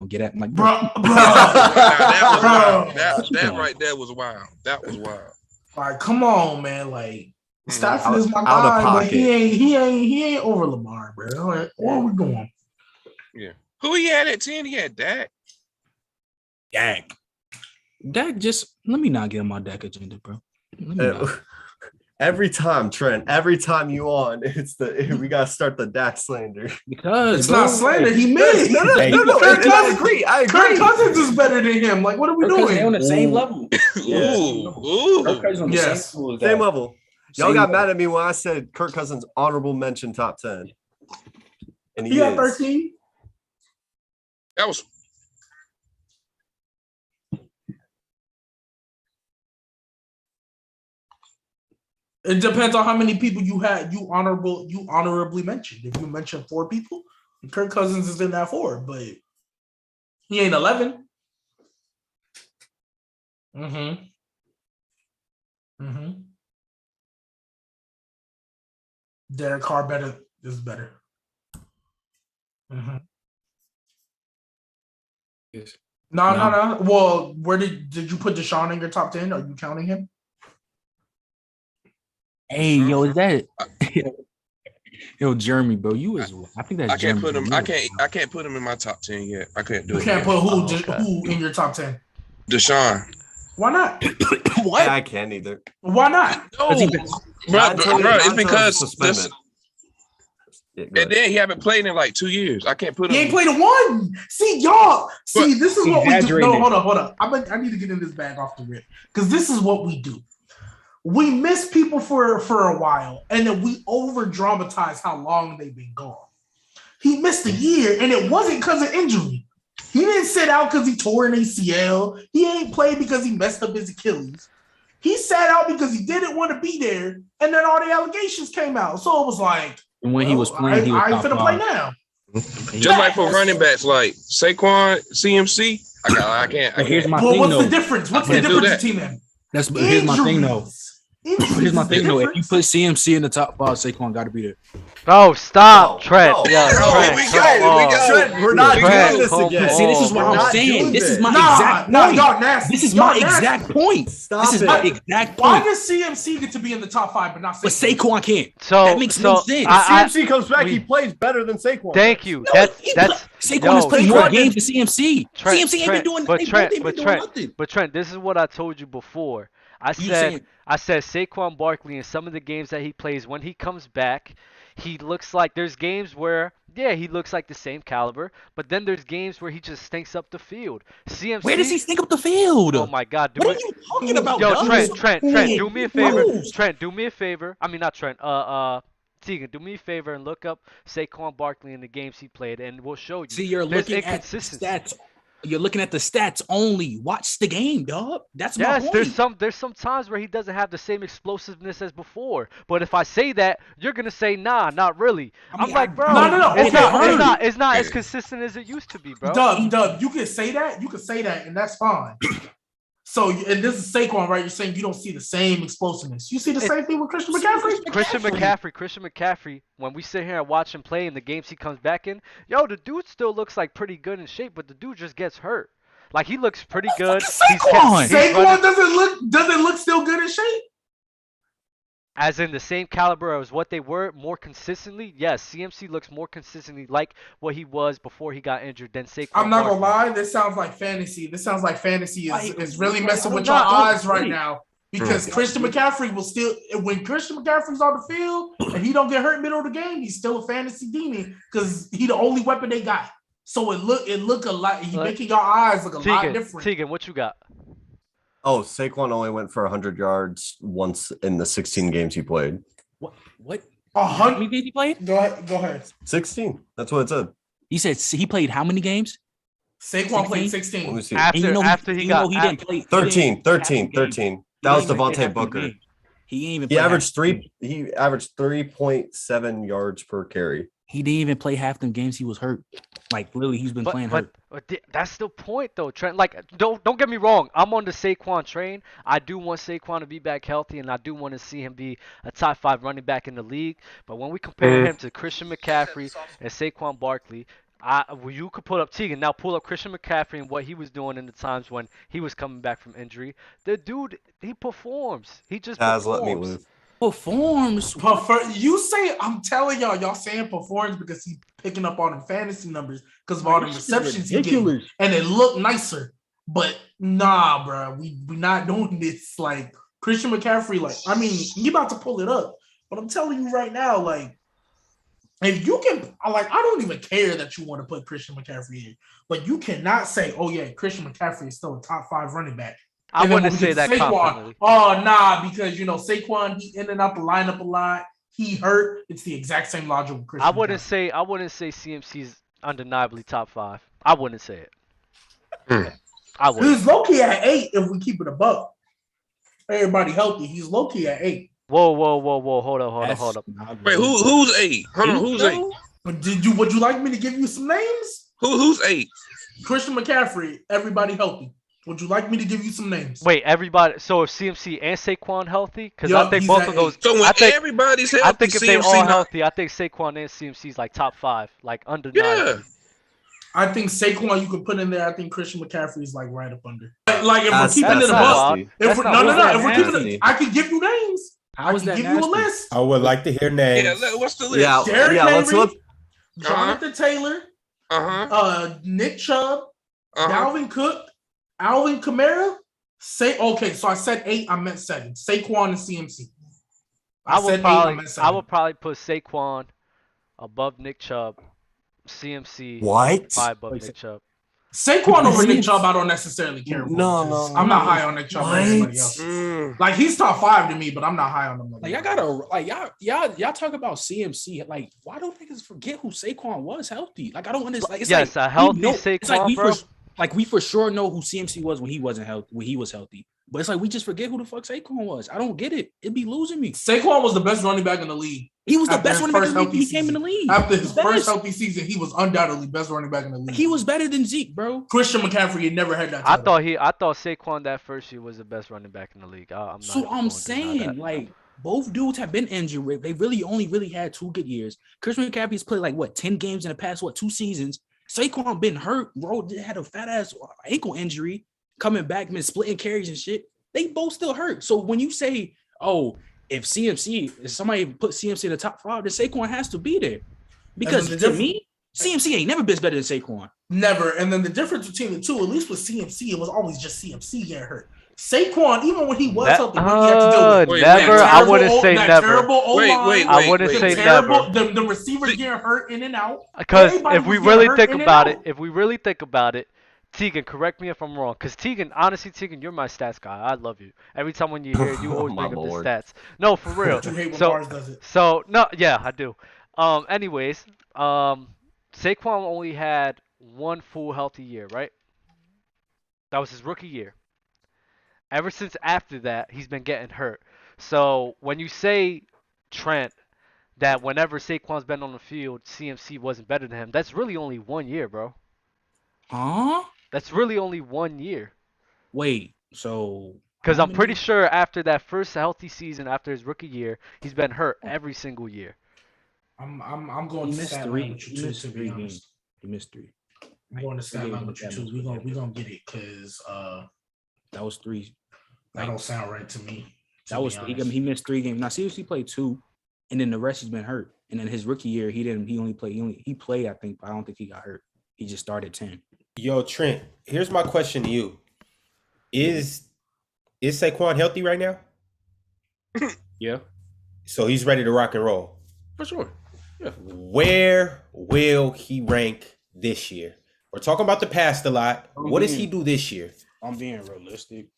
get at like, bro. That was wild. That right there was wild. That was wild. Like, come on, man. Like, Stafford is my out of guy, but pocket. he ain't over Lamar, bro. Like, where are we going? Yeah. Who he had at 10? He had Dak. Dak just let me not get on my Dak agenda, bro. Every time, Trent, every time you on, we gotta start the Dak slander. Because It's not slander. He missed. No. I agree. Kirk Cousins is better than him. Like, what are we doing? They're on the same level. Ooh. Kirk Cousins on the Yes. same level. as Same that. level. Y'all got mad at me when I said Kirk Cousins honorable mention top 10. And He got 13. That was It depends on how many people you had. You honorably mentioned. If you mentioned 4 people, Kirk Cousins is in that 4, but he ain't 11. Derek Carr is better. Yes. No. Well, where did you put Deshaun in your top 10? Are you counting him? Hey, yo, is that yo, Jeremy, bro? I think that's I can't Jeremy. put him. I can't put him in my top 10 yet. I can't do it. You can't put who in your top 10? Deshaun. Why not? What? Yeah, I can't either. Why not? No, bro, it's because this, and then he haven't played in like 2 years. I can't put him. He ain't played a 1. See, y'all. See, this is what we do. No, hold on. I need to get in this bag off the rip because this is what we do. We miss people for a while, and then we over dramatize how long they've been gone. He missed a year, and it wasn't because of injury. He didn't sit out because he tore an ACL. He ain't played because he messed up his Achilles. He sat out because he didn't want to be there, and then all the allegations came out. So it was like, when he was playing, he was I ain't finna play five. now. Just like for running backs, like Saquon, CMC. I can't. Here's my Well, thing, what's though. the difference? What's the can't do difference that. between them? Here's my thing, though. Injuries Here's my is the thing, though. If you difference. put CMC in the top 5, Saquon got to be there. No, stop, No, Trent. no. Yeah, No, Trent, we come got it, we on. got it. Trent, we're not Trent, doing this come again. on. See, this is what bro. I'm not saying. doing This is this. my Nah, exact nah, point. y'all nasty. This is Y'all my nasty. exact point. Stop This is it. my exact Why point. does CMC get to be in the top 5 but not Saquon? But Saquon can't. So That makes no sense. CMC comes back, he plays better than Saquon. Thank you. No, That's Saquon yo, has played more Trent, games than CMC. Trent, CMC ain't been doing but nothing. Trent, They both ain't been doing nothing. But Trent, this is what I told you before. I You said saying- Saquon Barkley in some of the games that he plays when he comes back, he looks like there's games where he looks like the same caliber, but then there's games where he just stinks up the field. CMC. Where does he stink up the field? Oh my God! What are you talking about? Yo, Doug? Trent, do me a favor. Gross. Trent, do me a favor. I mean, not Trent. Tegan, do me a favor and look up Saquon Barkley in the games he played, and we'll show you. See, you're There's looking at inconsistency. stats. You're looking at the stats only. Watch the game, dog. That's my Yes, point. there's some times where he doesn't have the same explosiveness as before. But if I say that, you're gonna say nah, not really. I mean, I'm like, bro, No. it's Okay, not as consistent as it used to be, bro. Dub, you can say that. You can say that, and that's fine. So, and this is Saquon, right? You're saying you don't see the same explosiveness. You see the same thing with Christian McCaffrey? Christian McCaffrey, when we sit here and watch him play in the games he comes back in, the dude still looks like pretty good in shape, but the dude just gets hurt. Like, he looks pretty good. Saquon! Saquon doesn't look still good in shape? As in the same caliber as what they were, more consistently, yes. CMC looks more consistently like what he was before he got injured than Saquon. I'm not Barkley. gonna lie, this sounds like fantasy. This sounds like fantasy is really messing with No, your no, eyes no. right now. Because Christian McCaffrey will still, when Christian McCaffrey's on the field and he don't get hurt middle of the game, he's still a fantasy demon because he the only weapon they got. So it look a lot. He's making your eyes look a lot different. Tegan, what you got? Oh, Saquon only went for 100 yards once in the 16 games he played. What? How many games he played? Go ahead. 16. That's what it said. He said he played how many games? Saquon played Let 16. me see. After he didn't play 13. That was Devontae Booker. He ain't even. He averaged 3.7 yards per carry. He didn't even play half them games he was hurt. Like literally, he's been playing hurt. But that's the point, though, Trent. Like, don't get me wrong. I'm on the Saquon train. I do want Saquon to be back healthy, and I do want to see him be a top 5 running back in the league. But when we compare him to Christian McCaffrey and Saquon Barkley, You could pull up Teagan. Now pull up Christian McCaffrey and what he was doing in the times when he was coming back from injury. The dude, he performs. He just performs. Let me live. Performs. You say, I'm telling y'all saying performs because he's picking up all the fantasy numbers because of all the receptions he getting, and it looked nicer. But nah, bro, we not doing this. Like Christian McCaffrey, like I mean, you about to pull it up, but I'm telling you right now, like if you can, like I don't even care that you want to put Christian McCaffrey in, but you cannot say, oh yeah, Christian McCaffrey is still a top 5 running back. I wouldn't say that confidently. Oh, nah, because, Saquon, he in and out the lineup a lot. He hurt. It's the exact same logic with Christian. I wouldn't say CMC's undeniably top 5. I wouldn't say it. I would. He's low-key at 8 if we keep it above. Everybody healthy. He's low-key at 8. Whoa. Hold up. Wait, who's 8? Hold on, who's 8? Would you like me to give you some names? Who's 8? Christian McCaffrey, everybody healthy. Would you like me to give you some names? Wait, everybody. So if CMC and Saquon healthy, because I think both of those. So when everybody's healthy, I think if they're all healthy, I think Saquon and CMC's like top 5, like undeniably. Yeah. I think Saquon you could put in there. I think Christian McCaffrey is like right up under. Like if we're keeping it above, if we're keeping it, I could give you names. I can give you a list. I would like to hear names. Yeah, what's the list? Derrick Henry, let's look. Jonathan Taylor, Nick Chubb, Dalvin Cook, Alvin Kamara. So I said 8. I meant 7. Saquon and CMC. I would probably put Saquon above Nick Chubb. CMC. What? 5 above Nick Chubb. Saquon over Nick Chubb, I don't necessarily care about. No. I'm not high on Nick Chubb or anybody else. Like he's top 5 to me, but I'm not high on him. Like y'all talk about CMC. Like why don't niggas forget who Saquon was healthy? Like I don't understand. Like, it's a healthy Saquon, bro. We for sure know who CMC was when he wasn't healthy. When he was healthy, but it's like we just forget who the fuck Saquon was. I don't get it. It'd be losing me. Saquon was the best running back in the league. He was the best running back in the league when he came in the league. After his first healthy season, he was undoubtedly best running back in the league. He was better than Zeke, bro. Christian McCaffrey had never had that title. I thought Saquon that first year was the best running back in the league. I'm saying, like, both dudes have been injured. They only had 2 good years. Christian McCaffrey's played like 10 games in the past 2 seasons. Saquon been hurt, bro. Had a fat ass ankle injury, coming back, been splitting carries and shit. They both still hurt. So when you say, if somebody put CMC in the top 5, then Saquon has to be there. Because to me, CMC ain't never been better than Saquon. Never. And then the difference between the two, at least with CMC, it was always just CMC getting hurt. Saquon, even when he was healthy, what he had to deal with never. I wouldn't say never. I wouldn't say never. The receivers getting hurt in and out. Because if we really think about it, Teagan, correct me if I'm wrong. Because honestly, Teagan, you're my stats guy. I love you. Every time when you're here, you always bring up the stats. No, for real. You hate when Mars does it. So no, yeah, I do. Anyways, Saquon only had 1 full healthy year, right? That was his rookie year. Ever since after that, he's been getting hurt. So when you say, Trent, that whenever Saquon's been on the field, CMC wasn't better than him, that's really only 1 year, bro. Huh? That's really only 1 year. Wait, so... Because I'm pretty sure after that first healthy season, after his rookie year, he's been hurt every single year. I'm going to stat line with you too, to be honest. He missed 3. I'm going to stat line with you too. We're gonna get it because that was 3. That don't sound right to me. That was he missed 3 games. Now seriously, played 2, and then the rest he's been hurt. And then his rookie year, he played. I think, but I don't think he got hurt. He just started 10. Yo, Trent, here's my question to you: Is Saquon healthy right now? Yeah. So he's ready to rock and roll. For sure. Yeah. Where will he rank this year? We're talking about the past a lot. What does he do this year? I'm being realistic.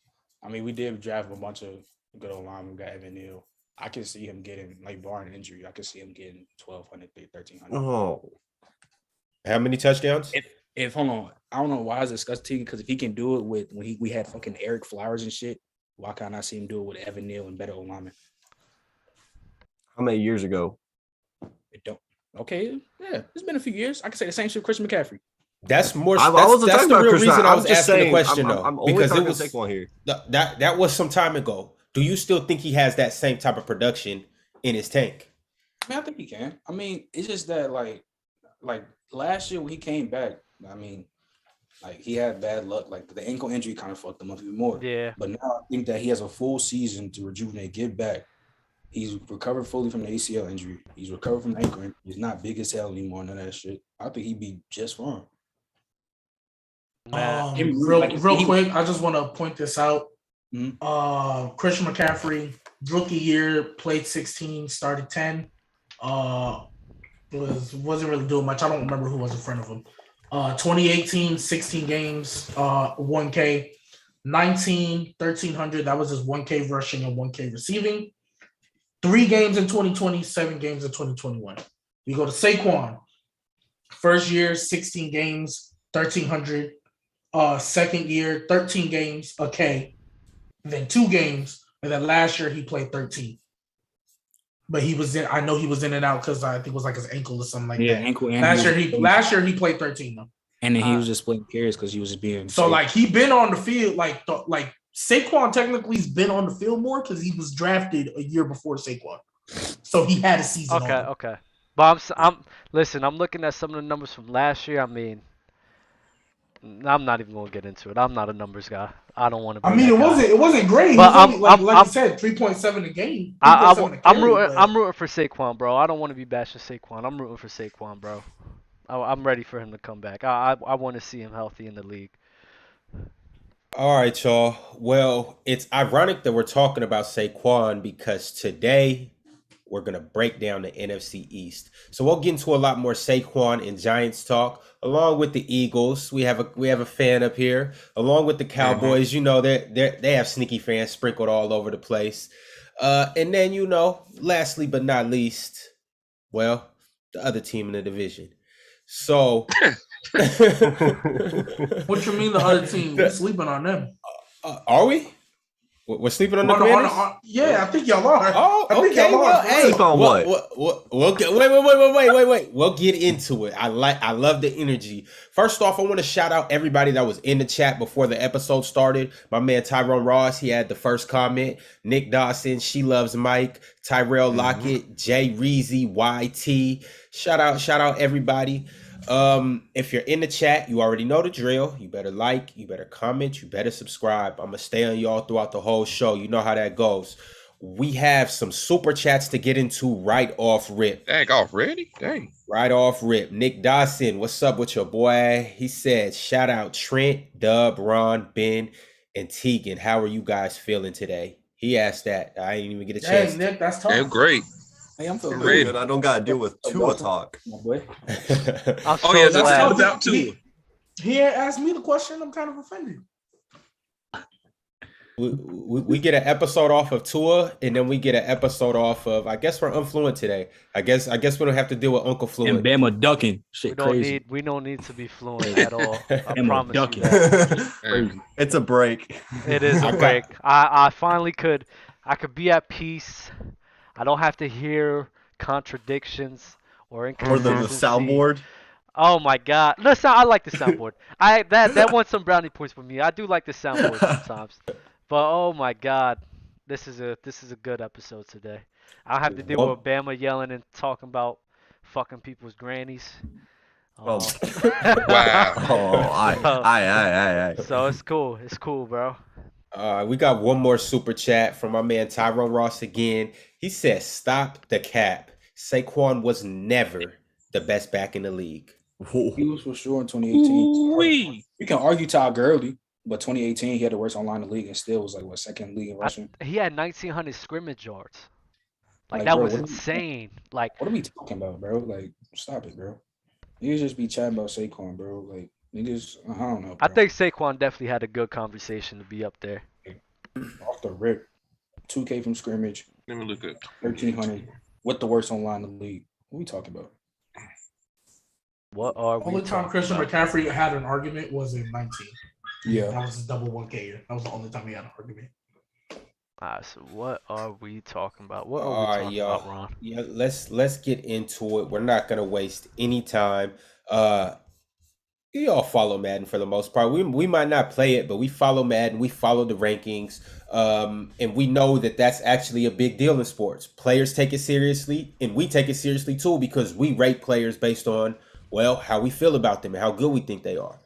I mean, we did draft a bunch of good old linemen. We got Evan Neal. I can see him getting, like, barring injury, I can see him getting 1,200, 1,300. Oh. How many touchdowns? If hold on, I don't know why I discussed Teagan, because if he can do it with when we had fucking Eric Flowers and shit, why can't I see him do it with Evan Neal and better linemen? How many years ago? It don't. Okay, yeah, it's been a few years. I can say the same shit with Christian McCaffrey. That's more. That's the real reason I was asking the question, though. I'm only because it was Saquon here. That was some time ago. Do you still think he has that same type of production in his tank? I mean, I think he can. I mean, it's just that like last year when he came back, I mean, like he had bad luck. Like the ankle injury kind of fucked him up even more. Yeah. But now I think that he has a full season to rejuvenate, get back. He's recovered fully from the ACL injury. He's recovered from the ankle injury. He's not big as hell anymore. None of that shit. I think he'd be just fine. Real quick, I just want to point this out. Mm-hmm. Christian McCaffrey, rookie year, played 16, started 10. Wasn't really doing much. I don't remember who was in front of him. 2018, 16 games, 1K. 19, 1,300. That was his 1K rushing and 1K receiving. 3 games in 2020, 7 games in 2021. You go to Saquon. First year, 16 games, 1,300. Second year, 13 games, a K. Then 2 games, and then last year he played 13. But he was in. I know he was in and out because I think it was like his ankle or something like that. Yeah, ankle. Last year he played 13 though. And then he was just splitting carries because he was just being. So like he been on the field like Saquon technically's been on the field more because he was drafted a year before Saquon, so he had a season. Okay. But I'm looking at some of the numbers from last year. I mean, I'm not even going to get into it. I'm not a numbers guy. I don't want to. I mean, it wasn't great. But I said, 3.7 a game. I'm rooting for Saquon, bro. I don't want to be bashing Saquon. I'm rooting for Saquon, bro. I'm ready for him to come back. I want to see him healthy in the league. All right, y'all. Well, it's ironic that we're talking about Saquon because today we're going to break down the NFC East. So we'll get into a lot more Saquon and Giants talk, along with the Eagles. We have a fan up here, along with the Cowboys. Mm-hmm. You know, they have sneaky fans sprinkled all over the place. And then, you know, lastly but not least, well, the other team in the division. So, what you mean the other team? We're sleeping on them. Are we? We're sleeping on the Commanders? Yeah, I think y'all are. Oh, okay. Well, hey, on what? Wait. We'll get into it. I love the energy. First off, I want to shout out everybody that was in the chat before the episode started. My man Tyrone Ross, he had the first comment. Nick Dawson, She Loves Mike. Tyrell Lockett, Jay Reezy, YT. Shout out everybody. If you're in the chat, you already know the drill. You better like, you better comment, you better subscribe. I'm gonna stay on y'all throughout the whole show. You know how that goes. We have some super chats to get into right off rip. Dang, already? Dang. Right off rip. Nick Dawson, what's up with your boy? He said, shout out Trent, Dub, Ron, Ben, and Tegan. How are you guys feeling today? He asked that. I didn't even get a chance. Dang, Nick, that's tough. They're great. Hey, I'm feeling good. I don't gotta deal with Tua talk. My boy. That's about Tua. He asked me the question. I'm kind of offended. We get an episode off of Tua, and then we get an episode off of. I guess we're unfluent today. I guess we don't have to deal with Uncle Fluent. And Bama ducking. Shit, crazy. We don't need to be fluent at all. I promise ducking. you that. It's a break. It is a break. I finally could. I could be at peace. I don't have to hear contradictions or inconsistencies. Or the soundboard. Oh my God! Listen, I like the soundboard. That won some brownie points for me. I do like the soundboard sometimes. But oh my God, this is a good episode today. I don't have to deal with Bama yelling and talking about fucking people's grannies. Wow. Aye. So it's cool. It's cool, bro. We got one more super chat from my man Tyrone Ross again. He says, "Stop the cap. Saquon was never the best back in the league." He was for sure in 2018. You can argue Todd Gurley, but 2018 he had the worst online in the league and still was like second league in rushing. He had 1,900 scrimmage yards. Like that was insane. Like what are we talking about, bro? Like stop it, bro. You just be chatting about Saquon, bro. Like niggas, I don't know. Bro. I think Saquon definitely had a good conversation to be up there. Off the rip, 2K from scrimmage. Let me look at 1,300 with the worst online in the league. What are we talking about? What are we? Only time Christian McCaffrey had an argument was in 19. Yeah, that was his double 1K year. That was the only time he had an argument. So what are we talking about? What are we talking about, Ron? Yeah, let's get into it. We're not gonna waste any time. You all follow Madden for the most part. We might not play it, but we follow Madden. We follow the rankings, and we know that that's actually a big deal in sports. Players take it seriously, and we take it seriously too because we rate players based on Well, how we feel about them and how good we think they are.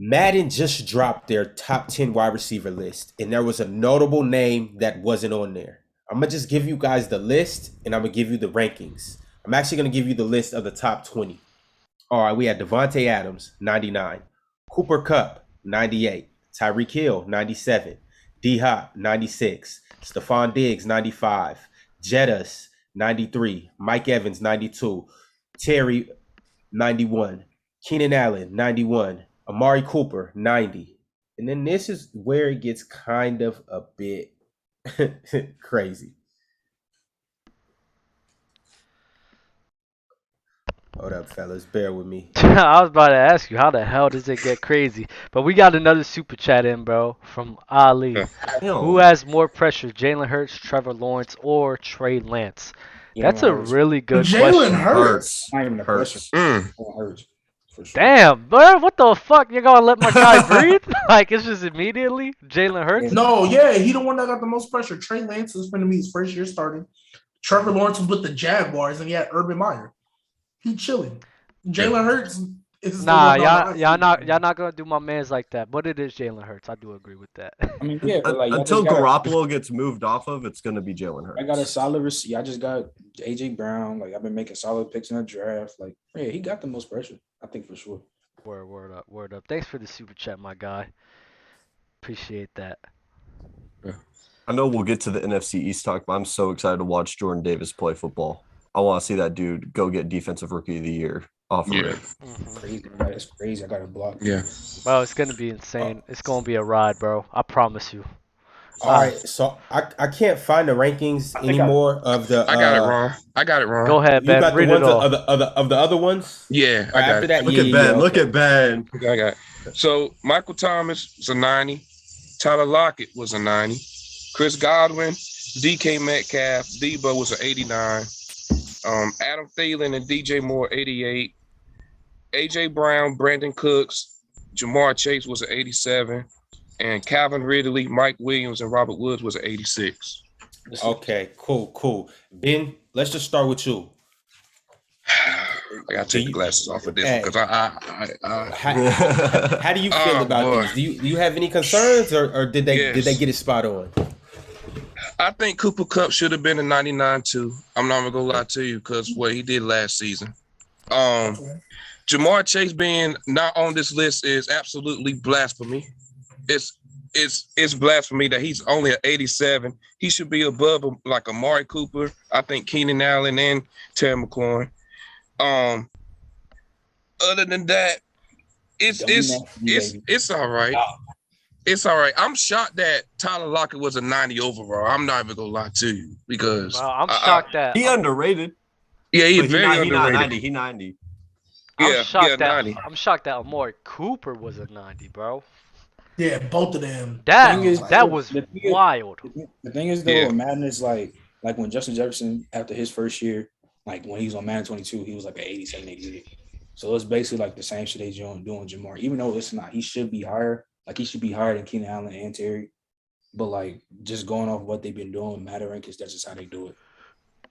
Madden just dropped their top 10 wide receiver list, and there was a notable name that wasn't on there. I'm going to just give you guys the list, and I'm going to give you the rankings. I'm actually going to give you the list of the top 20. All right, we had Devontae Adams, 99. Cooper Kupp, 98. Tyreek Hill, 97. D-Hop, 96. Stephon Diggs, 95. Jettas, 93. Mike Evans, 92. Terry, 91. Keenan Allen, 91. Amari Cooper, 90. And then this is where it gets kind of a bit crazy. Hold up, fellas. Bear with me. I was about to ask you, how the hell does it get crazy? But we got another super chat in, bro, from Ali. Who has more pressure, Jalen Hurts, Trevor Lawrence, or Trey Lance? That's a really good question. Jalen Hurts. Not even a pressure. Hurts. Sure. Damn, bro, what the fuck? You're gonna let my guy breathe? Like, it's just immediately Jalen Hurts? No, yeah, he the one that got the most pressure. Trey Lance is going to be his first year starting. Trevor Lawrence was with the Jaguars, and he had Urban Meyer. He chilling. Jalen Hurts is y'all not gonna do my man's like that. But it is Jalen Hurts. I do agree with that. I mean, yeah, but like until Garoppolo gets moved off of, it's gonna be Jalen Hurts. I got a solid receiver. I just got AJ Brown. Like I've been making solid picks in the draft. Like, yeah, he got the most pressure. I think for sure. Word up. Thanks for the super chat, my guy. Appreciate that. I know we'll get to the NFC East talk, but I'm so excited to watch Jordan Davis play football. I want to see that dude go get Defensive Rookie of the Year off of it. Crazy. That's crazy. I got a block. Yeah. Well, it's going to be insane. It's going to be a ride, bro. I promise you. All right. So I can't find the rankings anymore of the. I got it wrong. Go ahead, Ben. You got Read the it ones all. of the other ones? Yeah. I got it. Look at Ben. Look at Ben. I got it. So Michael Thomas was a 90. Tyler Lockett was a 90. Chris Godwin, DK Metcalf, Debo was an 89. Adam Thielen and DJ Moore, 88. AJ Brown, Brandon Cooks, Jamar Chase was an 87. And Calvin Ridley, Mike Williams, and Robert Woods was an 86. Okay, cool. Ben, let's just start with you. I gotta take the glasses off of this because how do you feel about these? Do you have any concerns, or did they get it spot on? I think Cooper Kupp should have been a 99 too. I'm not gonna lie to you because what he did last season. Jamar Chase being not on this list is absolutely blasphemy. It's blasphemy that he's only an 87. He should be above like Amari Cooper. I think Keenan Allen and Terry McLaurin. Other than that, it's all right. It's all right. I'm shocked that Tyler Lockett was a 90 overall. I'm not even gonna lie to you because I'm shocked that he underrated. Yeah, he's very underrated. He 90. I'm shocked that Amari Cooper was a 90, bro. Yeah, both of them. That was wild. The thing is, though, Madden is like when Justin Jefferson, after his first year, like when he was on Madden 22, he was like an 87, 88. So it's basically like the same shit they doing Jamar. Even though it's not, he should be higher. Like he should be higher than Keenan Allen and Terry. But like just going off what they've been doing, Madden rankings, that's just how they do it.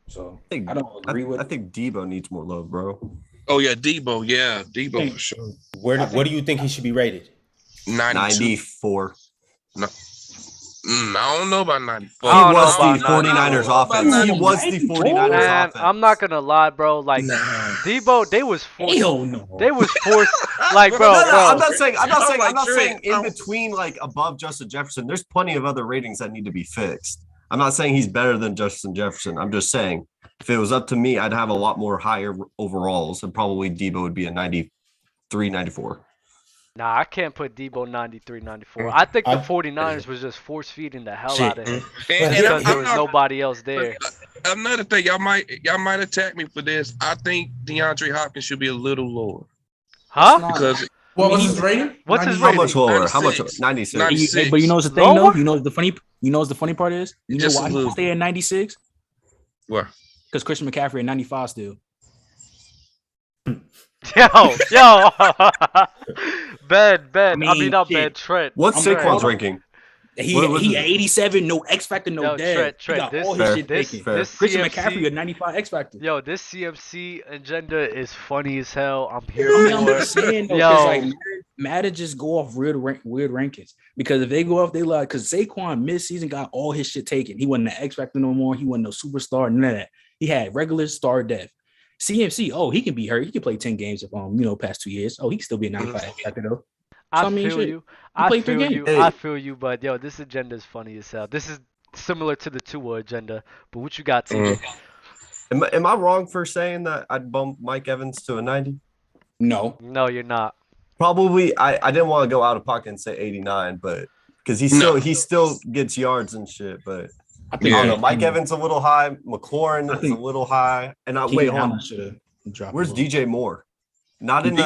So I don't agree with. I think Debo needs more love, bro. Oh yeah, Debo. Yeah, Debo for sure. What do you think he should be rated? 94. No. I don't know about 94. He was the 49ers offense. He was the 49ers offense. I'm not going to lie, bro. Like, Debo, they was forced. Hell no. They was forced. Like, bro. I'm not saying in between, like, above Justin Jefferson. There's plenty of other ratings that need to be fixed. I'm not saying he's better than Justin Jefferson. I'm just saying if it was up to me, I'd have a lot more higher overalls, and probably Debo would be a 93, 94. Nah, I can't put Debo 93, 94. I think the 49ers was just force-feeding the hell out of him because there was nobody else there. Another thing, y'all might attack me for this. I think DeAndre Hopkins should be a little lower. Huh? Because what was his rating? What's his How rating? much lower? 96. How much? 96. But you know what's the thing, though? You know the funny part is? You know why he stay at 96? What? Because Christian McCaffrey at 95 still. Yo. Ben. I mean, not Ben, Trent. What's Saquon's ranking? He 87, no X Factor, no dev. He got all his shit taken. Christian McCaffrey, a 95 X Factor. Yo, this CMC agenda is funny as hell. I'm here for it. I'm just saying, though, like Madden just go off weird rankings. Because if they go off, they like, because Saquon mid-season got all his shit taken. He wasn't an X Factor no more. He wasn't no superstar, none of that. He had regular star dev. CMC, he can be hurt. He can play 10 games if past 2 years. He can still be a 95 X Factor though. I feel you. I feel you, but yo, this agenda is funny as hell. This is similar to the Tua agenda, but what you got, TJ? Am I wrong for saying that I'd bump Mike Evans to a 90? No, you're not. Probably. I didn't want to go out of pocket and say 89, but because he still gets yards and shit. But I don't know. Mike Evans a little high. McLaurin is a little high. And wait, hold on. Where's DJ Moore? Not in the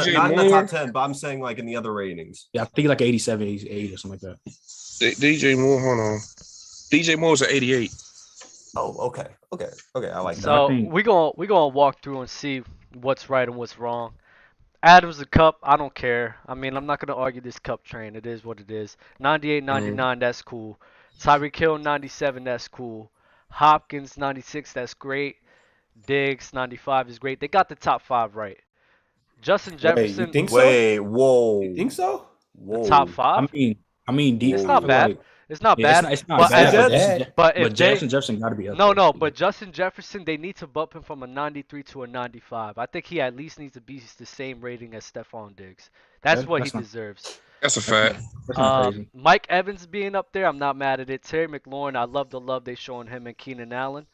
top 10, but I'm saying like in the other ratings. Yeah, I think like 87, 88 or something like that. DJ Moore, hold on. DJ Moore's at 88. Oh, okay. I like that. So we're gonna walk through and see what's right and what's wrong. Adams a Cup, I don't care. I mean, I'm not gonna argue this Cup train. It is what it is. 98, 99, that's cool. Tyreek Hill 97, that's cool. Hopkins 96, that's great. Diggs 95 is great. They got the top 5 right. Justin Jefferson. Wait, you think so? Whoa. You think so? Whoa. The top 5? I mean, it's not bad. It's not bad. It's not bad. But Justin Jefferson got to be up. No. But Justin Jefferson, they need to bump him from a 93 to a 95. I think he at least needs to be the same rating as Stephon Diggs. That's what he deserves. That's a fact. Mike Evans being up there, I'm not mad at it. Terry McLaurin, I love the love they showing him and Keenan Allen,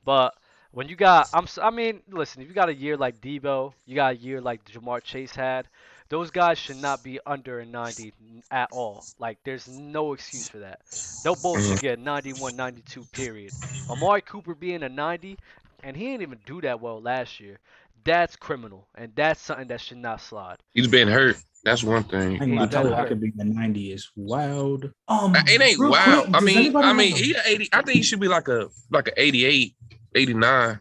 but. When you got, listen, if you got a year like Debo, you got a year like Jamar Chase had, those guys should not be under a 90 at all. Like, there's no excuse for that. They'll both should get 91, 92, period. Amari Cooper being a 90, and he didn't even do that well last year, that's criminal, and that's something that should not slide. He's been hurt. That's one thing. I could be a 90 is wild. It ain't wild. Quick, I mean, he 80. I think he should be like a 88. 89.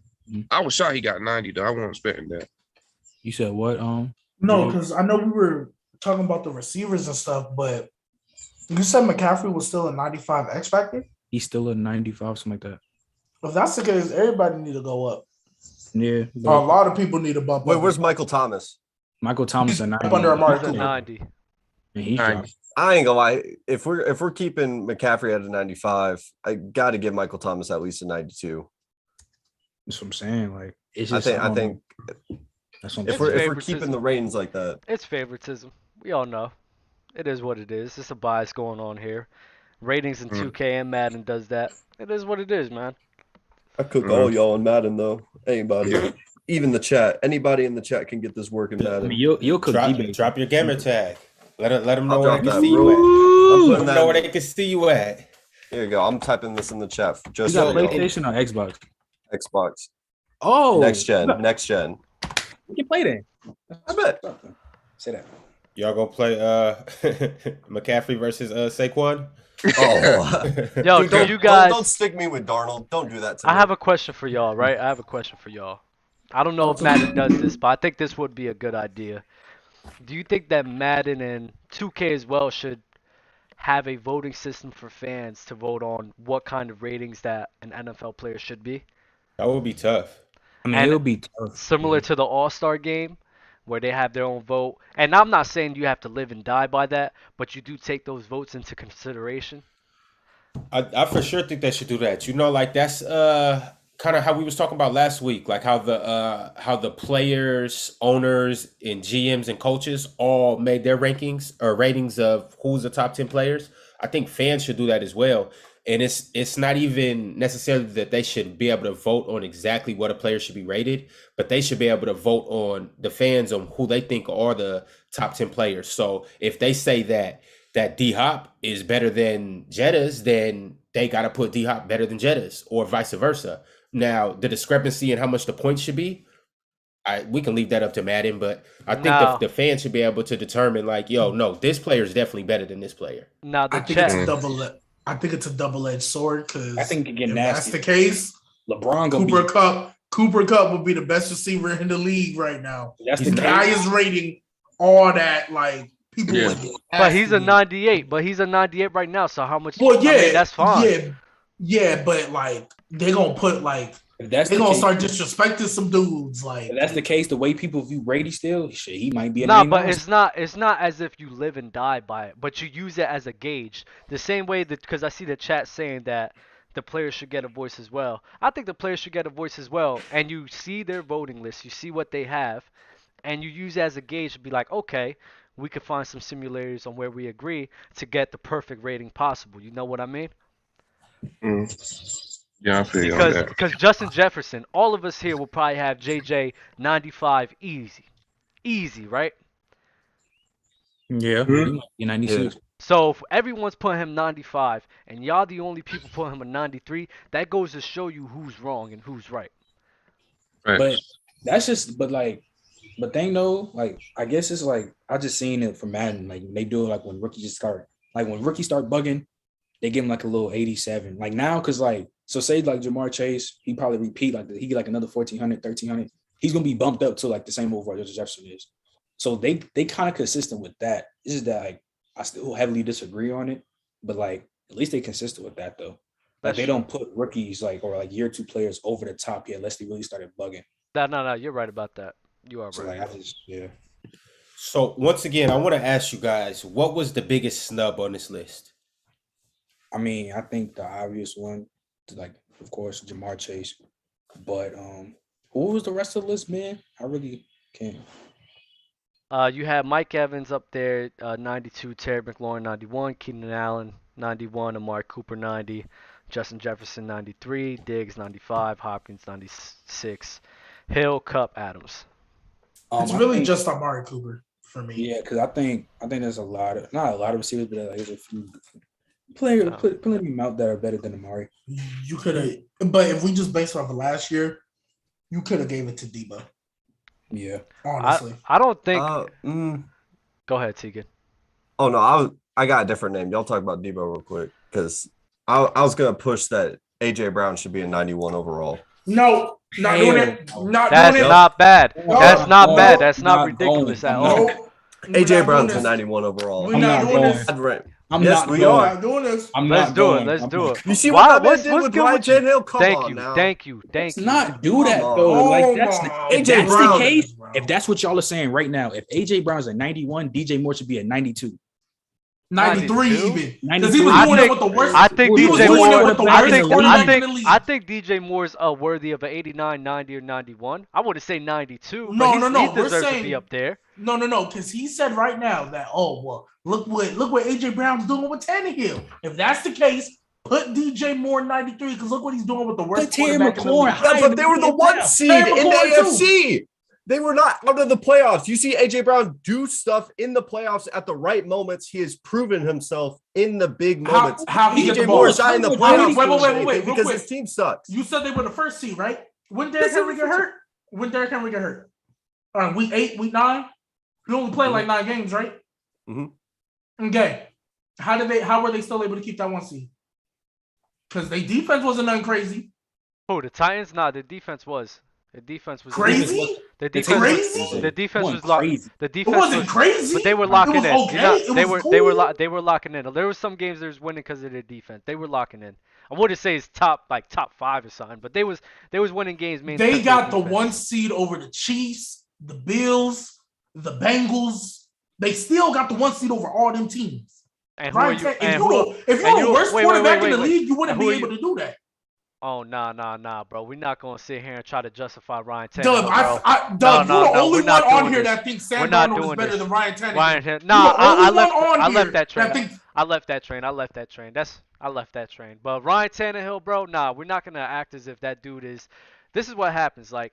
I was shocked he got 90 though. I wasn't expecting that. You said what? No, because I know we were talking about the receivers and stuff, but you said McCaffrey was still a 95 X Factor? He's still a 95, something like that. If that's the case, everybody need to go up. Yeah. A lot of people need to bump up. Wait, where's Michael Thomas? Michael Thomas a 90. Under Amari Cooper. 90. He's I ain't gonna lie. If we're keeping McCaffrey at a 95, I got to give Michael Thomas at least a 92. That's what I'm saying. Like, it's just, I think that's what if we're keeping the ratings like that, it's favoritism. We all know it is what it is. It's a bias going on here. Ratings in 2K and Madden does that. It is what it is, man. I cook all y'all in Madden though. Anybody, even the chat. Anybody in the chat can get this work in Madden. I mean, you'll cook. Drop your gamer tag. Let them know where they can see you at. Let them know where they can see you at. Here you go. I'm typing this in the chat. Just you got PlayStation or Xbox? Xbox. Oh, next gen. We can play that. I bet. Say that. Y'all gonna play McCaffrey versus Saquon? Oh, yo, dude, you guys don't stick me with Darnold. Don't do that to me. I have a question for y'all, right? I don't know if Madden does this, but I think this would be a good idea. Do you think that Madden and 2K as well should have a voting system for fans to vote on what kind of ratings that an NFL player should be? That would be tough. I mean, it'll be tough. Similar to the All-Star game, where they have their own vote. And I'm not saying you have to live and die by that, but you do take those votes into consideration. I for sure think they should do that. You know, like that's kind of how we was talking about last week, like how the players, owners, and GMs and coaches all made their rankings or ratings of who's the top 10 players. I think fans should do that as well. And it's not even necessarily that they should be able to vote on exactly what a player should be rated, but they should be able to vote on the fans on who they think are the top 10 players. So if they say that D-Hop is better than Jettas, then they got to put D-Hop better than Jettas or vice versa. Now, the discrepancy in how much the points should be, we can leave that up to Madden, but I think the fans should be able to determine like, yo, no, this player is definitely better than this player. Now, I think it's a double-edged sword because I think if that's the case, LeBron Cooper Kupp would be the best receiver in the league right now. That's the guy is rating all that like people Yeah. would get But he's a asking. 98. But he's a 98 right now. So how much? Well, yeah, I mean, that's fine. Yeah, but like they gonna put like If that's they the gonna case, start disrespecting some dudes. Like if that's the case, the way people view Brady still, shit, he might be a Nah, 99. but it's not as if you live and die by it, but you use it as a gauge. The same way that, because I see the chat saying that the players should get a voice as well. I think the players should get a voice as well. And you see their voting list, you see what they have, and you use it as a gauge to be like, okay, we could find some similarities on where we agree to get the perfect rating possible. You know what I mean? Yeah, I feel you on that. Because Justin Jefferson, all of us here will probably have JJ 95 easy, right? Yeah, Hmm? he might be 96. So if everyone's putting him 95, and y'all the only people putting him a 93, that goes to show you who's wrong and who's right. Right. But that's just, but thing though, like I guess it's like I just seen it from Madden. Like they do it like when rookies just start, like when rookies start bugging, they give him like a little 87. Like now, because like so say like Jamar Chase, he probably repeat like he get like another 1,400, 1,300. He's gonna be bumped up to like the same overall Justin Jefferson is. So they kind of consistent with that. It's just that like I still heavily disagree on it, but like at least they consistent with that though. Like they don't put rookies like or like year two players over the top yet, unless they really started bugging. No, you're right about that. You are So right. like I just So once again, I want to ask you guys, what was the biggest snub on this list? I mean, I think the obvious one, like of course Jamar Chase, but who was the rest of the list, man? I really can't. You have Mike Evans up there, 92, Terry McLaurin 91, Keenan Allen 91, Amari Cooper 90, Justin Jefferson 93, Diggs 95, Hopkins 96, Hill, Cup, Adams. It's really just Amari Cooper for me. Yeah, because I think there's not a lot of receivers, but there's a few plenty of them out that are better than Amari. You could have, but if we just base it off of last year, you could have gave it to Debo. Yeah, honestly, I don't think. Go ahead, Tegan. Oh no, I got a different name. Y'all talk about Debo real quick because I was gonna push that AJ Brown should be a 91 overall. No, not doing it. That's not bad. That's not bad. That's not ridiculous at all. AJ Brown's a 91 overall. We're not doing this. Yes, we are doing this. Let's do it. Let's do it. You see what that did with Ryan Tannehill? Come Thank on you. now. Thank you. Let's not do that though. Like that's AJ Brown. The case. If that's what y'all are saying right now, if AJ Brown's a 91, DJ Moore should be a 92. 93 even. Because he was I doing think, it with the worst. I think he was DJ doing it Moore. with the worst quarterback in the league. I think DJ Moore's worthy of an 89, 90, or 91. I wouldn't say 92. No. He deserves to be up there. No. Because he said right now that look what AJ Brown's doing with Tannehill. If that's the case, put DJ Moore 93 because look what he's doing with the worst quarterback in the league. Yeah, but they were the one seed in the AFC. They were not out of the playoffs. You see AJ Brown do stuff in the playoffs at the right moments. He has proven himself in the big moments. How he DJ Moore is not in the playoffs. Wait, because his team sucks. You said they were the first seed, right? When Derrick Henry get hurt? Week 8, week 9? You only played like 9 games, right? Mm-hmm. Okay. How were they still able to keep that one seed? Because their defense wasn't nothing crazy. Oh, the Titans? Nah, the defense was. The defense was crazy. The defense was locked. The defense wasn't crazy, but they were locking in. Okay. They were locking in. There were some games they was winning because of their defense. They were locking in. I wouldn't say it's top 5 or something, but they was winning games. They got the 1 seed over the Chiefs, the Bills, the Bengals. They still got the 1 seed over all them teams. And if you're the worst quarterback in the league, you wouldn't be able to do that. Oh, nah, bro. We're not going to sit here and try to justify Ryan Tannehill, Doug, you're the only one on here that thinks Sam Darnold is better than Ryan Tannehill. I left that train. I left that train. But Ryan Tannehill, bro, nah, we're not going to act as if that dude is. This is what happens. Like,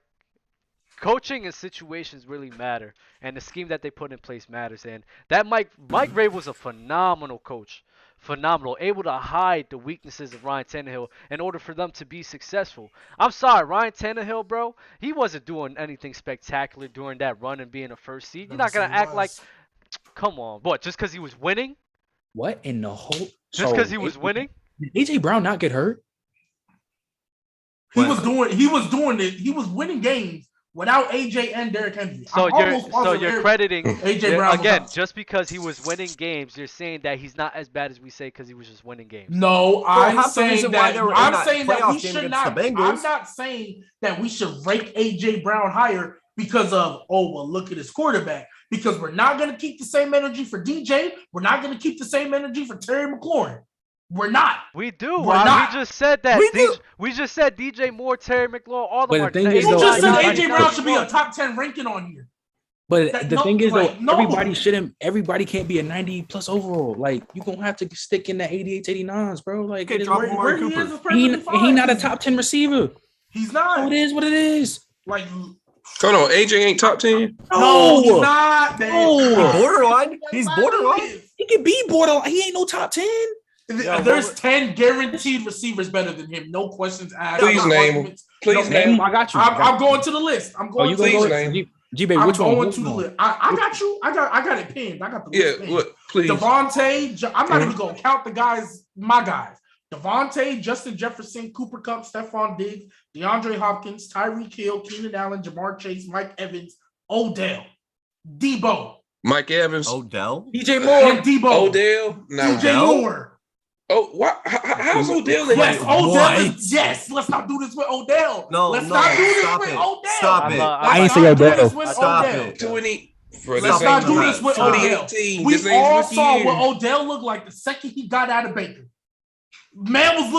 coaching and situations really matter, and the scheme that they put in place matters. And that Mike Vrabel was a phenomenal coach. Phenomenal, able to hide the weaknesses of Ryan Tannehill in order for them to be successful. I'm sorry, Ryan Tannehill, bro, he wasn't doing anything spectacular during that run and being a first seed. You're not going to act like, come on, what, just because he was winning? What in the whole? Just because he was winning? Did AJ Brown not get hurt? He was doing it. He was winning games without AJ and Derrick Henry. So you're crediting AJ Brown again just because he was winning games. You're saying that he's not as bad as we say because he was just winning games. No, I'm saying that we should not. I'm Bengals. not saying that we should rank AJ Brown higher because of look at his quarterback. Because we're not going to keep the same energy for DJ. We're not going to keep the same energy for Terry McLaurin. We're not. We do. We're not. We just said that. We just said DJ Moore, Terry McLaurin, all of them are. You just said AJ Brown should be a top 10 ranking on here. But the thing is, everybody can't be a 90 plus overall. Like, you're going to have to stick in the 88s, 89s, bro. Like, he not a top 10 receiver. He's not. So it is what it is. Like, hold on, AJ ain't top 10? No, he's not, man. No. Borderline. He's borderline. He can be borderline. He ain't no top 10. There's 10 guaranteed receivers better than him. No questions asked. Please name him. Please name him. I got you. I'm going to the list. I'm going to the list. G-Baby, which one? I'm going to the list. I got you. I got it pinned. I got the list pinned. Look, please. Devontae. I'm not even going to count the guys, my guys. Devontae, Justin Jefferson, Cooper Kupp, Stephon Diggs, DeAndre Hopkins, Tyreek Hill, Keenan Allen, Jamar Chase, Mike Evans, Odell, Debo. Mike Evans. Odell? DJ Moore. And Debo. Odell. No. DJ Moore. Oh, what? How's Odell? Yes, Odell. Yes, let's not do this with Odell. Let's not do this with Odell. Stop it. I ain't say Odell. Stop it. Let's not do this with Odell. We all saw what Odell looked like the second he got out of Baker. Man was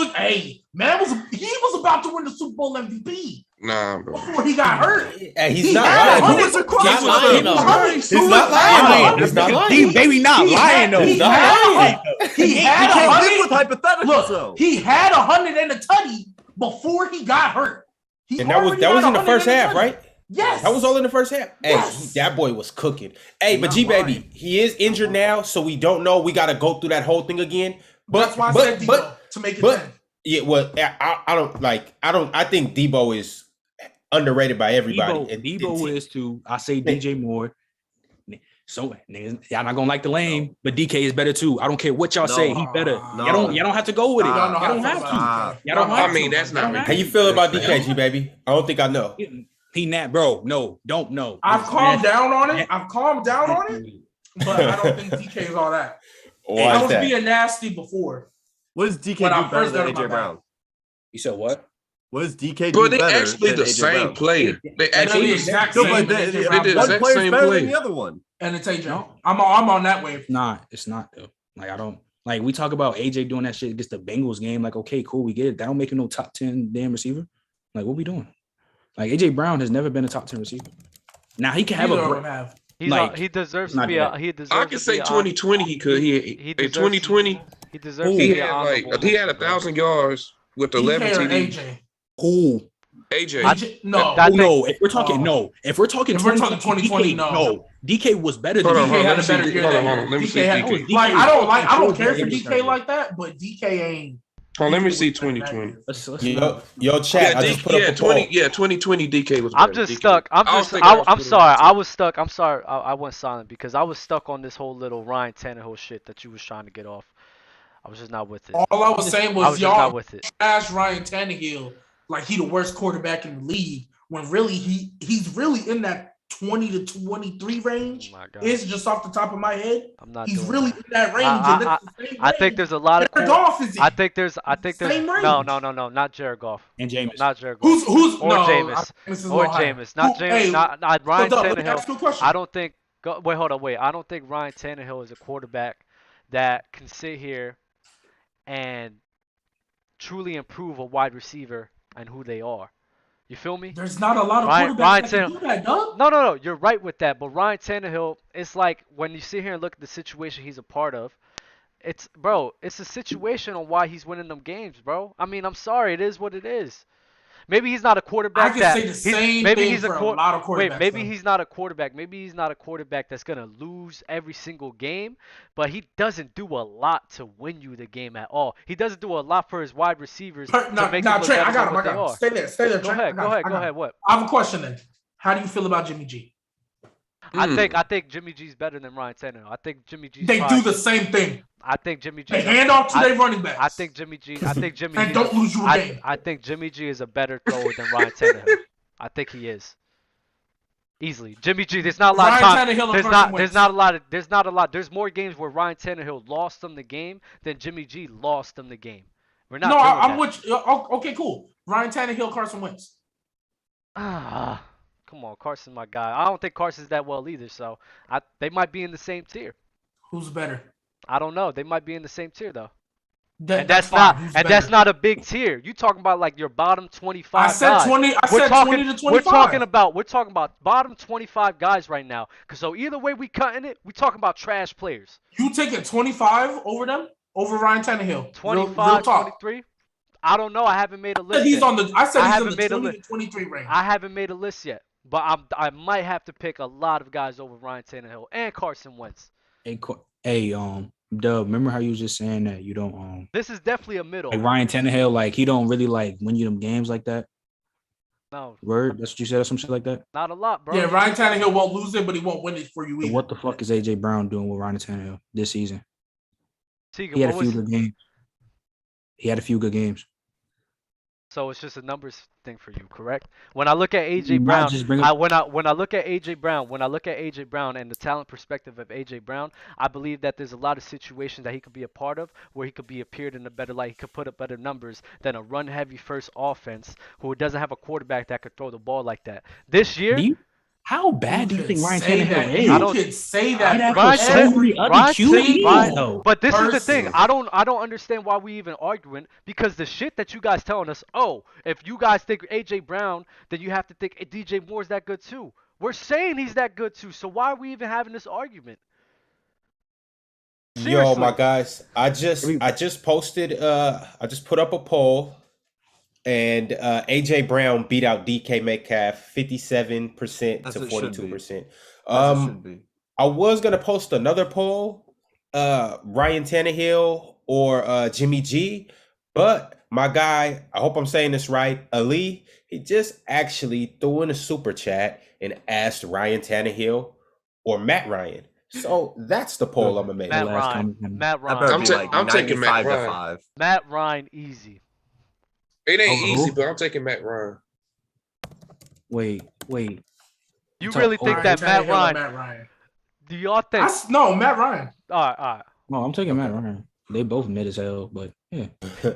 about to win the Super Bowl MVP. Nah, bro. Before he got hurt. He's not lying. He's not lying. He's not lying. He's not lying. Baby, not lying though. He had can't live with hypotheticals though. He had 100 and a tutty before he got hurt. And that was in the first half, right? Yes. That was all in the first half. Yes. Hey, that boy was cooking. Hey, but G-Baby, he is injured now, so we don't know. We got to go through that whole thing again. That's why I said Debo to make it 10. Yeah, well, I think Debo is underrated by everybody. Debo is too. I say DJ Moore. So niggas, y'all not gonna like the lame, but DK is better too. I don't care what y'all say, he better. Y'all don't have to go with it. Y'all don't have to. Y'all don't have to. I mean, that's not. How you feel about DK, G-Baby? I don't think I know. He not, bro. No, don't know. I've calmed down on it. But I don't think DK is all that. I was being nasty before. What does DK do better than AJ Brown? You said what? What does DK do better? But they actually the same player. They actually the exact same. They did the one exact player's same better play. than the other one. And it's AJ. No. I'm on that wave. Nah, it's not though. Like I don't like we talk about AJ doing that shit against the Bengals game. Like, okay, cool, we get it. That don't make him no top 10 damn receiver. Like, what we doing? Like AJ Brown has never been a top 10 receiver. Now he can have he deserves to be a. He deserves. I can say 2020. He could. He 2020. He deserves. He had 1,000 yards with 11 TDs. AJ. Who? AJ. No. If we're talking 2020, no. DK was better than DK had a better year. Hold on. Let me see DK. I don't care for DK like that, but DK ain't. Let me see 2020. Yo, chat. I just put up a 2020 DK was better. I'm just stuck. I'm sorry. I was stuck. I'm sorry. I went silent because I was stuck on this whole little Ryan Tannehill shit that you was trying to get off. I was just not with it. All I was saying was y'all ask Ryan Tannehill like he the worst quarterback in the league when really he's really in that 20 to 23 range. Oh it's just off the top of my head. He's really in that range. I think there's a lot of Goff is I think there's same range. No, not Jared Goff. And Jameis. Not Jared Goff. Who's Jameis. Not Jameis. Not Ryan Tannehill. I don't think I don't think Ryan Tannehill is a quarterback that can sit here and truly improve a wide receiver and who they are. You feel me? There's not a lot of quarterbacks that can do that, Doug. No. You're right with that. But Ryan Tannehill, it's like when you sit here and look at the situation he's a part of, it's a situation on why he's winning them games, bro. I mean, I'm sorry. It is what it is. Maybe he's not a quarterback. I can say the same thing for a lot of quarterbacks. Maybe he's not a quarterback. Maybe he's not a quarterback that's going to lose every single game, but he doesn't do a lot to win you the game at all. He doesn't do a lot for his wide receivers to make them look better than what they are. Stay there. Go ahead. What? I have a question then. How do you feel about Jimmy G? I think Jimmy G's better than Ryan Tannehill. I think Jimmy G. They do the same thing. I think Jimmy G. They hand off to their running backs. I think Jimmy G. And don't lose you a game. I think Jimmy G is a better thrower than Ryan Tannehill. I think he is. Easily. Jimmy G, there's not a lot of time. There's not a lot. There's more games where Ryan Tannehill lost them the game than Jimmy G lost them the game. We're not. No, I'm with you. Okay, cool. Ryan Tannehill, Carson Wentz. Come on, Carson, my guy. I don't think Carson's that well either. So they might be in the same tier. Who's better? I don't know. They might be in the same tier though. That's not a big tier. You talking about like your bottom 25 I said guys. 20. I said 20 to 25. We're talking about bottom 25 guys right now. So either way we cutting it, we talking about trash players. You taking 25 over them? Over Ryan Tannehill? 25, 23? I don't know. I haven't made a list. He's on the. I said he's in the 20 to 23 range. I haven't made a list yet, but I might have to pick a lot of guys over Ryan Tannehill and Carson Wentz. Hey, Dub, remember how you was just saying that you don't This is definitely a middle. like Ryan Tannehill, like he don't really like win you them games like that. No. Word? That's what you said or some shit like that? Not a lot, bro. Yeah, Ryan Tannehill won't lose it, but he won't win it for you either. What the fuck is AJ Brown doing with Ryan Tannehill this season? Tegan, He had a few good games. He had a few good games. So it's just a numbers thing for you, correct? When I look at AJ Brown, when I look at AJ Brown and the talent perspective of AJ Brown, I believe that there's a lot of situations that he could be a part of where he could be appeared in a better light. He could put up better numbers than a run-heavy first offense who doesn't have a quarterback that could throw the ball like that. This year, how bad do you think Ryan Tannehill is? You can say that. But this is the thing. I don't understand why we even arguing, because the shit that you guys telling us, oh, if you guys think AJ Brown, then you have to think DJ Moore's that good too. We're saying he's that good too. So why are we even having this argument? Seriously. Yo, my guys, I just posted I just put up a poll. And AJ Brown beat out DK Metcalf 57% to 42%. I was gonna post another poll, Ryan Tannehill or Jimmy G, but my guy, I hope I'm saying this right, Ali, he just actually threw in a super chat and asked Ryan Tannehill or Matt Ryan. So that's the poll I'm gonna make. Matt Ryan. I'm taking Matt Ryan. Matt Ryan, easy. It ain't easy, but I'm taking Matt Ryan. Wait. You really think that Matt Ryan? Do y'all think? No, Matt Ryan. All right. No, I'm taking Matt Ryan. They both mid as hell, but yeah.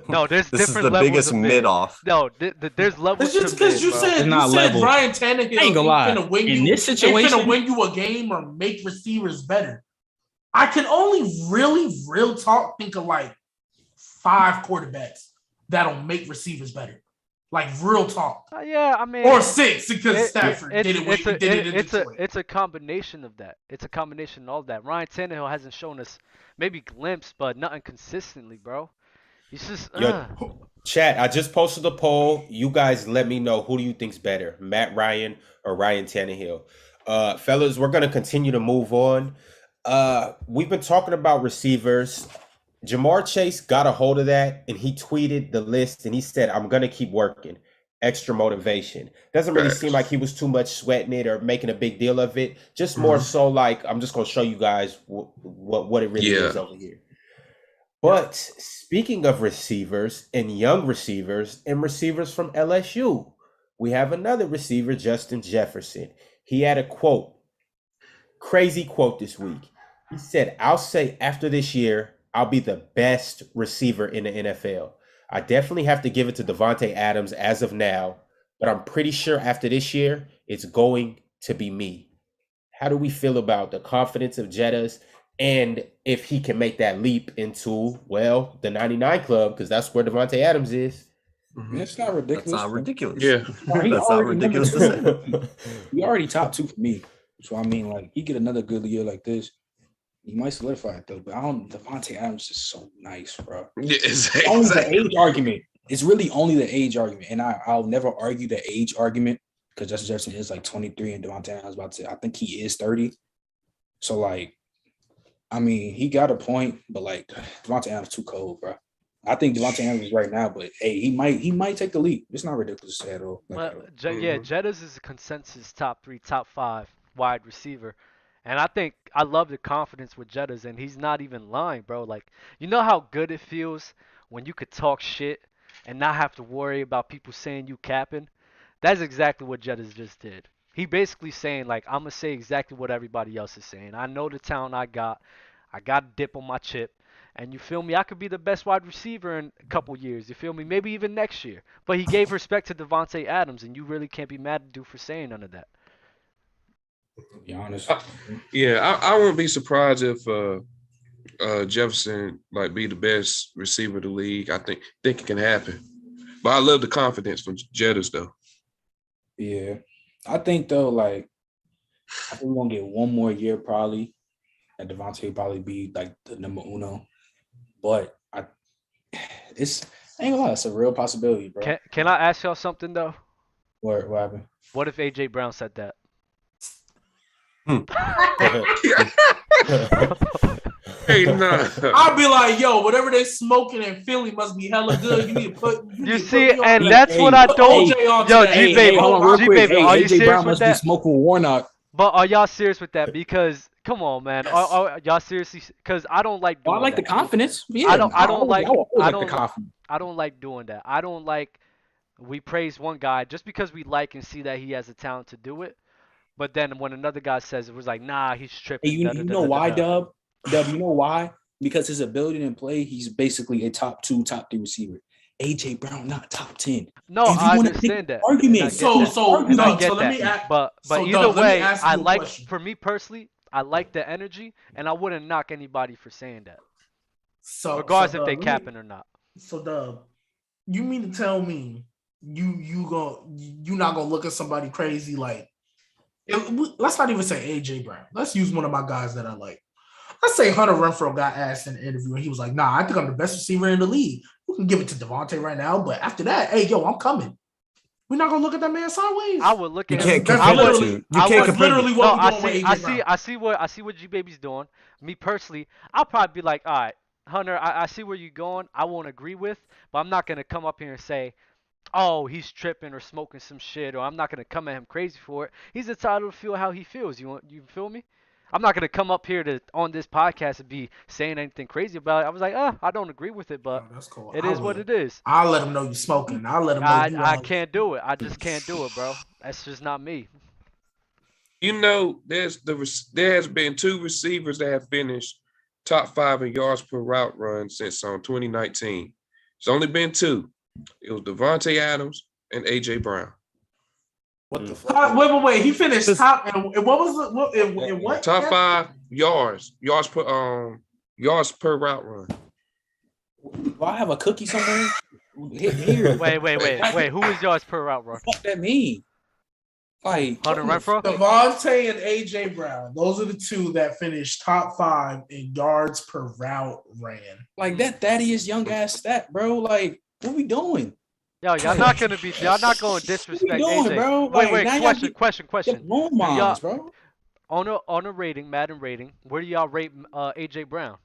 No, there's this different levels. This is the biggest mid off. No, there's levels. It's just because you said Ryan Tannehill ain't gonna lie. In this situation, gonna win you a game or make receivers better. I can only really real talk think of like 5 quarterbacks that'll make receivers better. Like real talk. Yeah, I mean, or 6 because Stafford did it. It's a combination of that. It's a combination of all that. Ryan Tannehill hasn't shown us maybe glimpse, but nothing consistently, bro. He's just. Chat, I just posted a poll. You guys, let me know, who do you think's better, Matt Ryan or Ryan Tannehill? Fellas, we're gonna continue to move on. We've been talking about receivers. Jamar Chase got a hold of that and he tweeted the list and he said, I'm going to keep working. Extra motivation. Doesn't really seem like he was too much sweating it or making a big deal of it. Just more so like, I'm just going to show you guys what it really is over here. But speaking of receivers and young receivers and receivers from LSU, we have another receiver, Justin Jefferson. He had a quote, crazy quote this week. He said, I'll say after this year, I'll be the best receiver in the NFL. I definitely have to give it to Devontae Adams as of now, but I'm pretty sure after this year, it's going to be me. How do we feel about the confidence of Jettas and if he can make that leap into, well, the 99 club, because that's where Devontae Adams is? It's not ridiculous. That's not ridiculous. Yeah. That's not ridiculous to say. He already top 2 for me. So, I mean, like, he get another good year like this. He might solidify it though, but Devontae Adams is so nice, bro. Yeah, exactly. Only the age argument. It's really only the age argument, and I'll never argue the age argument because Justin Jefferson is like 23, and Devontae Adams about to. I think he is 30. So like, I mean, he got a point, but like Devontae Adams too cold, bro. I think Devontae Adams is right now, but hey, he might take the leap. It's not ridiculous at all. Yeah, Jettas is a consensus top 3, top 5 wide receiver. And I love the confidence with Jettas, and he's not even lying, bro. Like, you know how good it feels when you could talk shit and not have to worry about people saying you capping? That's exactly what Jettas just did. He basically saying like, I'm gonna say exactly what everybody else is saying. I know the talent I got a dip on my chip, and you feel me, I could be the best wide receiver in a couple years, you feel me, maybe even next year. But he gave respect to Devontae Adams, and you really can't be mad at dude for saying none of that. To be honest. I wouldn't be surprised if Jefferson might be the best receiver of the league. I think it can happen. But I love the confidence from Jettas, though. Yeah. I think, though, like, I think we're going to get one more year probably. And Devontae will probably be, like, the number uno. But I ain't gonna lie, it's a real possibility, bro. Can I ask y'all something, though? What happened? What if A.J. Brown said that? Hey, nah. I'll be like, yo, whatever they smoking in Philly must be hella good. You need to put. You see, and that's what I don't. Yo, G-Baby, hold on real quick. are you AJ serious Brown with must be that? smoking Warnock. But are y'all serious with that? Because come on, man, are y'all seriously? Because I don't like doing I like that. the confidence. Yeah, I don't like the confidence. I don't like doing that. I don't like we praise one guy just because we like and see that he has the talent to do it. But then when another guy says it was like, nah, he's tripping. Hey, you know why, Dub? Dub, you know why? Because his ability to play, he's basically a top 2, top 3 receiver. AJ Brown, not top 10. No, I understand that. Argument. Let me ask. But either way, I like, for me personally, I like the energy, and I wouldn't knock anybody for saying that. So regardless if they capping or not. So Dub, you mean to tell me you not gonna look at somebody crazy like? Let's not even say AJ Brown. Let's use one of my guys that I like. Let's say Hunter Renfrow got asked in an interview and he was like, nah, I think I'm the best receiver in the league. We can give it to Devontae right now, but after that, hey, yo, I'm coming. We're not gonna look at that man sideways. I would look at him. That's literally what we're doing with AJ Brown. I see what G Baby's doing. Me personally, I'll probably be like, all right, Hunter, I see where you're going. I won't agree with, but I'm not gonna come up here and say, oh, he's tripping or smoking some shit, or I'm not gonna come at him crazy for it. He's entitled to feel how he feels. You feel me? I'm not gonna come up here on this podcast and be saying anything crazy about it. I was like, I don't agree with it, but that's cool. It is what it is. I'll let him know you're smoking. I'll let him know. I can't do it. I just can't do it, bro. That's just not me. You know, there has been 2 receivers that have finished top 5 in yards per route run since 2019. It's only been 2. It was Devontae Adams and AJ Brown. What the fuck? Wait. He finished top, and what was it? What top 5 yards per route run. Do I have a cookie somewhere? Here. Wait. Who is yards per route run? What that mean? Like Hunter Renfrow? Devontae and AJ Brown. Those are the 2 that finished top 5 in yards per route ran. Like that Thaddeus Young ass stat, bro. Like, what we doing? Yo, y'all not going to disrespect doing, AJ. Bro? Wait, question. Moms, bro. On a rating, Madden rating, where do y'all rate AJ Brown?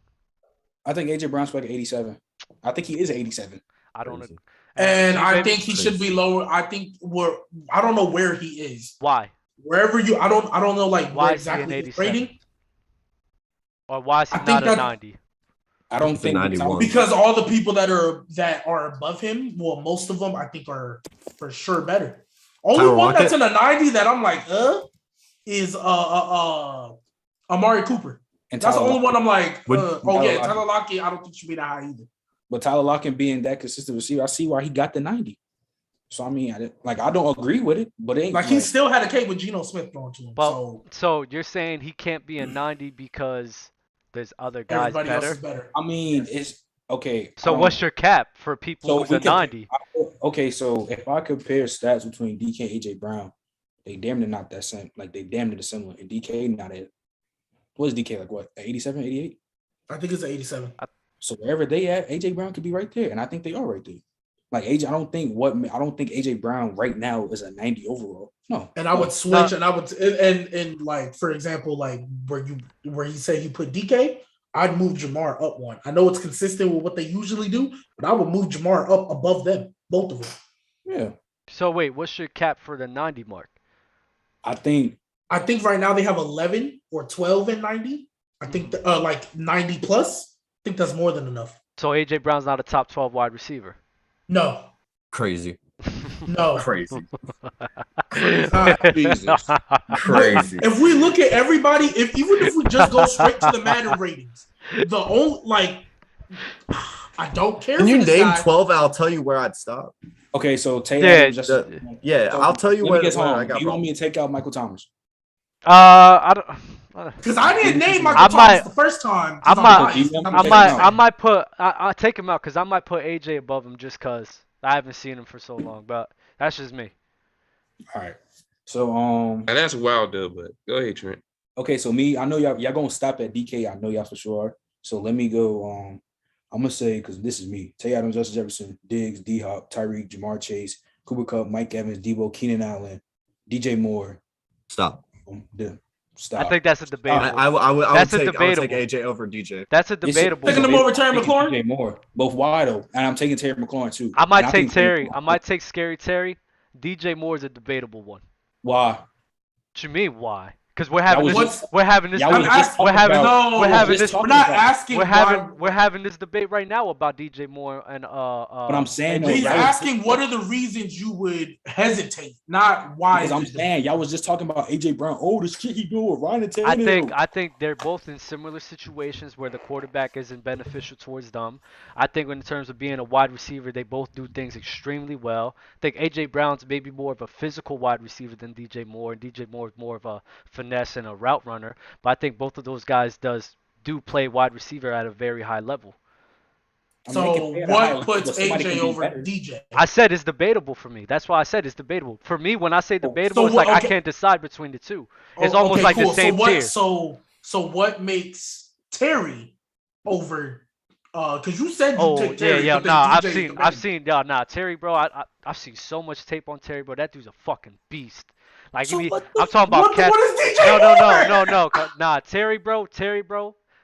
I think AJ Brown's like 87. I think he is 87. I don't know. And I think he should be lower. I think I don't know where he is. Why? Wherever I don't know like why where is exactly he an 87? Rating. Or why is he not a 90? I don't think 91. Because all the people that are above him, well, most of them I think are for sure better. Only one that's in a 90 that I'm like, is Amari Cooper. And that's the only one I'm like, Tyler Lockett, I don't think should be that high either. But Tyler Lockett being that consistent receiver, I see why he got the 90. So I mean, I don't agree with it, but it ain't like he still had a cake with Geno Smith going to him. So you're saying he can't be a 90 because there's other guys everybody else is better. I mean, it's okay. So what's your cap for people who's a 90? Okay, so if I compare stats between DK and AJ Brown, they damn near not that same. Like they damn near similar. And DK not at what is DK like? What 87, 88? I think it's 87. So wherever they at, AJ Brown could be right there, and I think they are right there. Like AJ, I don't think AJ Brown right now is a 90 overall. No. And I would switch, and like for example, like where he said he put DK, I'd move Jamar up one. I know it's consistent with what they usually do, but I would move Jamar up above them, both of them. Yeah. So wait, what's your cap for the 90 mark? I think right now they have 11 or 12 in 90. I think like 90 plus. I think that's more than enough. So AJ Brown's not a top 12 wide receiver. No. Crazy. No. Crazy. Jesus. Crazy. If we look at everybody, even if we just go straight to the Madden ratings, the only I don't care. Can you name guy. 12? I'll tell you where I'd stop. Okay, so Tay I'll tell you where I got. You want me to take out Michael Thomas? I don't. Because I didn't name Michael Thomas the first time. I might put. I'll take him out because I might put AJ above him just because I haven't seen him for so long. But that's just me. All right. So Now that's wild though. But go ahead, Trent. Okay, so me, I know y'all gonna stop at DK. I know y'all for sure. So let me go. I'm gonna say because this is me: Tay Adams, Justin Jefferson, Diggs, D Hop, Tyreek, Jamar Chase, Cooper Kupp, Mike Evans, Debo, Keenan Allen, DJ Moore. Stop. Stop. I think that's a debatable. I would take AJ over DJ. That's a debatable. Taking him over Terry McLaurin. DJ Moore, both wide open, and I'm taking Terry McLaurin too. I might take Terry. I might take Scary Terry. DJ Moore is a debatable one. Why? What you mean why? Because we're having this. We're having this debate right now about DJ Moore and But I'm saying he's asking what are the reasons you would hesitate, not why. Because I'm saying y'all was just talking about AJ Brown. Oh, the shit he doing with Ryan Tannehill. I think they're both in similar situations where the quarterback isn't beneficial towards them. I think in terms of being a wide receiver, they both do things extremely well. I think AJ Brown's maybe more of a physical wide receiver than DJ Moore, and DJ Moore is more of a finesse and a route runner, but I think both of those guys do play wide receiver at a very high level. So what puts AJ over DJ? I said it's debatable for me. That's why I said it's debatable. For me, when I say debatable, it's like I can't decide between the two. It's almost like the same tier. So what makes Terry over? Because you said you take Terry. I've seen Terry, bro. I've seen so much tape on Terry, bro. That dude's a fucking beast. Like, I'm talking about what is DJ? No. Nah, Terry, bro.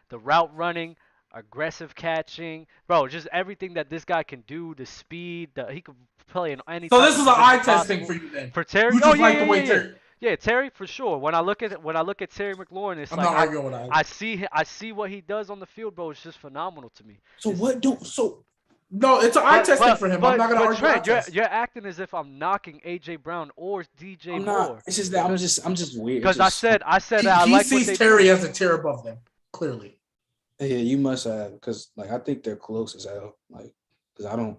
The route running, aggressive catching, bro. Just everything that this guy can do. The speed, he could play in any. So this is an eye test thing for you then. For Terry, you just like the way Terry. Yeah, Terry for sure. When I look at Terry McLaurin, it's I see what he does on the field, bro. It's just phenomenal to me. No, it's an eye testing for him. I'm not gonna argue. Trent, you're acting as if I'm knocking AJ Brown or DJ Moore. It's just that I'm just weird. Because I said he sees Terry as a tier above them. Clearly. Yeah, you must have, because I think they're close as hell. Because I don't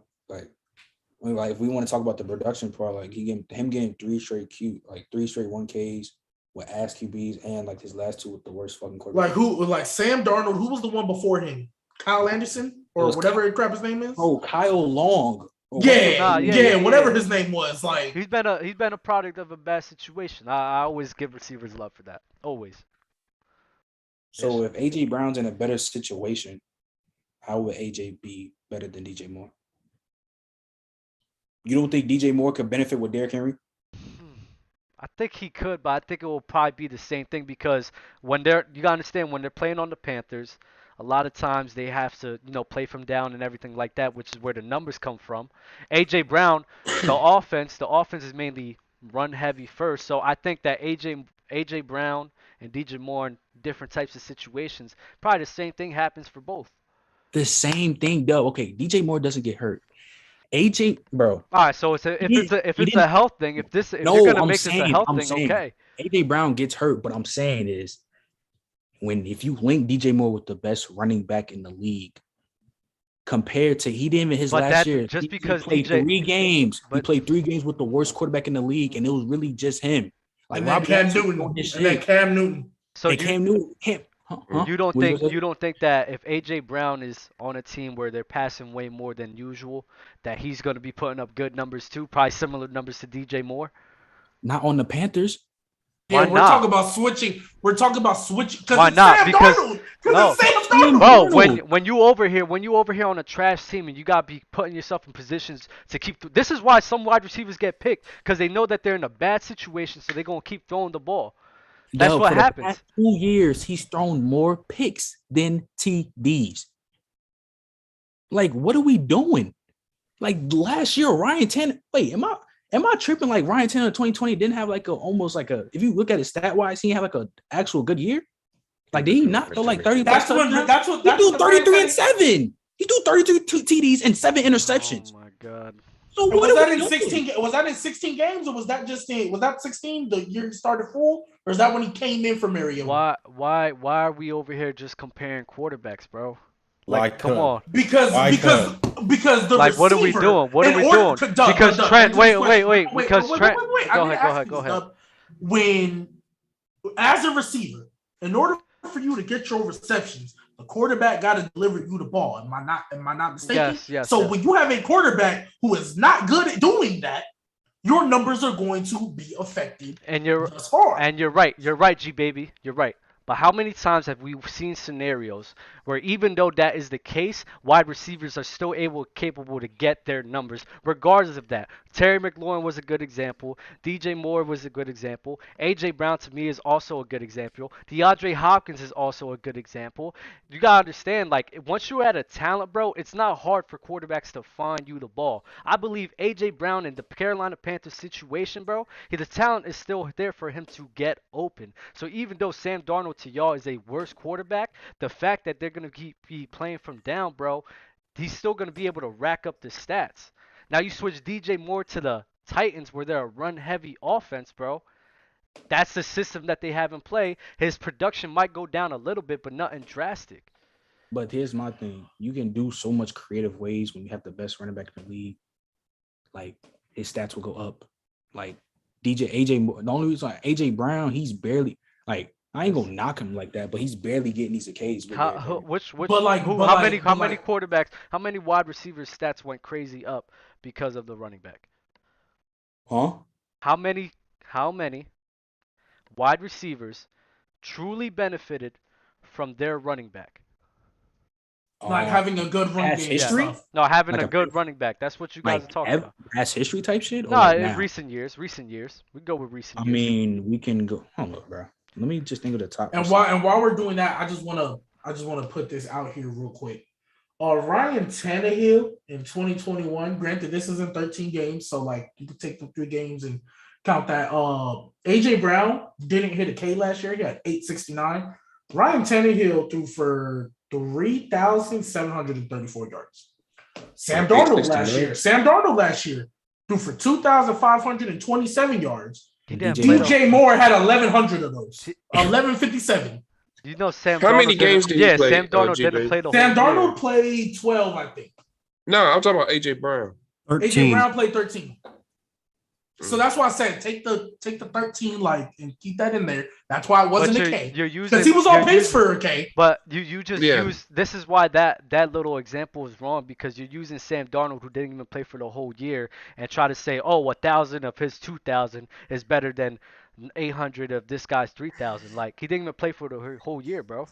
if we want to talk about the production part, him getting 3 straight 1Ks with ass QBs and his last 2 with the worst fucking quarterback. Sam Darnold. Who was the one before him? Kyle Anderson or whatever crap his name is. Oh, Kyle Long. Whatever his name was. He's been a product of a bad situation. I always give receivers love for that. Always. So if AJ Brown's in a better situation, how would AJ be better than DJ Moore? You don't think DJ Moore could benefit with Derrick Henry? I think he could, but I think it will probably be the same thing because you gotta understand when they're playing on the Panthers, a lot of times they have to, play from down and everything like that, which is where the numbers come from. AJ Brown, the offense is mainly run heavy first, so I think that AJ Brown and DJ Moore in different types of situations, probably the same thing happens for both. The same thing, though. Okay, DJ Moore doesn't get hurt. AJ, bro. All right, so if it's a health thing, if you're gonna make this a health thing, okay. AJ Brown gets hurt, but I'm saying is if you link DJ Moore with the best running back in the league, compared to he didn't even his last year. Just because he played 3 games. He played 3 games with the worst quarterback in the league, and it was really just him. Cam Newton. So Cam Newton. You don't think that if AJ Brown is on a team where they're passing way more than usual, that he's going to be putting up good numbers too, probably similar numbers to DJ Moore? Not on the Panthers. Yeah, we're talking about switching. Why not? Because when you over here on a trash team and you gotta be putting yourself in positions to keep. This is why some wide receivers get picked because they know that they're in a bad situation, so they're gonna keep throwing the ball. That's what happens. The past 2 years, he's thrown more picks than TDs. What are we doing? Last year, Ryan Tannehill. Wait, am I tripping? Ryan Tannehill in 2020 didn't have if you look at it stat wise, he had a actual good year. Did he not throw 30? That's what he do 33 and 7. He do 32 TDs and 7 interceptions. Oh my god. So was that in 16? Was that in 16 games, or was that just was that 16 the year he started full, or is that when he came in for Mariota? Why are we over here just comparing quarterbacks, bro? Like, come on. Because the like, receiver, what are we doing? What are we doing? Because Trent, wait. Because Trent, go ahead. When, as a receiver, in order for you to get your receptions, the quarterback got to deliver you the ball. Am I not mistaken? Yes. So when you have a quarterback who is not good at doing that, your numbers are going to be affected. And you're right. You're right, G baby. You're right. But how many times have we seen scenarios where even though that is the case, wide receivers are still capable to get their numbers regardless of that? Terry McLaurin was a good example. DJ Moore was a good example. AJ Brown to me is also a good example. DeAndre Hopkins is also a good example. You got to understand, like, once you're at a talent, bro, it's not hard for quarterbacks to find you the ball. I believe AJ Brown in the Carolina Panthers situation, bro, the talent is still there for him to get open. So even though Sam Darnold to y'all is a worse quarterback, the fact that they're going to be playing from down, bro, he's still going to be able to rack up the stats. Now you switch DJ Moore to the Titans where they're a run-heavy offense, bro. That's the system that they have in play. His production might go down a little bit, but nothing drastic. But here's my thing. You can do so much creative ways when you have the best running back in the league. Like, his stats will go up. Like, AJ, the only reason AJ Brown, he's barely, like, I ain't gonna knock him like that, but he's barely getting these occasions. How many quarterbacks, how many wide receivers stats went crazy up because of the running back? Huh? How many wide receivers truly benefited from their running back? Like having a good run game. History? No, having a good running back. That's what you guys are talking about. Past history type shit? No, in recent years. We go with recent years. I mean, we can go. Hold on, bro. Let me just think of the top. And while we're doing that, I just want to put this out here real quick. Ryan Tannehill in 2021. Granted, this isn't 13 games, so like you can take the 3 games and count that. AJ Brown didn't hit a K last year. He had 869. Ryan Tannehill threw for 3,734 yards. Sam Darnold last year threw for 2,527 yards. DJ Moore had 1,100 of those. 1,157. You know Sam. How many games did he play? Sam Darnold didn't play the whole Sam Darnold year. played 12, I think. No, I'm talking about AJ Brown. 13. AJ Brown played 13. So that's why I said take the 13 and keep that in there. That's why it wasn't a K. Because he was on pace for a K. But you just use this is why that little example is wrong, because you're using Sam Darnold, who didn't even play for the whole year, and try to say, 1,000 of his 2,000 is better than 800 of this guy's 3,000. Like, he didn't even play for the whole year, bro.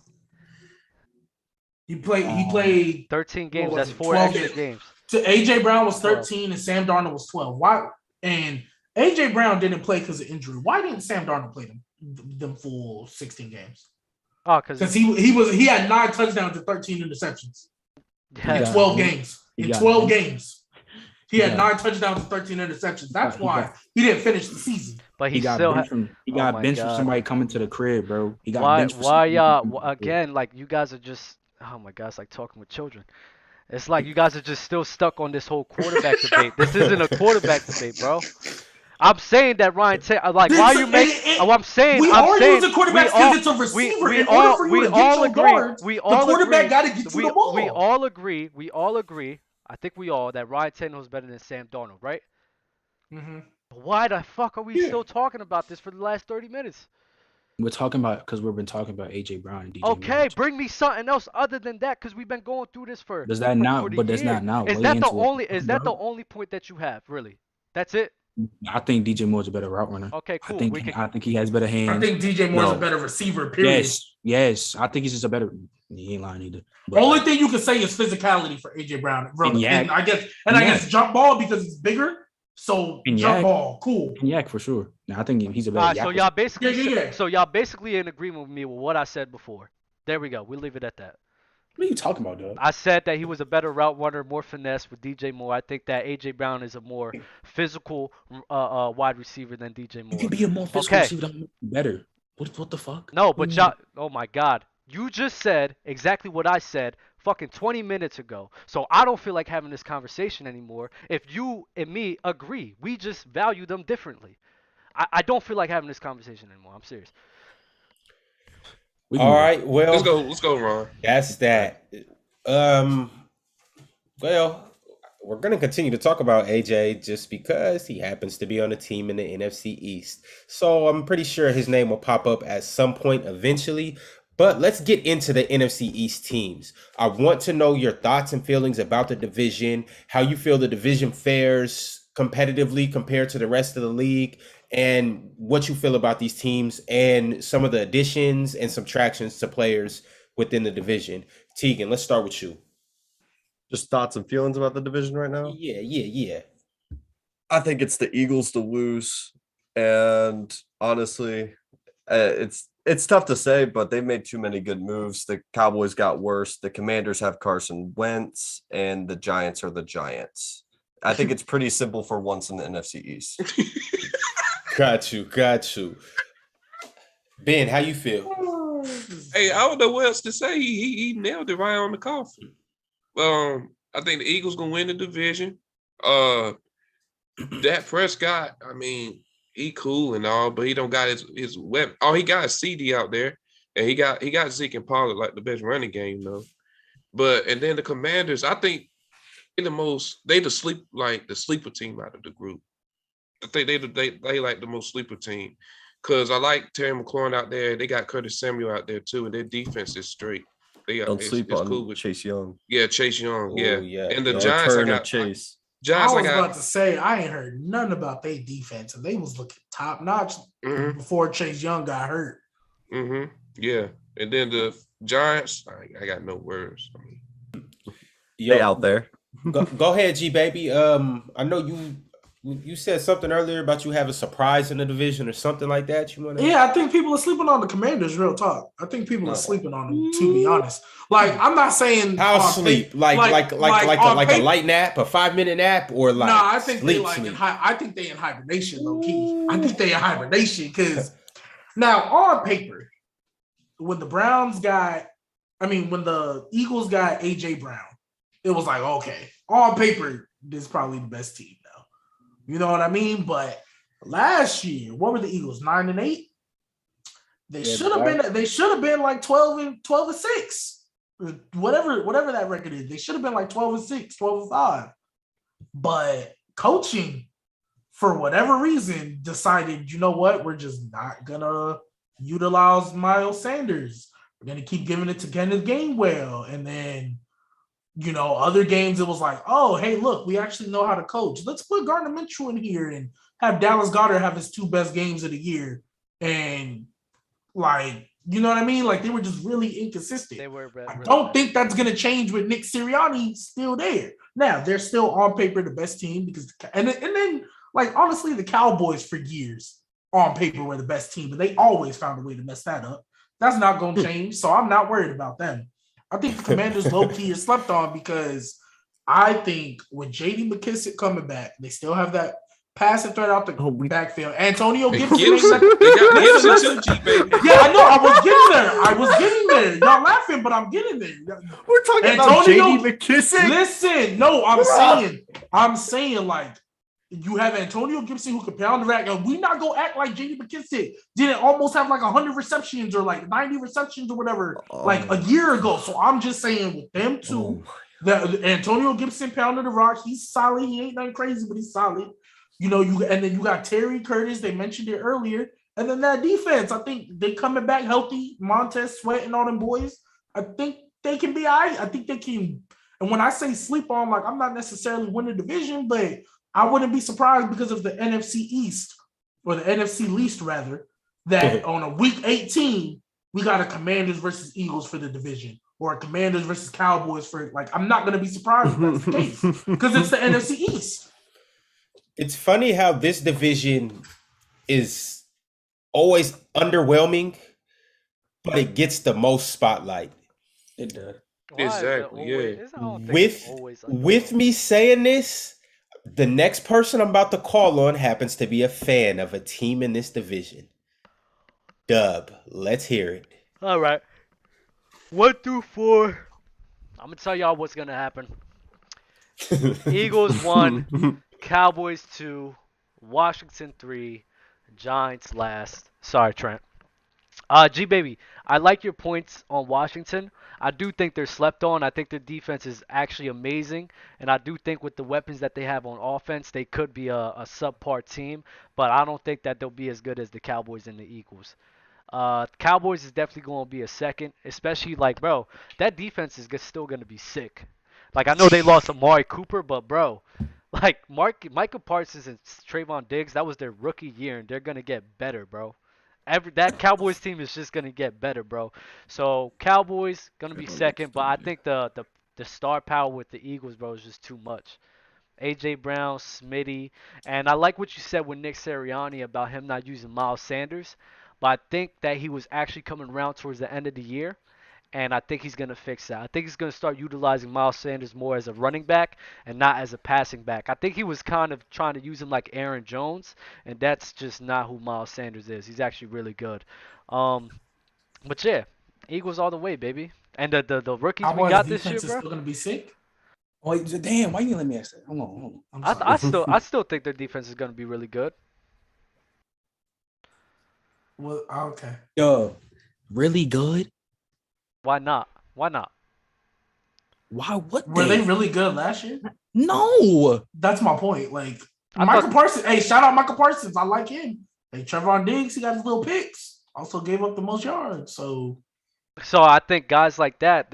He played 13 games. That's 4 extra games. So AJ Brown was 13 and Sam Darnold was 12. Why? And AJ Brown didn't play because of injury. Why didn't Sam Darnold play them full 16 games? Oh, because he had 9 touchdowns and 13 interceptions in 12 games. In 12 games, he had 9 touchdowns and 13 interceptions. That's why he didn't finish the season. But he got benched from somebody coming to the crib, bro. He got benched. Why y'all again? Like, you guys are just, oh my God, it's like talking with children. It's like you guys are just still stuck on this whole quarterback debate. This isn't a quarterback debate, bro. I'm saying that Ryan why are you making? I'm saying we are using quarterbacks because it's a receiver. In order for you to get your yards, the quarterback got to get you the ball. We all agree. I think that Ryan Tannehill is better than Sam Darnold, right? Mm-hmm. Why the fuck are we still talking about this for the last 30 minutes? We're talking about because we've been talking about AJ Brown and DJ. Okay, Moore. bring me something else other than that, because we've been going through this for. Does that now? But that's not now. Is that the only? Is that the only point that you have? Really? That's it? I think DJ Moore's a better route runner. Okay, cool. I think he has better hands. I think DJ Moore's a better receiver. Period. Yes. I think he's just a better. He ain't lying either. The only thing you can say is physicality for AJ Brown. And I guess jump ball because he's bigger. So jump ball, cool. And Yak for sure. Now I think he's a better. So y'all basically, so y'all basically in agreement with me with what I said before. There we go. We leave it at that. What are you talking about, Doug? I said that he was a better route runner, more finesse with DJ Moore. I think that AJ Brown is a more physical wide receiver than DJ Moore. You can be a more physical receiver, better. What the fuck? No, but y'all. Oh my God. You just said exactly what I said fucking 20 minutes ago. So I don't feel like having this conversation anymore. If you and me agree, we just value them differently. I don't feel like having this conversation anymore. I'm serious. All right, well, let's go, Ron. That's that. Well, we're gonna continue to talk about AJ just because he happens to be on a team in the NFC East. So I'm pretty sure his name will pop up at some point eventually. But let's get into the NFC East teams. I want to know your thoughts and feelings about the division, how you feel the division fares competitively compared to the rest of the league, and what you feel about these teams and some of the additions and subtractions to players within the division. Tegan, let's start with you. Just thoughts and feelings about the division right now? Yeah. I think it's the Eagles to lose. And honestly, it's tough to say, but they've made too many good moves. The Cowboys got worse. The Commanders have Carson Wentz, and the Giants are the Giants. I think it's pretty simple for once in the NFC East. Got you. Ben, how you feel? Hey, I don't know what else to say. He nailed it right on the coffin. I think the Eagles gonna win the division. Dak Prescott, I mean, he cool and all, but he don't got his weapon. Oh, he got a CD out there, and he got Zeke and Pollard like the best running game though. And then the Commanders, I think they the sleeper team out of the group. I think they like the most sleeper team because I like Terry McLaurin out there. They got Curtis Samuel out there too, and their defense is straight. Don't sleep on cool with Chase Young. Yeah, Chase Young. Yeah. And the Giants, I got Chase. I was about to say I ain't heard nothing about their defense, and they was looking top notch before Chase Young got hurt. Yeah, and then the Giants, I got no words. They out there. Go ahead, G baby. I know you said something earlier about you have a surprise in the division or something like that. Yeah, I think people are sleeping on the Commanders. Real talk. I think people are sleeping on them. To be honest, like I'm not saying how sleep, like a light nap, a 5-minute nap, or like no. I think they I think they in hibernation, low key. I think they in hibernation because now on paper, when the Eagles got AJ Brown, it was like okay, on paper, this is probably the best team. You know what I mean? But last year, what were the Eagles? 9-8? They should have been like 12-6. Whatever that record is. They should have been like 12-6, 12-5. But coaching, for whatever reason, decided, you know what? We're just not gonna utilize Miles Sanders. We're gonna keep giving it to Kenneth Gainwell. And then other games, it was like, oh, hey, look, we actually know how to coach. Let's put Gardner Minshew in here and have Dallas Goedert have his 2 best games of the year. And, like, you know what I mean? Like, they were just really inconsistent. They were I don't think that's going to change with Nick Sirianni still there. Now, they're still on paper the best team because – and then, like, honestly, the Cowboys for years on paper were the best team, but they always found a way to mess that up. That's not going to change, so I'm not worried about them. I think the Commanders low-key are slept on because I think with J.D. McKissick coming back, they still have that passing threat out the backfield. Antonio Gibson. Yeah, I know. I was getting there. Y'all laughing, but I'm getting there. We're talking about J.D. McKissick? Listen, no, I'm saying like, you have Antonio Gibson who can pound the rack, and we not gonna act like J.D. McKissick didn't almost have like 100 receptions or like 90 receptions or whatever like a year ago. So I'm just saying with them two, that Antonio Gibson pounded the rock. He's solid. He ain't nothing crazy, but he's solid. And then you got Terry Curtis. They mentioned it earlier, and then that defense. I think they coming back healthy. Montez Sweat and all them boys. I think they can be all right. I think they can. And when I say sleep on, like I'm not necessarily winning the division, but I wouldn't be surprised because of the NFC East or the NFC least rather, that on a week 18, we got a Commanders versus Eagles for the division or a Commanders versus Cowboys for I'm not going to be surprised if that's the case because it's the NFC East. It's funny how this division is always underwhelming, but it gets the most spotlight. It does. Exactly. With me saying this, the next person I'm about to call on happens to be a fan of a team in this division. Dub, let's hear it. All right. 1 through 4. I'm gonna tell y'all what's gonna happen. Eagles 1, Cowboys 2, Washington 3, Giants last. Sorry, Trent. G baby, I like your points on Washington. I do think they're slept on. I think their defense is actually amazing, and I do think with the weapons that they have on offense, they could be a subpar team. But I don't think that they'll be as good as the Cowboys and the Eagles. Cowboys is definitely going to be a second, especially like, bro, that defense is still going to be sick. Like, I know they lost Amari Cooper, but bro, like Micah Parsons and Trayvon Diggs, that was their rookie year, and they're going to get better, bro. That Cowboys team is just gonna get better, bro. So Cowboys gonna be second, but I think the star power with the Eagles, bro, is just too much. AJ Brown, Smitty, and I like what you said with Nick Sirianni about him not using Miles Sanders, but I think that he was actually coming around towards the end of the year, and I think he's gonna fix that. I think he's gonna start utilizing Miles Sanders more as a running back and not as a passing back. I think he was kind of trying to use him like Aaron Jones, and that's just not who Miles Sanders is. He's actually really good. But yeah, Eagles all the way, baby. And the rookies we got this year, defense is bro. still gonna be sick. Wait, damn, why you didn't let me ask that? Hold on. I still think their defense is gonna be really good. Well, okay. Yo, really good? Why not? Why not? Why? What? Were they really good last year? No. That's my point. Like Michael Parsons. Hey, shout out Michael Parsons. I like him. Hey, Trevon Diggs, he got his little picks. Also gave up the most yards. So I think guys like that,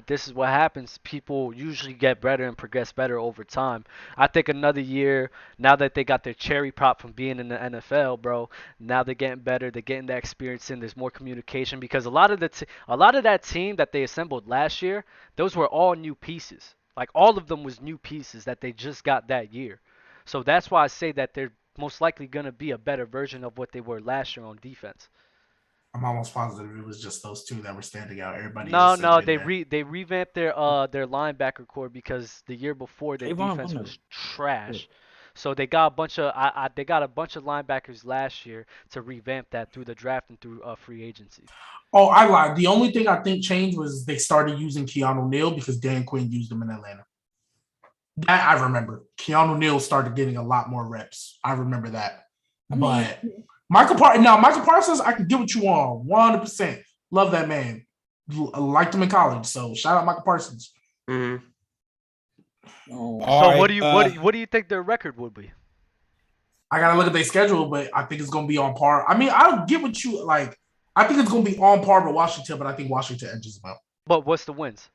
this is what happens. People usually get better and progress better over time. I think another year, now that they got their cherry pop from being in the NFL, bro, now they're getting better. They're getting that experience in. There's more communication because a lot of that team that they assembled last year, those were all new pieces. Like all of them was new pieces that they just got that year. So that's why I say that they're most likely going to be a better version of what they were last year on defense. I'm almost positive it was just those two that were standing out. Everybody No, they revamped their linebacker core because the year before their defense was trash. So they got a bunch of linebackers last year to revamp that through the draft and through free agency. Oh, I lied. The only thing I think changed was they started using Keanu Neal because Dan Quinn used him in Atlanta. That I remember. Keanu Neal started getting a lot more reps. I remember that. But Michael Parsons, I can get what you want. 100%. Love that man. Liked him in college. So shout out Michael Parsons. Mm-hmm. So right, what do you think their record would be? I gotta look at their schedule, but I think it's gonna be on par. I mean, I'll get what you like. I think it's gonna be on par with Washington, but I think Washington edges them out. But what's the wins?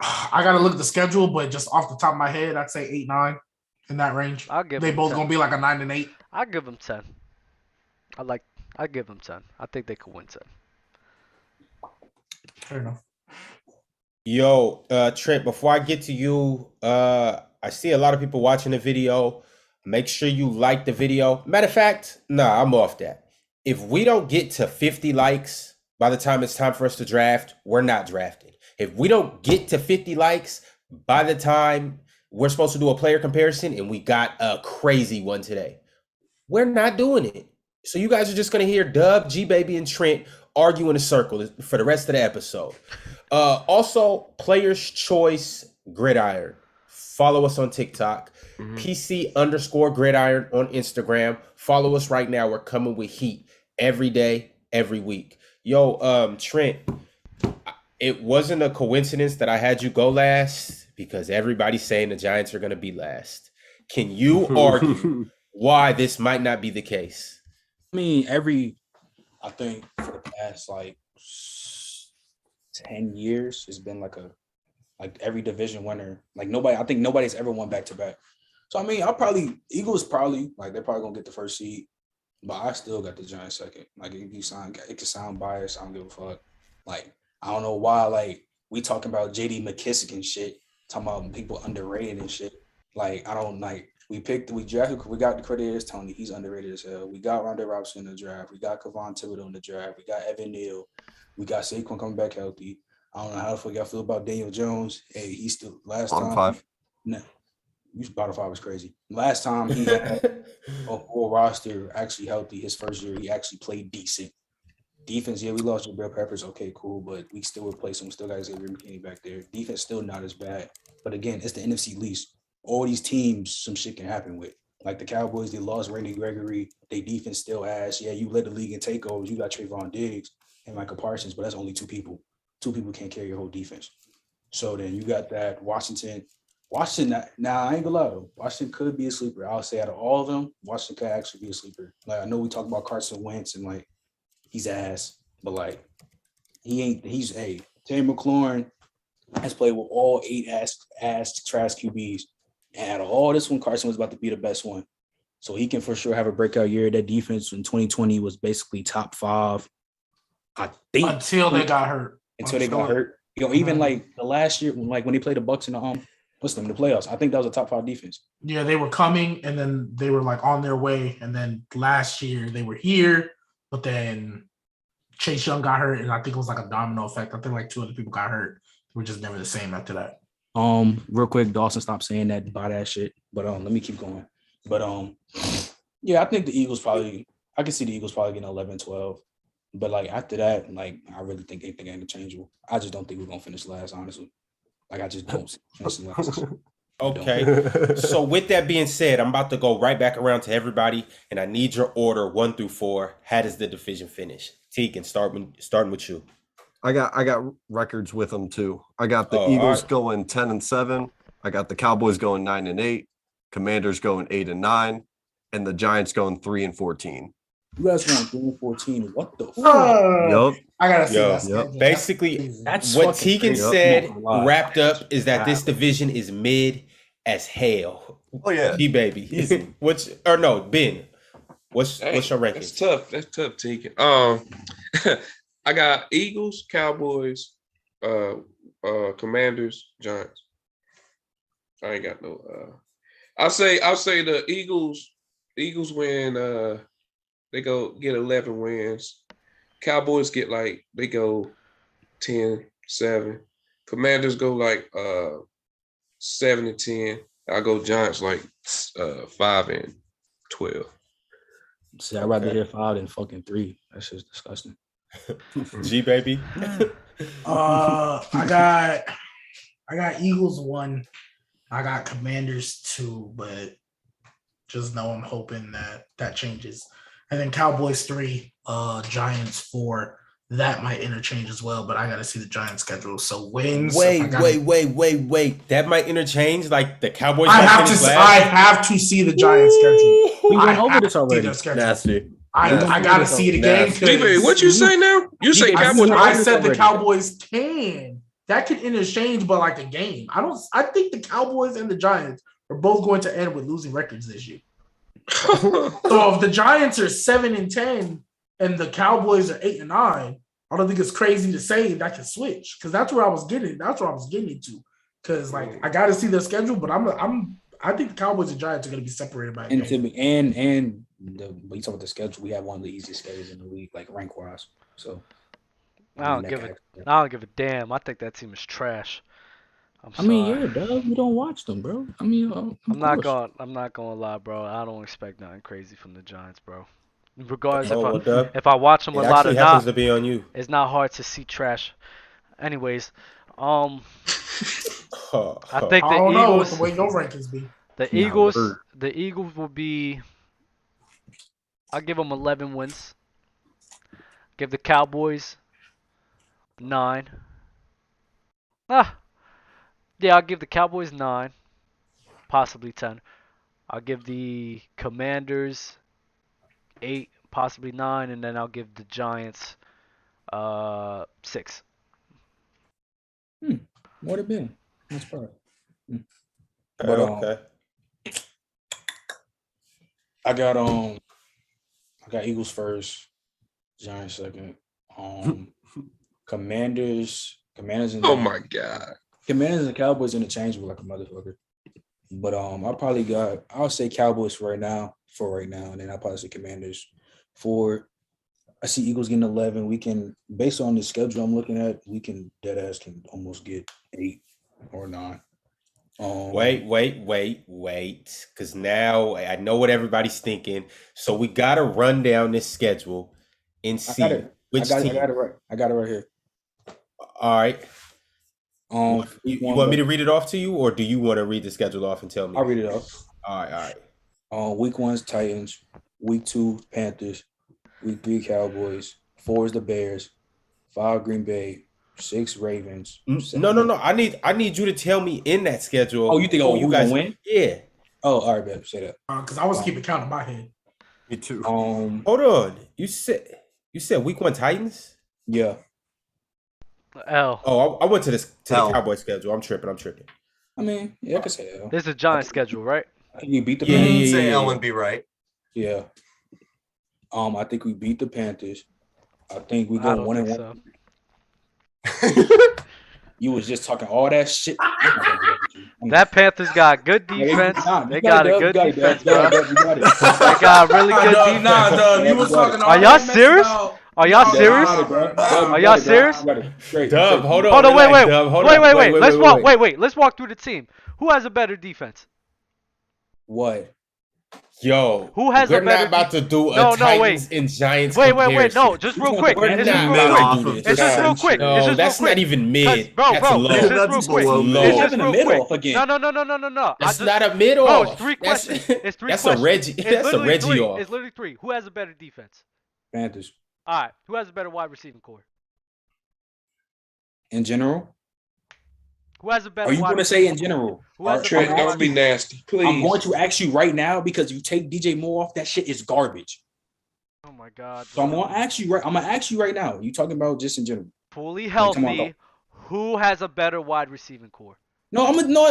I gotta look at the schedule, but just off the top of my head, I'd say 8-9 in that range. They both 10. Gonna be like a 9-8. I'll give them 10. I give them 10. I think they could win 10. Fair enough. Yo, Trent, before I get to you, I see a lot of people watching the video. Make sure you like the video. Matter of fact, I'm off that. If we don't get to 50 likes by the time it's time for us to draft, we're not drafting. If we don't get to 50 likes by the time we're supposed to do a player comparison, and we got a crazy one today, we're not doing it. So you guys are just going to hear Dub, G-Baby, and Trent argue in a circle for the rest of the episode. Also, Players Choice Gridiron. Follow us on TikTok. Mm-hmm. PC_Gridiron on Instagram. Follow us right now. We're coming with heat every day, every week. Yo, Trent, it wasn't a coincidence that I had you go last because everybody's saying the Giants are going to be last. Can you argue why this might not be the case? I mean, I think for the past 10 years, it's been like every division winner. I think nobody's ever won back to back. So I mean, Eagles they're probably gonna get the first seed, but I still got the Giants second. It can sound biased. I don't give a fuck. I don't know why. We talking about J.D. McKissick and shit, talking about people underrated and shit. We drafted. We got the credit Tony. He's underrated as hell. We got Rondé Robinson in the draft. We got Kevon Thibodeau in the draft. We got Evan Neal. We got Saquon coming back healthy. I don't know how the fuck y'all feel about Daniel Jones. Hey, he's still bottom 5. No, bottom 5 was crazy. Last time he had a full roster actually healthy. His first year, he actually played decent. Defense, yeah, we lost Jabril Peppers. Okay, cool, but we still replace him. We still got Xavier McKinney back there. Defense still not as bad. But again, it's the NFC least. All these teams, some shit can happen with. Like the Cowboys, they lost Randy Gregory. They defense still ass. Yeah, you led the league in takeovers. You got Trayvon Diggs and Michael Parsons, but that's only two people. Two people can't carry your whole defense. So then you got that Washington. Now I ain't gonna lie though. Washington could be a sleeper. I'll say out of all of them, Washington could actually be a sleeper. Like I know we talk about Carson Wentz and like he's ass, but like Terry McLaurin has played with all 8 ass trash QBs. And out of all this one, Carson was about to be the best one. So he can for sure have a breakout year. That defense in 2020 was basically top 5. I think until they got hurt. You know, even like the last year, when they played the Bucks in the the playoffs, I think that was a top 5 defense. Yeah, they were coming and then they were like on their way. And then last year they were here, but then Chase Young got hurt, and I think it was like a domino effect. I think like 2 other people got hurt. We're just never the same after that. Real quick, Dawson, stop saying that, buy that shit. But let me keep going. But yeah, I think the Eagles I can see the Eagles probably getting 11-12. But like after that, like I really think anything interchangeable. I just don't think we're gonna finish last, honestly. Like I just don't see finishing last. Okay. So with that being said, I'm about to go right back around to everybody, and I need your order 1 through 4. How does the division finish? Tegan, starting with you. I got records with them too. I got the Eagles going 10-7. I got the Cowboys going 9-8. Commanders going 8-9, and the Giants going 3-14. You guys won 3-14. What the fuck? Yup. I gotta see that. Yep. Basically, that's what Tegan said wrapped up is that this division is mid as hell. Oh yeah, baby. Ben. What's your ranking? That's tough, Tegan. I got Eagles, Cowboys, Commanders, Giants. I ain't got no. I'll say the Eagles win. They go get 11 wins. Cowboys they go 10-7. Commanders go 7-10. I go Giants 5-12. See, I'd rather hear 5 than fucking 3. That's just disgusting. G baby. I got Eagles 1. I got Commanders 2, but just know I'm hoping that changes. And then Cowboys 3, Giants 4. That might interchange as well, but I got to see the Giants schedule. So wins. Wait. That might interchange. Like the Cowboys. I have to see the Giants schedule. We went over this already. Nasty. I got to see it again. What you say now? You say Cowboys? I said the Cowboys can. That could interchange, but like a game. I think the Cowboys and the Giants are both going to end with losing records this year. So if the Giants are 7-10 and the Cowboys are 8-9, I don't think it's crazy to say that can switch, because that's where I was getting. That's where I was getting to. Because like I got to see their schedule, but I think the Cowboys and Giants are going to be separated by a game. When you talk about the schedule, we have one of the easiest schedules in the league, like rank wise. So I don't give a damn. I think that team is trash. I mean, yeah, Doug, you don't watch them, bro. I mean, I'm not gonna lie, bro. I don't expect nothing crazy from the Giants, bro. Regardless, if I watch them a lot or not, to be on you. It's not hard to see trash. Anyways, I think the Eagles. The way your rankings be. The Eagles will be. I'll give them 11 wins. Give the Cowboys 9. Yeah, I'll give the Cowboys 9, possibly 10. I'll give the Commanders 8, possibly 9, and then I'll give the Giants 6. What it been? That's perfect. But okay. I got Eagles first, Giants second. Commanders and oh my God. Commanders and Cowboys interchangeable like a motherfucker. But I'll say Cowboys for right now, and then I'll probably say Commanders. I see Eagles getting 11. We can, based on the schedule I'm looking at, we can deadass can almost get 8 or 9. Wait. Because now I know what everybody's thinking. So we got to run down this schedule and see Which team? I got it right here. All right. You want me to read it off to you, or do you want to read the schedule off and tell me? I'll read it off. All right. Week 1's Titans. Week 2 Panthers. Week 3 Cowboys. 4 is the Bears. 5 Green Bay. 6 Ravens. No. I need you to tell me in that schedule. Oh, you think you guys gonna win? Yeah. Oh, all right, babe. Say that. Because I was keeping count in my head. Me too. Hold on. You said week 1 Titans? Yeah. L. Oh, I went to the Cowboys schedule. I'm tripping. I mean, yeah, I can say L. This is a Giants schedule, right? I think we beat the Yeah, Panthers. say L and be right. Yeah. I think we beat the Panthers. I think we I go don't 1-1. think You was just talking all that shit. That Panthers got good defense. They got a good defense, bro. They They got really good defense. Nah, Dub, you was talking all Are y'all that mess serious? about- Are y'all serious? Are y'all serious? Dub, hold on. Hold on, relax, Dub, hold on. wait. Let's walk. Wait. Let's walk through the team. Who has a better defense? What? Yo, Who has we're a better not about to do a No, Titans and Giants Wait. comparison. No, just real quick. We're It's not just about real to quick. do It's this. just real quick. No, It's just that's real quick. not even mid. Bro, That's low. it's just That's real quick. low. It's just Having a real mid quick. off again. No. That's not a mid Bro, off. it's 3 That's- questions. It's 3 That's questions. a Reggie. It's That's a literally Reggie 3. off. It's literally 3. Who has a better defense? Panthers. All right. Who has a better wide receiving core? In general? Who has a better Are you wide going to say in general? Who has a Trent, better don't be nasty, please. I'm going to ask you right now because you take DJ Moore off. That shit is garbage. Oh my God. So I'm going to ask you right now. You talking about just in general? Fully come on, healthy. Who has a better wide receiving core? No,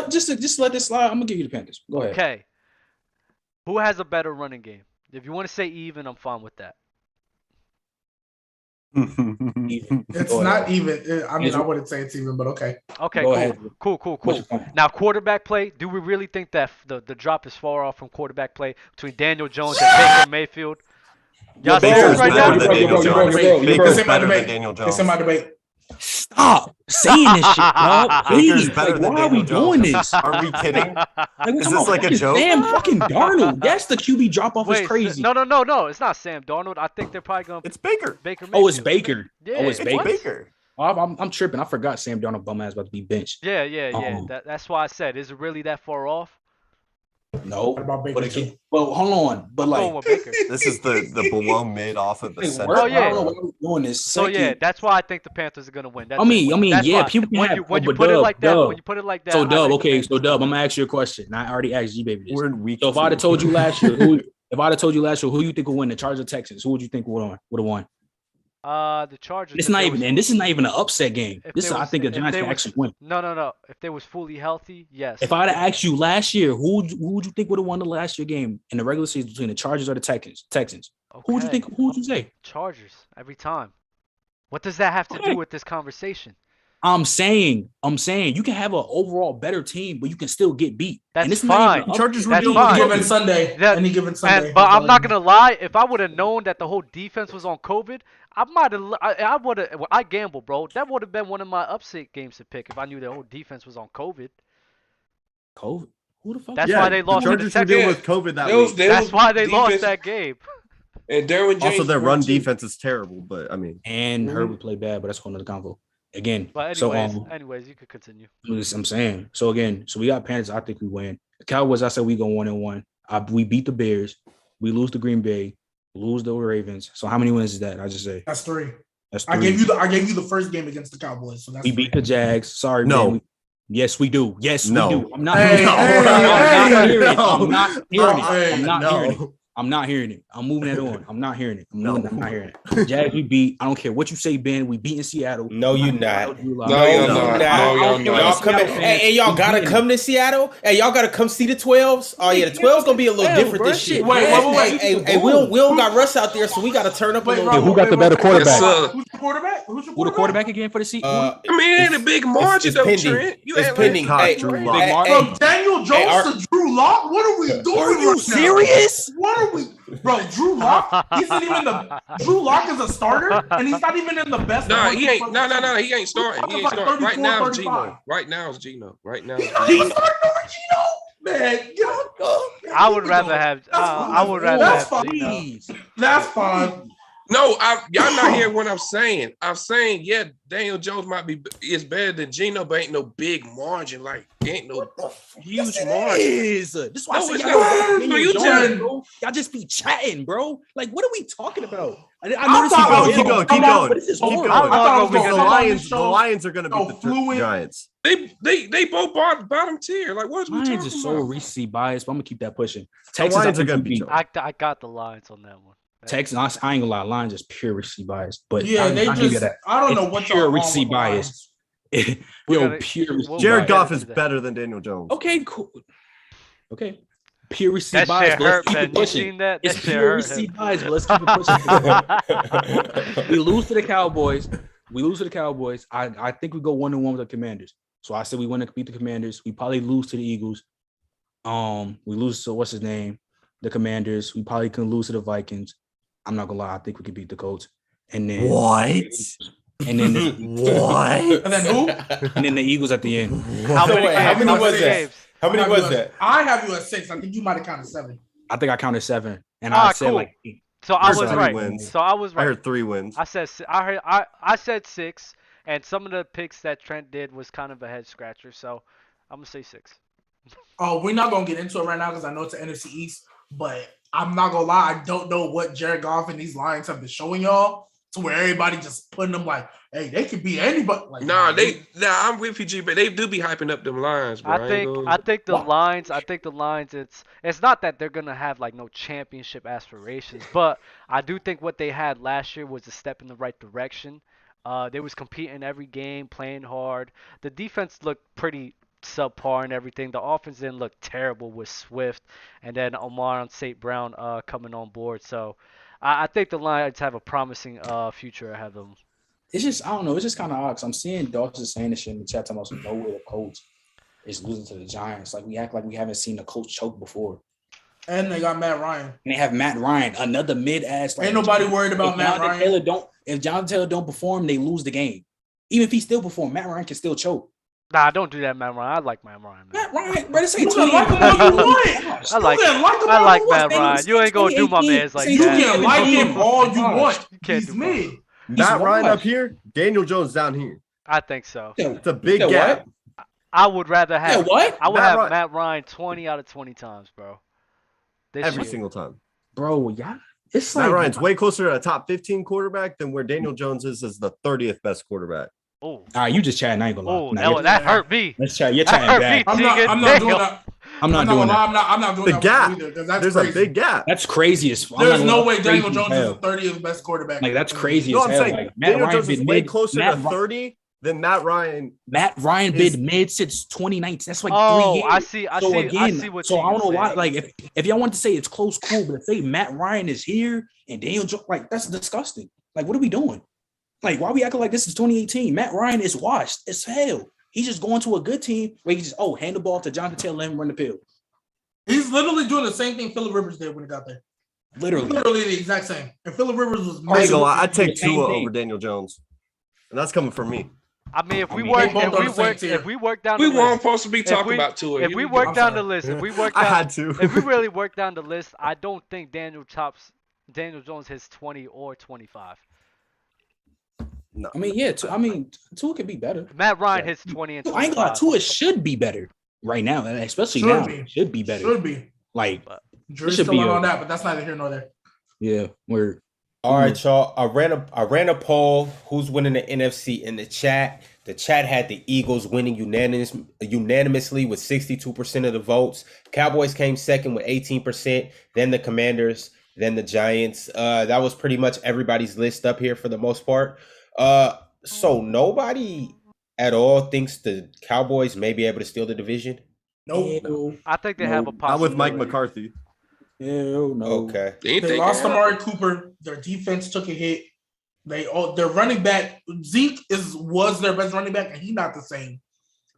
just let this slide. I'm gonna give you the Panthers. Go ahead. Okay. Who has a better running game? If you want to say even, I'm fine with that. It's not even. I mean, I wouldn't say it's even, but okay. Okay, Go cool. ahead. Cool. What's your point? Now, quarterback play. Do we really think that the drop is far off from quarterback play between Daniel Jones and Baker Mayfield? Y'all Baker's serious right better now? than Daniel Jones. Baker's better than Daniel Jones. It's in my debate. Stop saying this shit, dog. Please. better Like, than why are we Daniel doing Jones. this? Are we kidding? Like, we Is talking this about like a fucking joke? Sam fucking Darnold. That's the QB drop off is Wait, crazy. No. It's not Sam Darnold. I think they're probably going to It's Baker. Baker Oh, it's Mayfield. Baker. Yeah, Oh, it's It's Baker. Baker. Oh, I'm tripping. I forgot Sam Darnold bum ass about to be benched. Yeah. That's why I said, is it really that far off? No, What about Baker but too? again, well, hold on. But I'm like, going with Baker. This is the below mid off of the it center. worked. Oh, yeah. I don't know why we're doing this. So Second, yeah, that's why I think the Panthers are gonna win. That's I mean, that's yeah, why. people can when have. you when oh, you but put it Dub, like that, Dub. when you put it like that. So I Dub, think the okay, Panthers so win. Dub, I'm gonna ask you a question. And I already asked G Baby this. We're in week So if I'd have 2. told you last year, who you think will win, the Chargers or Texans? Who would you think would have won? The Chargers. It's if not they even, was- and this is not even an upset game. if This is, they I was- think the if Giants they can was- actually win. No. If they was fully healthy, yes. If I'd have asked you last year, who would you think would have won the last year game in the regular season between the Chargers or the Texans? Who would you Okay. think? Who would you say? Chargers every time. What does that have to Okay. do with this conversation? I'm saying you can have an overall better team, but you can still get beat. That's and it's fine. Not even an Chargers upset. were That's fine. doing given Sunday. That- Any given Sunday. But I'm not gonna lie. If I would have known that the whole defense was on COVID, I might have. I would have. Well, I gamble, bro. That would have been one of my upset games to pick if I knew the whole defense was on COVID. COVID. Who the fuck? That's why they lost to the Chargers were Texans. dealing with COVID that week. That's why they lost that game. And Derwin James Also, their won run too. defense is terrible, but I mean, And Herbert played bad, but that's another convo. Again, But so anyways, you could continue. I'm saying. So again, we got Panthers. I think we win. The Cowboys, I said we go 1-1. We beat the Bears. We lose to Green Bay. Lose the Ravens. So how many wins is that? I just say That's 3. that's I 3. gave you the first game against the Cowboys. So that's We 3. beat the Jags. Sorry, No. man. Yes, we do. Yes, No. we do. I'm not Hey, hearing it. hey, I'm not hey, hearing it. no. I'm not hearing it. Hey, I'm not no. hearing it. I'm not hearing it. I'm moving that on. I'm not hearing it. I'm not hearing it. Jags, we beat. I don't care what you say, Ben. We beat in Seattle. No, you not. No, y'all not. No, y'all Y'all not. come hey, y'all gotta come to Seattle. Hey, y'all gotta come see the 12s. Oh yeah, the 12s gonna be a little different this year. Wait. Hey, we don't got Russ out there, so we gotta turn up a little. Who got the better quarterback? Yes, sir. Who's the quarterback? Who's your Who the quarterback again for the season? I mean, it ain't a big margin it's though, pending. Trent. You It's act pending. like Hey, Drew hey, Lock. hey, From Daniel Jones to Drew Lock? What are we doing? Are you right now? serious? What are we, bro? Drew Lock? He's not even Drew Lock is a starter, and he's not even in the best. Nah, he ain't. No, he ain't starting. He ain't Like starting. Right 34, now is 35. Geno. Right now is Geno. Right now is He's Geno. starting over Geno, man. I would rather have. I would rather That's have. fine. Geno. That's fine. No, y'all not hearing what I'm saying. I'm saying, yeah, Daniel Jones is better than Geno, but ain't no big margin. Like, ain't no huge margin. This is why I say y'all just be chatting, bro. Like, what are we talking about? I know keep going. The Lions are going to beat the Giants. They both bottom tier. Like, what's we talking about? Lions is so recency biased, but I'm gonna keep that pushing. Texans, the Lions are going to beat. I got the Lions on that one. Texans, I ain't gonna lie, Lions is pure recency bias. But yeah, I don't know what pure recency bias. Pure. Jared Goff is better than Daniel Jones. Okay, cool. Okay. Pure recency bias. Let's keep it pushing. It's pure recency bias, but let's keep it pushing. We lose to the Cowboys. I think we go 1-1 with the Commanders. So I said we want to beat the Commanders. We probably lose to the Eagles. We lose to what's his name? The Commanders. We probably can lose to the Vikings. I'm not gonna lie. I think we could beat the Colts. And then what? And then what? And then who? And then the Eagles at the end. How many was that? I have you at 6. I think you might have counted 7. I think I counted 7, and I said like 8. So I was right. Wins. I heard 3 wins. I said 6, and some of the picks that Trent did was kind of a head scratcher. So I'm gonna say 6. Oh, we're not gonna get into it right now because I know it's the NFC East, but I'm not gonna lie, I don't know what Jared Goff and these Lions have been showing y'all to where everybody just putting them like, hey, they could be anybody. Like, I'm with you, G, but they do be hyping up them Lions, bro. I think the Lions, it's not that they're gonna have like no championship aspirations, but I do think what they had last year was a step in the right direction. They was competing every game, playing hard. The defense looked pretty subpar and everything. The offense didn't look terrible with Swift and then Omar and St. Brown coming on board. So I think the Lions have a promising future ahead of them. It's just, I don't know. It's just kind of odd because I'm seeing Dawson saying this shit in the chat talking about no way the Colts is losing to the Giants. Like, we act like we haven't seen the Colts choke before. And they got Matt Ryan. And they have Matt Ryan, another mid-ass. Ain't nobody worried about Matt Ryan. If Jonathan Taylor don't perform, they lose the game. Even if he still perform, Matt Ryan can still choke. Nah, don't do that, Matt Ryan. I like Matt Ryan. Matt Ryan, bro, this ain't I like Matt Ryan. You ain't gonna do my man's like that. You can like him all you want. He's mid. Matt Ryan up here, Daniel Jones down here. I think so. It's a big gap. I would rather have Matt Ryan 20 out of 20 times, bro. Every single time. Bro, yeah. It's Matt Ryan's way closer to a top 15 quarterback than where Daniel Jones is as the 30th best quarterback. Oh, all right, you just chatting. I ain't gonna lie. Oh, that hurt me. Let's chat. You're chatting back. I'm not doing that. I'm not doing the that gap. Either, that's There's crazy. a big gap. That's crazy as fuck. There's no way Daniel Jones is the 30th best quarterback. Like, that's crazy as hell. Saying, like, Daniel Jones is way closer to 30 than Matt Ryan. Matt Ryan been mid since 2019. That's like 3 years. I see what. So I don't know why. Like, if y'all want to say it's close, cool. But if say Matt Ryan is here and Daniel Jones, like, that's disgusting. Like, what are we doing? Like, why are we acting like this is 2018? Matt Ryan is washed as hell. He's just going to a good team where he just hand the ball to Jonathan Taylor and run the field. He's literally doing the same thing Phillip Rivers did when he got there. Literally the exact same. And Phillip Rivers was. I'd take Tua over Daniel Jones, and that's coming from me. I mean, if we work down the list, we weren't supposed to be talking about Tua. If we work down the list, if we really work down the list, I don't think Daniel Jones hits 20 or 25. No. I mean, Tua could be better. Matt Ryan hits 20 and 25. I ain't gonna lie, Tua should be better right now, especially now. Should be better. Should be. Like, Drew's still on that, but that's neither here nor there. Yeah, we're. All right, y'all. I ran a poll. Who's winning the NFC in the chat? The chat had the Eagles winning unanimously with 62% of the votes. Cowboys came second with 18%. Then the Commanders. Then the Giants. That was pretty much everybody's list up here for the most part. So nobody at all thinks the Cowboys may be able to steal the division? No. I think they have a possibility. Not with Mike McCarthy. Hell no. Okay. They lost Amari Cooper. Their defense took a hit. Their running back, Zeke was their best running back, and he's not the same.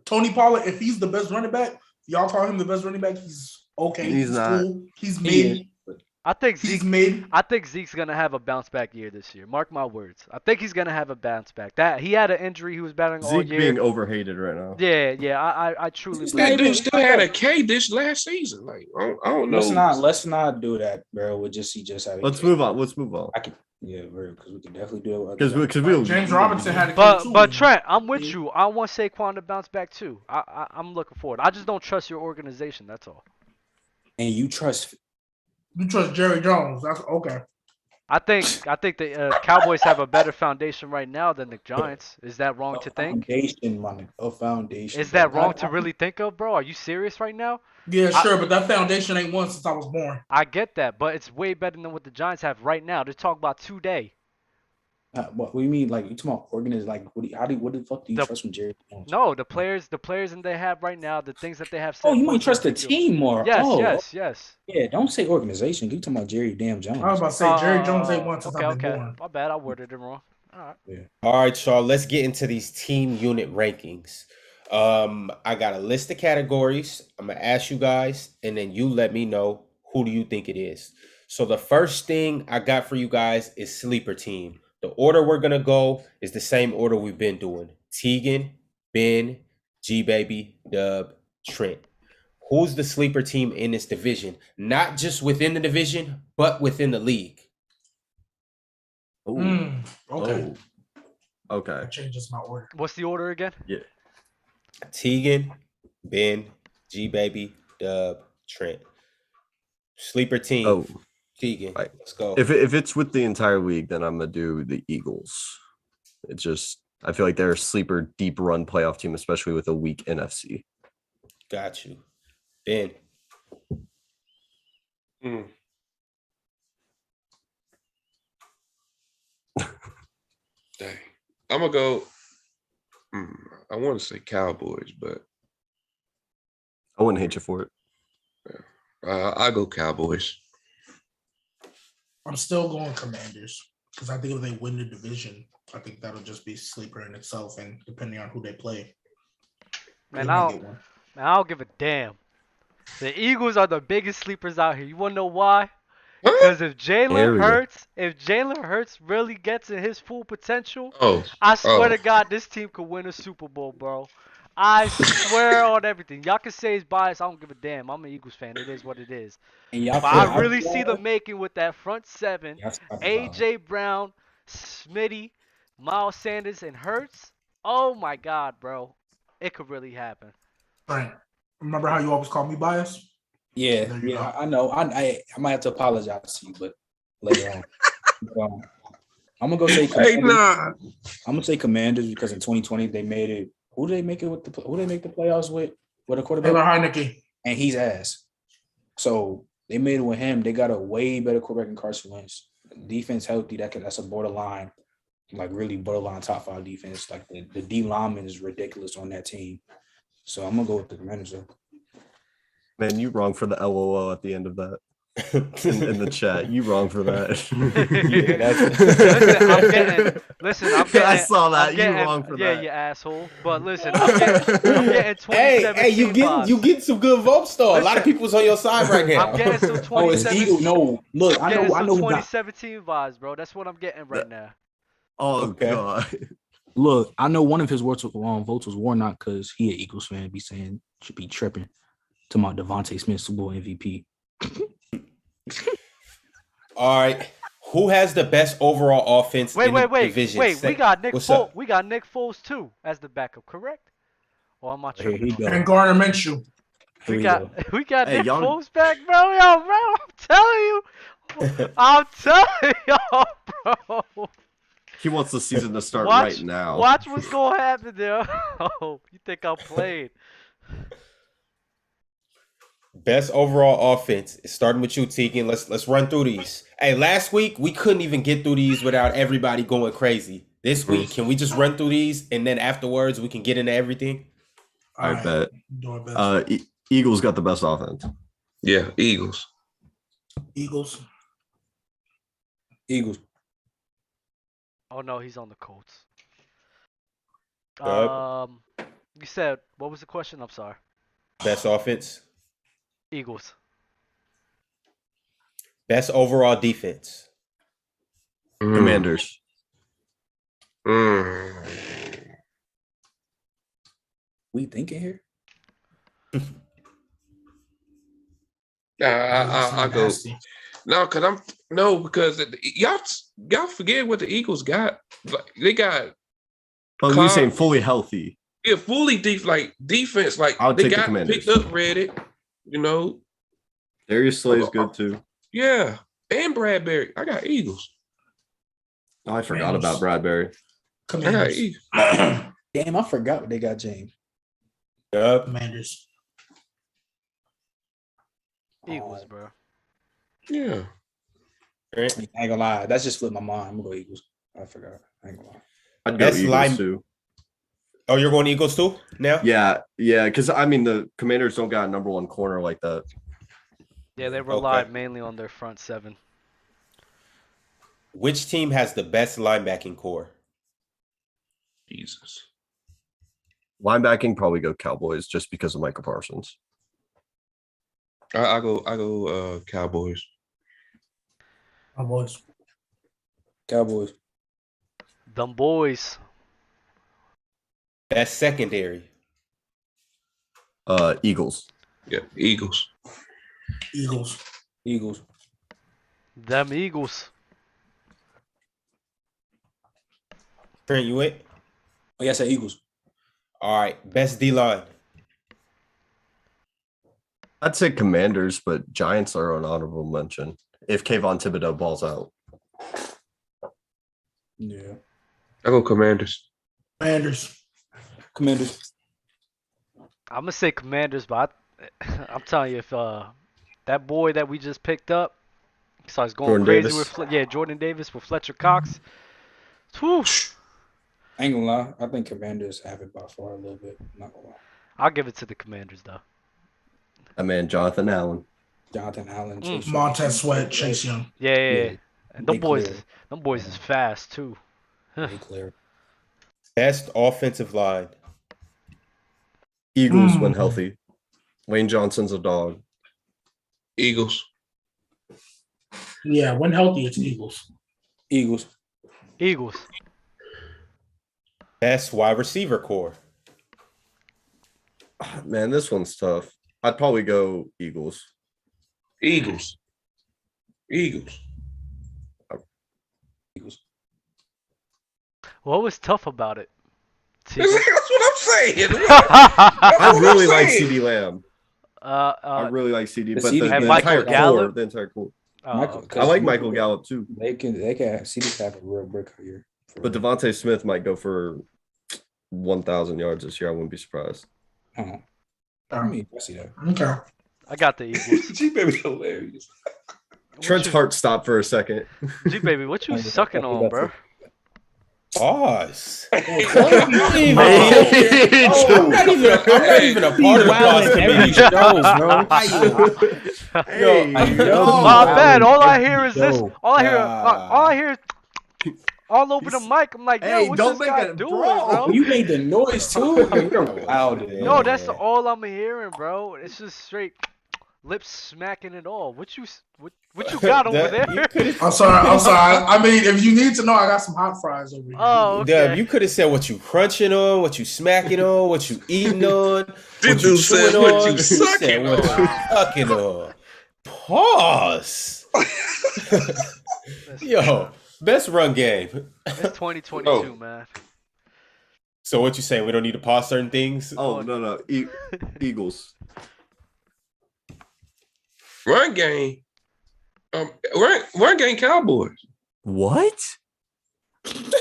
Tony Pollard, if he's the best running back, y'all call him the best running back, he's okay. He's not. Cool. He's mid. I think he's mid. I think Zeke's gonna have a bounce back year this year. Mark my words. I think he's gonna have a bounce back. That he had an injury he was battling all year. Zeke being overhated right now. Yeah. I truly. That dude still had a K dish last season. Like I don't know. Let's not do that, bro. Let's move on. Let's move on. Yeah, because we can definitely do it. Because James Robinson had a but Trent, I'm with you. I want Saquon to bounce back too. I'm looking forward. I just don't trust your organization. That's all. And you trust Jerry Jones. That's okay. I think the Cowboys have a better foundation right now than the Giants. Is that wrong to think? A foundation. Is that wrong to really think of, bro? Are you serious right now? Yeah, sure, but that foundation ain't one since I was born. I get that, but it's way better than what the Giants have right now. They're talking about today. What do you mean? Like you talking about organization? Like what the fuck do you trust from Jerry Jones? No, the players that they have right now, the things that they have. Oh, you might trust the team more. Yes. Yeah, don't say organization. You talking about Jerry Jones? I was about to say Jerry Jones ain't one since I've been born. My bad, I worded it wrong. All right. Yeah. All right, y'all. Let's get into these team unit rankings. I got a list of categories. I'm gonna ask you guys, and then you let me know who do you think it is. So the first thing I got for you guys is sleeper team. The order we're gonna go is the same order we've been doing. Tegan, Ben, G-Baby, Dub, Trent. Who's the sleeper team in this division? Not just within the division, but within the league. Okay. Okay. That changes my order. What's the order again? Yeah. Tegan, Ben, G-Baby, Dub, Trent. Sleeper team. Oh. Tegan, let's go. If it's with the entire league, then I'm gonna do the Eagles. It's just I feel like they're a sleeper deep run playoff team, especially with a weak NFC. Got you. Ben. Dang. I'm gonna go. I want to say Cowboys, but I wouldn't hate you for it. I go Cowboys. I'm still going Commanders because I think if they win the division, I think that'll just be sleeper in itself, and depending on who they play. Man, I don't give a damn. The Eagles are the biggest sleepers out here. You want to know why? Because if Jalen Hurts really gets in his full potential, I swear to God, this team could win a Super Bowl, bro. I swear on everything. Y'all can say it's biased. I don't give a damn. I'm an Eagles fan. It is what it is. But I really see them making with that front seven, A.J. Brown, Smitty, Miles Sanders, and Hurts. Oh, my God, bro. It could really happen. Frank, remember how you always call me biased? Yeah, I know. I might have to apologize to you, but later on. I'm gonna go say Commanders. I'm gonna say Commanders because in 2020 they made it. Who did they make it with? Who did they make the playoffs with? With a quarterback? Taylor Heineke. And he's ass. So they made it with him. They got a way better quarterback than Carson Wentz. Defense healthy. That's a borderline, like really borderline top 5 defense. Like the D lineman is ridiculous on that team. So I'm gonna go with the Commanders though. Man, you wrong for the LOL at the end of that. in the chat. You wrong for that. I saw that. You wrong for that. Yeah, you asshole. But listen, I'm getting 2017 Hey, you getting some good votes though. A lot of people's on your side right now. I'm getting some 2017. Look, I know 2017 vibes, bro. That's what I'm getting right now. Oh God. Look, I know one of his votes was Warnock because he an Eagles fan. Be saying should be tripping. Talking about Devontae Smith, Super Bowl MVP. All right. Who has the best overall offense in the division? Wait. We got Nick Foles too as the backup, correct? Or am I tripping? And Gardner Minshew. We got Nick Foles back, bro. Yo, bro, I'm telling y'all, bro. He wants the season to start right now. Watch what's gonna happen there. Oh, you think I'm playing? Best overall offense. Starting with you, Tegan. Let's run through these. Hey, last week we couldn't even get through these without everybody going crazy. This week, can we just run through these and then afterwards we can get into everything? I bet. Eagles got the best offense. Yeah, Eagles. Oh no, he's on the Colts. You said what was the question? I'm sorry. Best offense. Eagles. Best overall defense. Commanders. We thinking here? I'll go. because y'all forget what the Eagles got. They got. Oh, you're saying fully healthy? Yeah, fully defense. Like I'll they take got the Commanders. picked up Reddit. Darius Slay's good too. Yeah, and Bradbury. I got Eagles. Oh, I forgot about Bradbury. Commanders. I got Eagles. Damn, I forgot what they got, James. Yep. Commanders. Eagles, bro. Yeah. I ain't gonna lie. That's just flipped my mind. I'm gonna go Eagles. I forgot. I ain't gonna lie. I'd go Eagles too. Oh, you're going Eagles too now? Yeah, because I mean the Commanders don't got a number one corner like that. Yeah, they rely mainly on their front seven. Which team has the best linebacking core? Jesus. Linebacking probably go Cowboys just because of Michael Parsons. I go Cowboys. Cowboys. Them boys. Best secondary. Eagles. Yeah, Eagles. Them Eagles. Trent, you it? Oh, yeah, I said Eagles. All right. Best D-line. I'd say Commanders, but Giants are an honorable mention if Kayvon Thibodeau balls out. Yeah. I go Commanders. Commanders. I'm gonna say Commanders, but I'm telling you, if that boy that we just picked up starts going Jordan crazy Davis. with Jordan Davis with Fletcher Cox. Whew. I ain't gonna lie. I think Commanders have it by far a little bit. I'm not gonna lie. I'll give it to the Commanders though. I mean, Jonathan Allen. Chase Montez Sweat, Chase Young. Yeah. And them boys clear. is fast too. They clear. Best offensive line. Eagles when healthy. Lane Johnson's a dog. Eagles. Yeah, when healthy, it's Eagles. Eagles. Best wide receiver core. Man, this one's tough. I'd probably go Eagles. What was tough about it? That's what I'm saying. I really like CD Lamb. I really like CD, but the entire core, the entire core. I like Michael Gallup too. They can CD have a real brick here. But Devontae Smith might go for 1,000 yards this year. I wouldn't be surprised. I see that. Okay. I got the Eagles. G-Baby's hilarious. Trent's heart stopped for a second. G-Baby, what you sucking on, bro? Pause. I'm I'm not even a part of the pause committee. My bad. All I hear is this. All I hear is all over the mic. I'm like, yo, what's this guy doing, bro? You made the noise too. No, that's all I'm hearing, bro. It's just straight lips smacking it all. What you got over there? I'm sorry. I mean, if you need to know, I got some hot fries over here. Oh, okay. Deb, you could have said what you crunching on, what you smacking on, what you eating on, what you chewing on. What you sucking what you sucking on. Pause. Yo, best run game. It's 2022, man. So what you saying? We don't need to pause certain things? Oh, no. Eagles. Run game. Run game Cowboys. What? Talking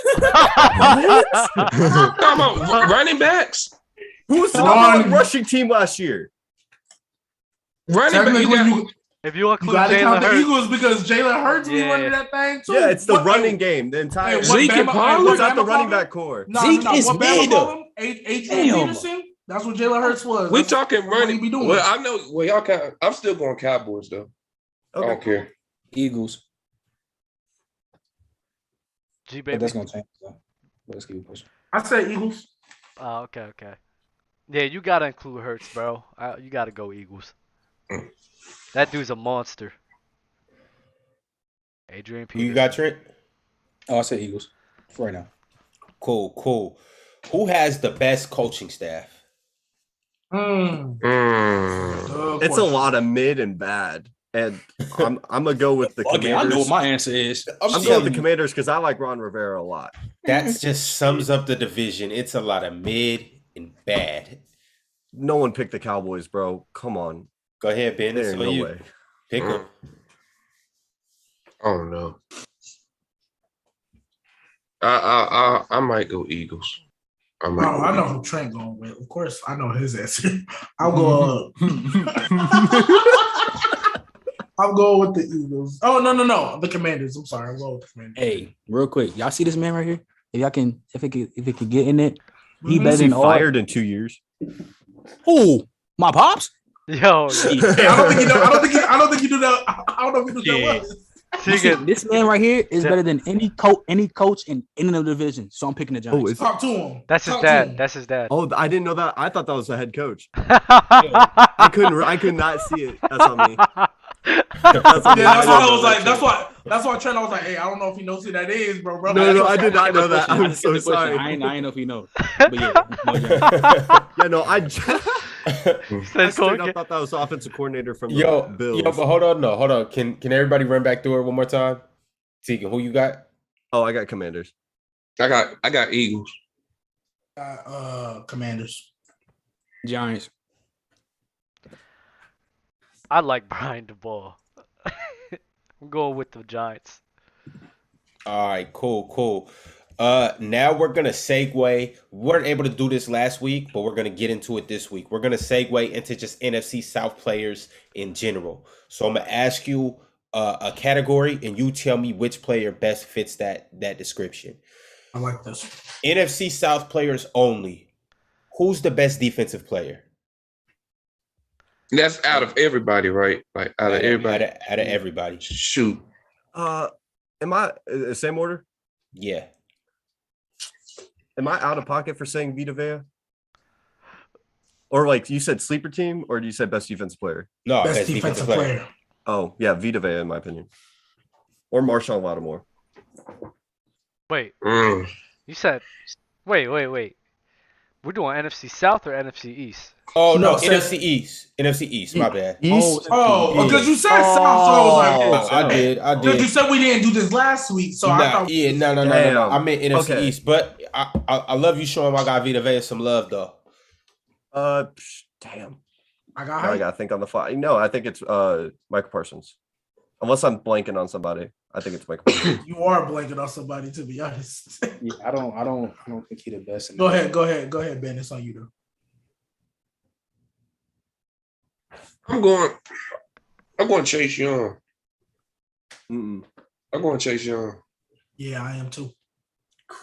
about running backs. Who was the number one rushing team last year? Running back. If you include Jalen Hurts, the Eagles because Jalen Hurts be running that thing too. Yeah, it's the running game. The entire Zeke and Pollard. It's not the running back core. Zeke is mid. Adrian Peterson. That's what Jalen Hurts was. We talking running. Be doing. Well, I know. Well, y'all can. I'm still going Cowboys though. Okay. I don't care. Eagles. G-Baby. But that's gonna change though. Let's keep it pushing. I said Eagles. Oh, okay. Yeah, you gotta include Hurts, bro. You gotta go Eagles. That dude's a monster. Adrian Peterson. You got Trent? Oh, I said Eagles for right now. Cool. Who has the best coaching staff? It's a lot of mid and bad. And I'm gonna go with the Commanders. I know what my answer is. I'm going with the Commanders because I like Ron Rivera a lot. That just sums up the division. It's a lot of mid and bad. No one picked the Cowboys, bro. Come on. Go ahead, Ben. There's no way. Pick them. I don't know. I might go Eagles. I know who Trent going with. Of course, I know his answer. I'll go. I'll go with the Eagles. Oh no, the Commanders. I'm sorry, I'll go with the Commanders. Hey, real quick, y'all see this man right here? If it could get in it, he better than fired in 2 years. Who? My pops? Yo, I don't think you know. I don't think you do that. I don't know if you do that. This man right here is better than any coach in any of the division. So I'm picking the Giants. Talk to him. That's his dad. That's his dad. Oh, I didn't know that. I thought that was the head coach. I could not see it. That's on me. That's why I was like. That's why Trent. I was like, hey, I don't know if he knows who that is, bro. No, I did not know that. I'm so sorry. I ain't know if he knows. But yeah. Yeah, no, I straight up thought that was the offensive coordinator from the Bills. Yo, but hold on. Can everybody run back through it one more time? Tegan, who you got? Oh, I got Commanders. I got Eagles. Commanders. Giants. I like Brian DeBall. I'm going with the Giants. All right, cool. Now we're gonna segue. We weren't able to do this last week, but we're gonna get into it this week. We're gonna segue into just NFC South players in general. So I'm gonna ask you a category, and you tell me which player best fits that description. I like this. NFC South players only. Who's the best defensive player? That's out of everybody, right? Like out of everybody. Out of everybody. Shoot. Am I same order? Yeah. Am I out of pocket for saying Vita Vea? Or like you said sleeper team, or you said best defensive player? No, best defensive player. Oh, yeah, Vita Vea in my opinion. Or Marshawn Lattimore. Wait. You said wait. We're doing NFC South or NFC East? Oh no, NFC East. NFC East, my bad. East? Oh, because you said South, so I was like, I did. Because you said we didn't do this last week, so I thought. Yeah, no. I meant NFC East, but I love you showing my guy Vita Vea some love though. Damn. I gotta think on the fly. No, I think it's Michael Parsons. Unless I'm blanking on somebody, I think it's Michael Parsons. You are blanking on somebody, to be honest. Yeah, I don't think he's the best. Go ahead, Ben. It's on you though. I'm going Chase Young. I'm going Chase Young. Yeah, I am too.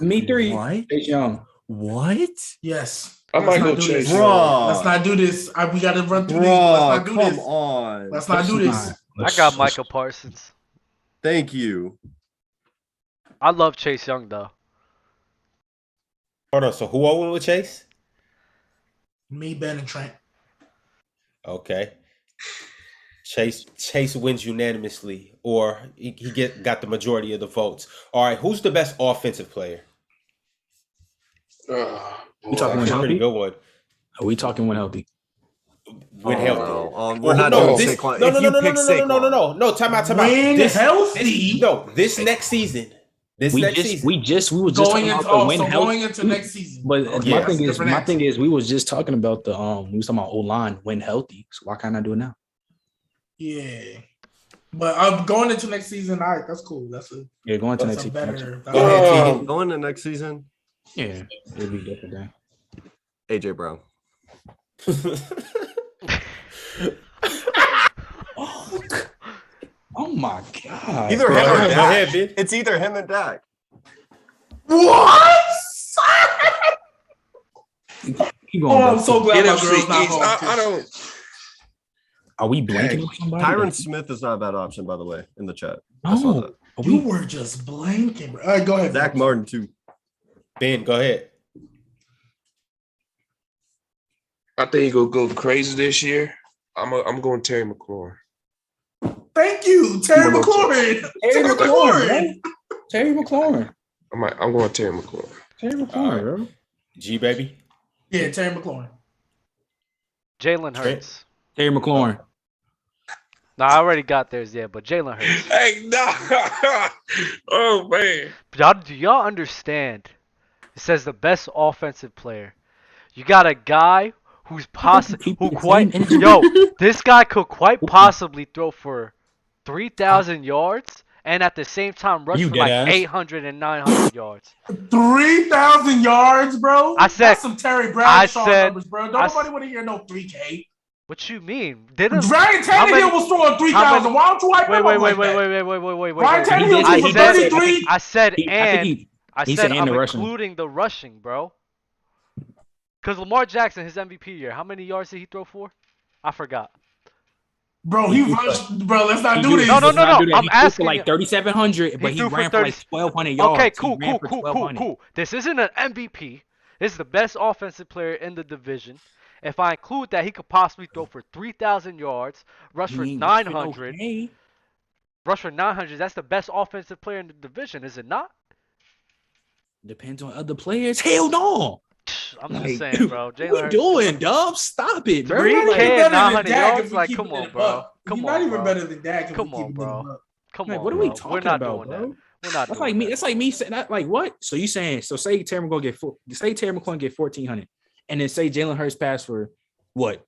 Me three. What? Chase Young. What? Yes. I might go Chase Young. Bro. Let's not do this. We got to run through Bro, these. Let's not do come this. on. Let's not do this. I got Michael Parsons. Thank you. I love Chase Young though. Hold on. So who all went with Chase? Me, Ben, and Trent. Okay. Chase wins unanimously, or he got the majority of the votes. All right, who's the best offensive player? We talking when Pretty healthy? good one. Are we talking when healthy? When healthy. We're not doing Saquon. No. Time out. When healthy? This next season. We was just talking about the when healthy. Going into next season. But my thing is, we was just talking about we was talking about O-line when healthy. So why can't I do it now? Yeah. But I'm going into next season. All right, that's cool. Going to next season. Going to next season. Yeah, it'll be different then. AJ Brown. Oh my god! Either him or Dak. It's either him and Dak. What? I'm so glad my NFC girl's not East. home. I don't. Are we blanking on somebody? Tyron Smith is not a bad option, by the way, in the chat. No, you were just blanking, bro. All right, go ahead. Zach Martin too. Ben, go ahead. I think he's gonna go crazy this year. I'm going Terry McLaurin. Thank you, Terry McLaurin. Terry McLaurin. I'm going Terry McLaurin. Terry McLaurin, bro. G baby. Yeah, Terry McLaurin. Jalen Hurts. Terry McLaurin. No, I already got theirs, yeah, but Jalen Hurts. Hey, no. Oh, man. Do y'all understand? It says the best offensive player. You got a guy who's this guy could quite possibly throw for 3,000 yards and at the same time rush for like 800 and 900 yards. 3,000 yards, bro? I said that's some Terry Bradshaw numbers, bro. Nobody want to hear no 3K. What you mean? Ryan Tannehill was throwing 3,000. Why don't you hype him up like that? Wait. Ryan Tannehill was 33. I said I'm including the rushing, bro. Because Lamar Jackson, his MVP year, how many yards did he throw for? I forgot. Bro, he rushed. Bro, let's not do this. No. I'm asking. For like 3,700, but he ran for like 1,200 yards. Okay, cool. This isn't an MVP. This is the best offensive player in the division. If I include that, he could possibly throw for 3,000 yards, rush for 900. Okay. Rush for 900. That's the best offensive player in the division, is it not? Depends on other players. Hell no. I'm just saying, bro. What are you doing, Dub? Stop it, bro. 3K and 900 yards? Like, come on, bro. He's not even better than Dak. Come on, bro. Come on, what are we talking about, bro? We're not. That's like me. That's like me saying that. Like what? So you saying? So say Terry McLaurin get 1,400, and then say Jalen Hurts pass for what?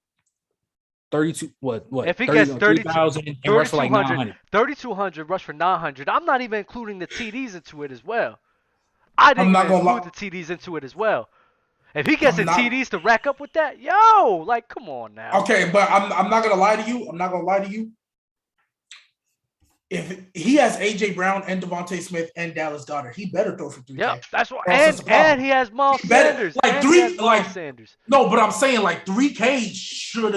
32. What? If he gets 30,000 and rush for like 900. 3,200 rush for 900. I'm not even including the TDs into it as well. I didn't even include the TDs into it as well. If he gets the TDs to rack up with that, like, come on now. Okay, but I'm not gonna lie to you. If he has AJ Brown and Devontae Smith and Dallas Goedert, he better throw for 3K. Yeah, that's what. And he has Miles Sanders. Sanders. No, but I'm saying like 3K should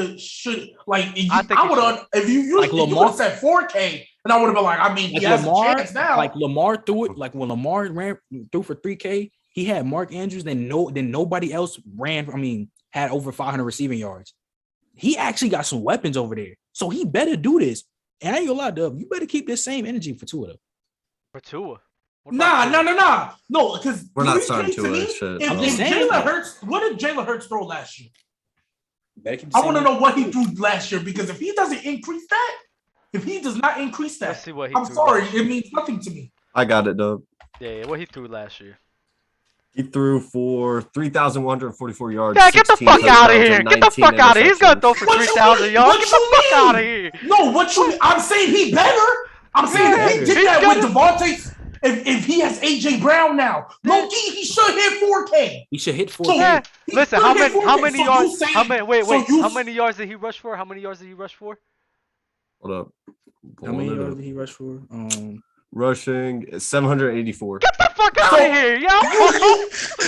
like. I would have if you would have said 4K, and I would have been like, I mean, he has a chance now. Like Lamar threw it. Like when Lamar threw for 3K. He had Mark Andrews, then nobody else had over 500 receiving yards. He actually got some weapons over there. So he better do this. And I ain't gonna lie, Dub, you better keep this same energy for Tua, though. For Tua? Nah. No, because we're not starting Tua. If Jalen Hurts, what did Jalen Hurts throw last year? I want to know what he threw last year, because if he doesn't increase that, if he does not increase that, let's see what he I'm sorry, it means nothing to me. I got it, Dub. Yeah, what he threw last year. He threw for 3,144 yards. Yeah, get the fuck out of here. Get the fuck out of here. He's going to throw for 3,000 yards. Get the fuck out of here. No, what you mean? I'm saying he better. I'm saying he did that with Devontae. If he has AJ Brown now, low-key, he should hit 4K. He should hit 4K. Listen, how many yards? How many yards did he rush for? Hold up. How many yards did he rush for? Rushing 784. Get the fuck out of here, yo!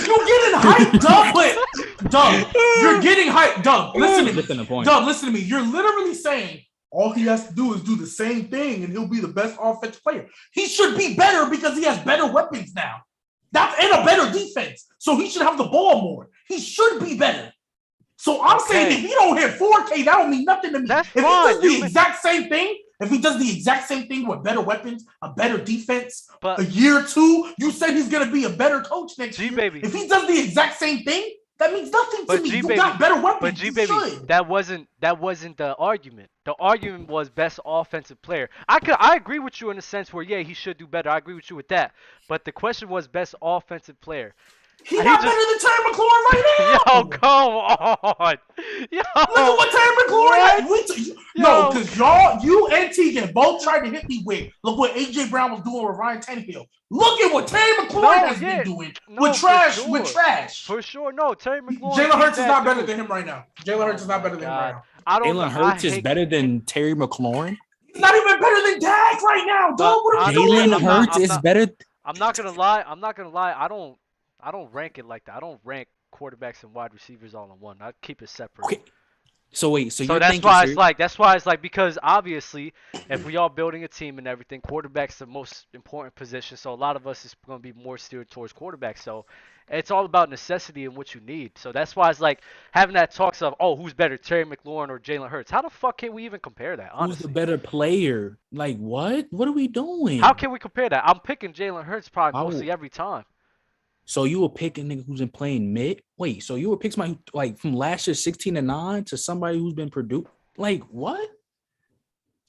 You're getting hyped, Dub. You're getting hyped, Dub. Listen to me. You're literally saying all he has to do is do the same thing, and he'll be the best offensive player. He should be better because he has better weapons now. And a better defense. So he should have the ball more. He should be better. So I'm saying if he don't hit 4K, that don't mean nothing to me. That's if he fine. does the exact same thing. If he does the exact same thing with better weapons, a better defense, a year or two, you said he's going to be a better coach next year. G-Baby. If he does the exact same thing, that means nothing to me. You got better weapons. But G-Baby, that wasn't the argument. The argument was best offensive player. I agree with you in the sense where, he should do better. I agree with you with that. But the question was best offensive player. He's not better than Terry McLaurin right now. Yo, come on. Yo, look at what Terry McLaurin had. No, because you and Tegan both tried to hit me with. Look what AJ Brown was doing with Ryan Tannehill. Look at what Terry McLaurin has been doing with trash. For sure, no. Terry McLaurin. Jalen Hurts is not better than him right now. Jalen Hurts is better than Terry McLaurin. He's not even better than Dak right now, dog. Jalen Hurts is better. I'm not gonna lie. I don't rank it like that. I don't rank quarterbacks and wide receivers all in one. I keep it separate. Okay. So that's why it's like because obviously if we are building a team and everything, quarterback's the most important position. So a lot of us is going to be more steered towards quarterback. So it's all about necessity and what you need. So that's why it's like having that talks of who's better, Terry McLaurin or Jalen Hurts. How the fuck can we even compare that? Honestly, who's the better player? Like what? What are we doing? How can we compare that? I'm picking Jalen Hurts probably mostly every time. So you will pick a nigga who's been playing mid? Wait, so you would pick somebody like from last year 16-9 to somebody who's been produced? Like what?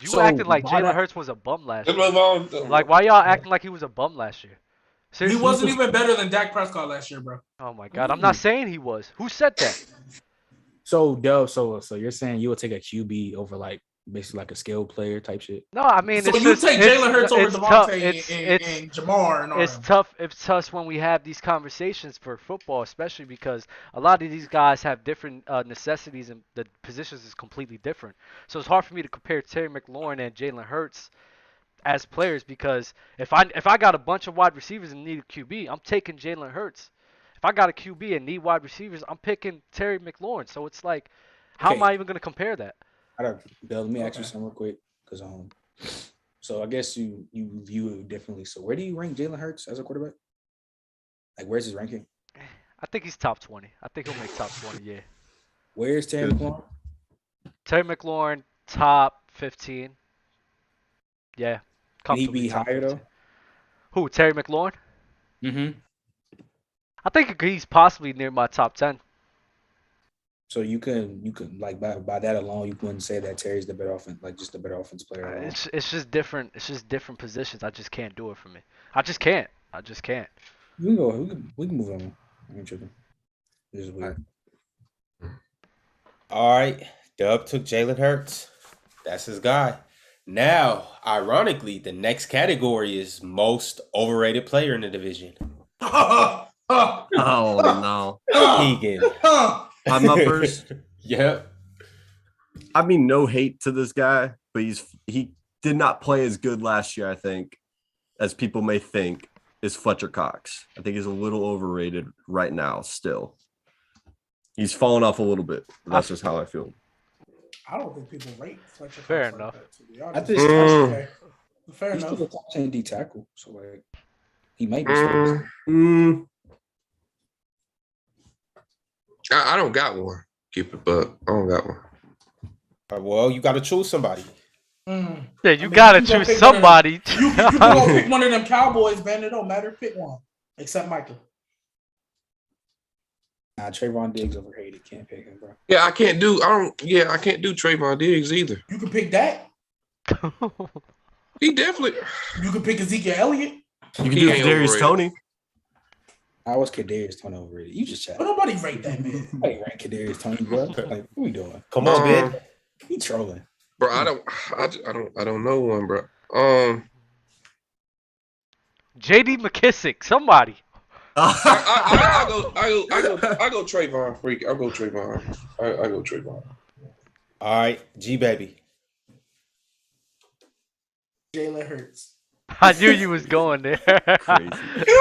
You acting like Jalen Hurts was a bum last year. Like, why y'all acting like he was a bum last year? Seriously, he wasn't even better than Dak Prescott last year, bro. Oh my God, I'm not saying he was. Who said that? So, Dub, so you're saying you would take a QB over like basically like a skill player type shit? No, I mean, so you take Jalen Hurts over Devontae and Jamar and all it's tough. It's tough when we have these conversations for football, especially because a lot of these guys have different necessities and the positions is completely different. So it's hard for me to compare Terry McLaurin and Jalen Hurts as players because if I got a bunch of wide receivers and need a QB, I'm taking Jalen Hurts. If I got a QB and need wide receivers, I'm picking Terry McLaurin. So it's like, how am I even going to compare that? Bill, let me ask you something real quick, because so I guess you view it differently. So where do you rank Jalen Hurts as a quarterback? Like, where's his ranking? I think he's top 20. I think he'll make top 20. Yeah. Where's Terry McLaurin? Terry McLaurin top 15. Yeah. Can he be higher though? Who? Terry McLaurin? Mm-hmm. I think he's possibly near my top 10. So you can like by that alone, you wouldn't say that Terry's the better offense, like just the better offense player. It's just different. It's just different positions. I just can't do it for me. I just can't. We can go. We can move on. I ain't tripping. This is weird. All right, Dub took Jalen Hurts. That's his guy. Now, ironically, the next category is most overrated player in the division. Oh no, Keegan. I'm up first. Yep. I mean, no hate to this guy, but he did not play as good last year, I think, as people may think, is Fletcher Cox. I think he's a little overrated right now still. He's fallen off a little bit. That's just how I feel. I don't think people rate Fletcher Cox. Fair enough. Like that, to be honest. I think okay. Fair he's enough. still a top 10 D tackle, so like he might be. I don't got one. Keep it, but I don't got one. Well, you got to choose somebody. Yeah, you gotta choose somebody. You can go pick one of them Cowboys, man. It don't matter. Pick one, except Michael. Nah, Trayvon Diggs overrated. Can't pick him, bro. Yeah, I can't do Trayvon Diggs either. You can pick that. He definitely. You can pick Ezekiel Elliott. You can do Kadarius Toney. I was Kadarius Toney overrated. You just chat. But nobody rate that man. Nobody rank Kadarius Toney, bro. Like, what we doing? Come on, man. He trolling. Bro, I don't know one, bro. JD McKissick, somebody. I go Trayvon freak. I'll go Trayvon. I go Trayvon. All right, G baby. Jalen Hurts. I knew you was going there. Crazy.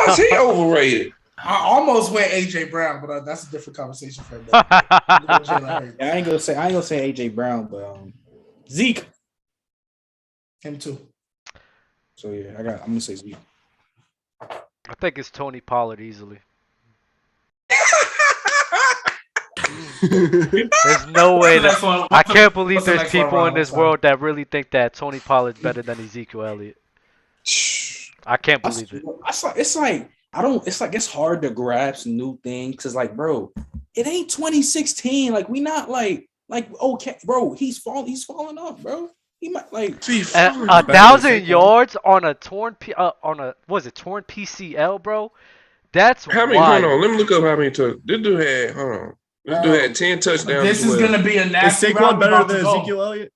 How's he overrated? I almost went AJ Brown, but that's a different conversation for a day. I ain't gonna say AJ Brown, but Zeke. Him too. So yeah, I'm gonna say Zeke. I think it's Tony Pollard easily. There's no way that I can't believe there's people in this world that really think that Tony Pollard's better than Ezekiel Elliott. I can't believe it. It's hard to grasp new things because, like, bro, it ain't 2016. Like, we not like okay, bro. He's falling off, bro. He might like 1,000 yards on a torn torn PCL, bro. That's how many. wild. Hold on, let me look up how many took. This dude had. Hold on. This dude had 10 touchdowns. This is gonna be a nasty. Is Saquon better than Ezekiel Elliott?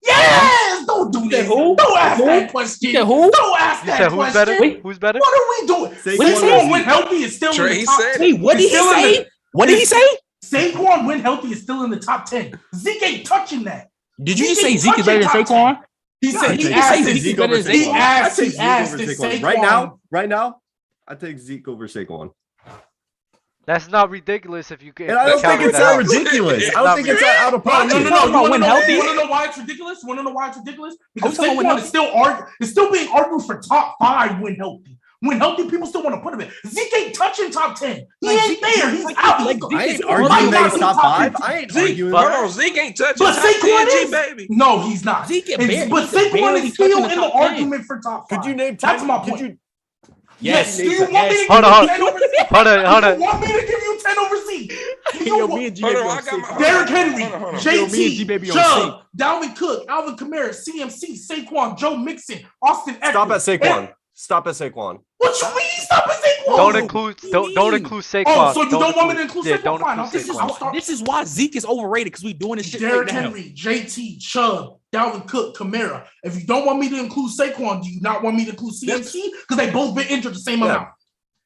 Yes! Don't do that. Don't ask that question. Don't ask that question. Better? Who's better? What are we doing? Saquon when healthy is still in the top 10. Wait, what did he say? What did he say? Saquon when healthy is still in the top 10. Zeke ain't touching that. Did you just say Zeke is better than Saquon? He said he asked Zeke over Saquon. Right now, I take Zeke over Saquon. That's not ridiculous if you can. And I don't think it's that ridiculous. I don't think it's out of pocket. No. When healthy, you want to know why it's ridiculous? Because Saquon is still being argued for top 5 when healthy. When healthy, people still want to put him in. Zeke ain't touching top 10. He ain't there. He's out. I ain't arguing that he's top 5. I ain't arguing that. Zeke ain't touching but top Saquon 10, is. baby. No, he's not. But Saquon is still in the argument for top 5. Could you name? That's my point. Yes. Do you want me to give Hold you on. 10 over Zeke? Hold on. Do you want me to give you 10 over Zeke? Derrick Henry, JT, Chubb, Dalvin Cook, Alvin Kamara, CMC, Saquon, Joe Mixon, Austin Eckler. Stop at Saquon. What you mean? Stop at Saquon. Don't include Saquon. Oh, so you don't want me to include Saquon? Fine. This is why Zeke is overrated because we doing this shit Derrick right now. Henry, JT, Chubb, Dalvin Cook, Kamara. If you don't want me to include Saquon, do you not want me to include CMC? Because they both been injured the same amount.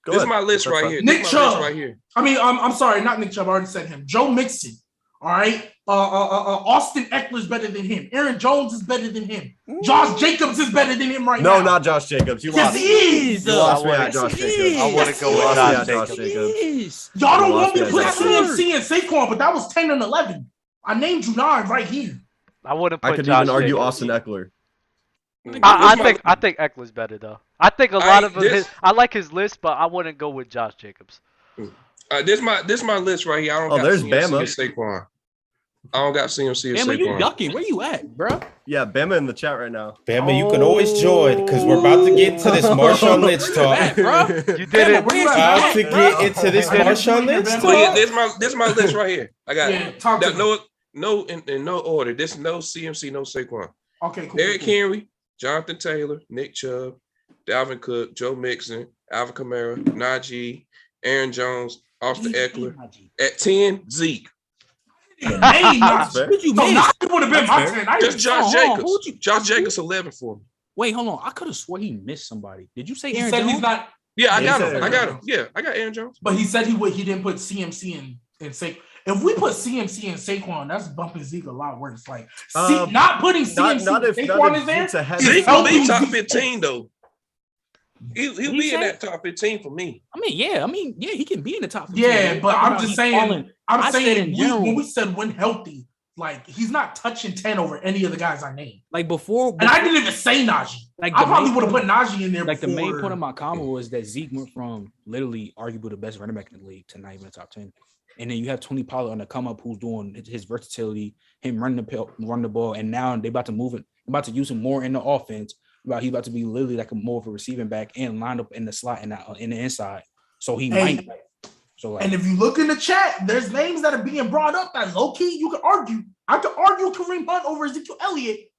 This is my list right here. Nick Chubb. I mean, I'm sorry, not Nick Chubb. I already said him. Joe Mixon. All right. Austin Eckler is better than him. Aaron Jones is better than him. Josh Jacobs is better than him now. No, not Josh Jacobs. Yes, he is. You lost me at Josh Jacobs. I want to go with Josh Jacobs. Y'all don't want me to put CMC and Saquon, but that was 10 and 11. I named you 9 right here. I wouldn't put I could Josh even argue Jacobs. Austin Eckler. I think Eckler's better though. I think a lot of I like his list, but I wouldn't go with Josh Jacobs. This my list right here. I don't got there's CMC Bama. and Saquon. I don't got CMC and Bama, you Saquon. ducking. Where you at, bro? Yeah, Bama in the chat right now. Bama, you can always join because we're about to get into this Marshawn Lynch talk. Bro. You did it. About to get into this Marshawn Lynch talk. So yeah, this my list right here. I got no in no order. This no CMC, no Saquon. Okay, cool. Derrick Henry, Jonathan Taylor, Nick Chubb, Dalvin Cook, Joe Mixon, Alvin Kamara, Najee, Aaron Jones, Austin Eckler. At 10, Zeke. What you mean? That would have been my 10. Just Josh Jacobs. Josh Jacobs 11 for me. Wait, hold on. I could have swore he missed somebody. Did you say He Aaron said Jones? he's not. Yeah, I got him. Yeah, I got Aaron Jones. But he said he didn't put CMC and Saquon. If we put CMC and Saquon, that's bumping Zeke a lot worse. Like not putting CMC and Saquon is there. Zeke will be top 15 though. He'll be in that top 15 for me. I mean, yeah, he can be in the top 15. Yeah, but I'm just saying. I'm saying when we said when healthy, like he's not touching 10 over any of the guys I named. Like before, and I didn't even say Najee. Like I probably would have put Najee in there. Like the main point of my comment was that Zeke went from literally arguably the best running back in the league to not even the top 10. And then you have Tony Pollard on the come up who's doing his versatility, him running the ball, and now they about to move it, about to use him more in the offense. He's about to be literally like more of a receiving back and lined up in the slot and in the inside. So he might. So like, and if you look in the chat, there's names that are being brought up that low key you could argue. I could argue Kareem Hunt over Ezekiel Elliott.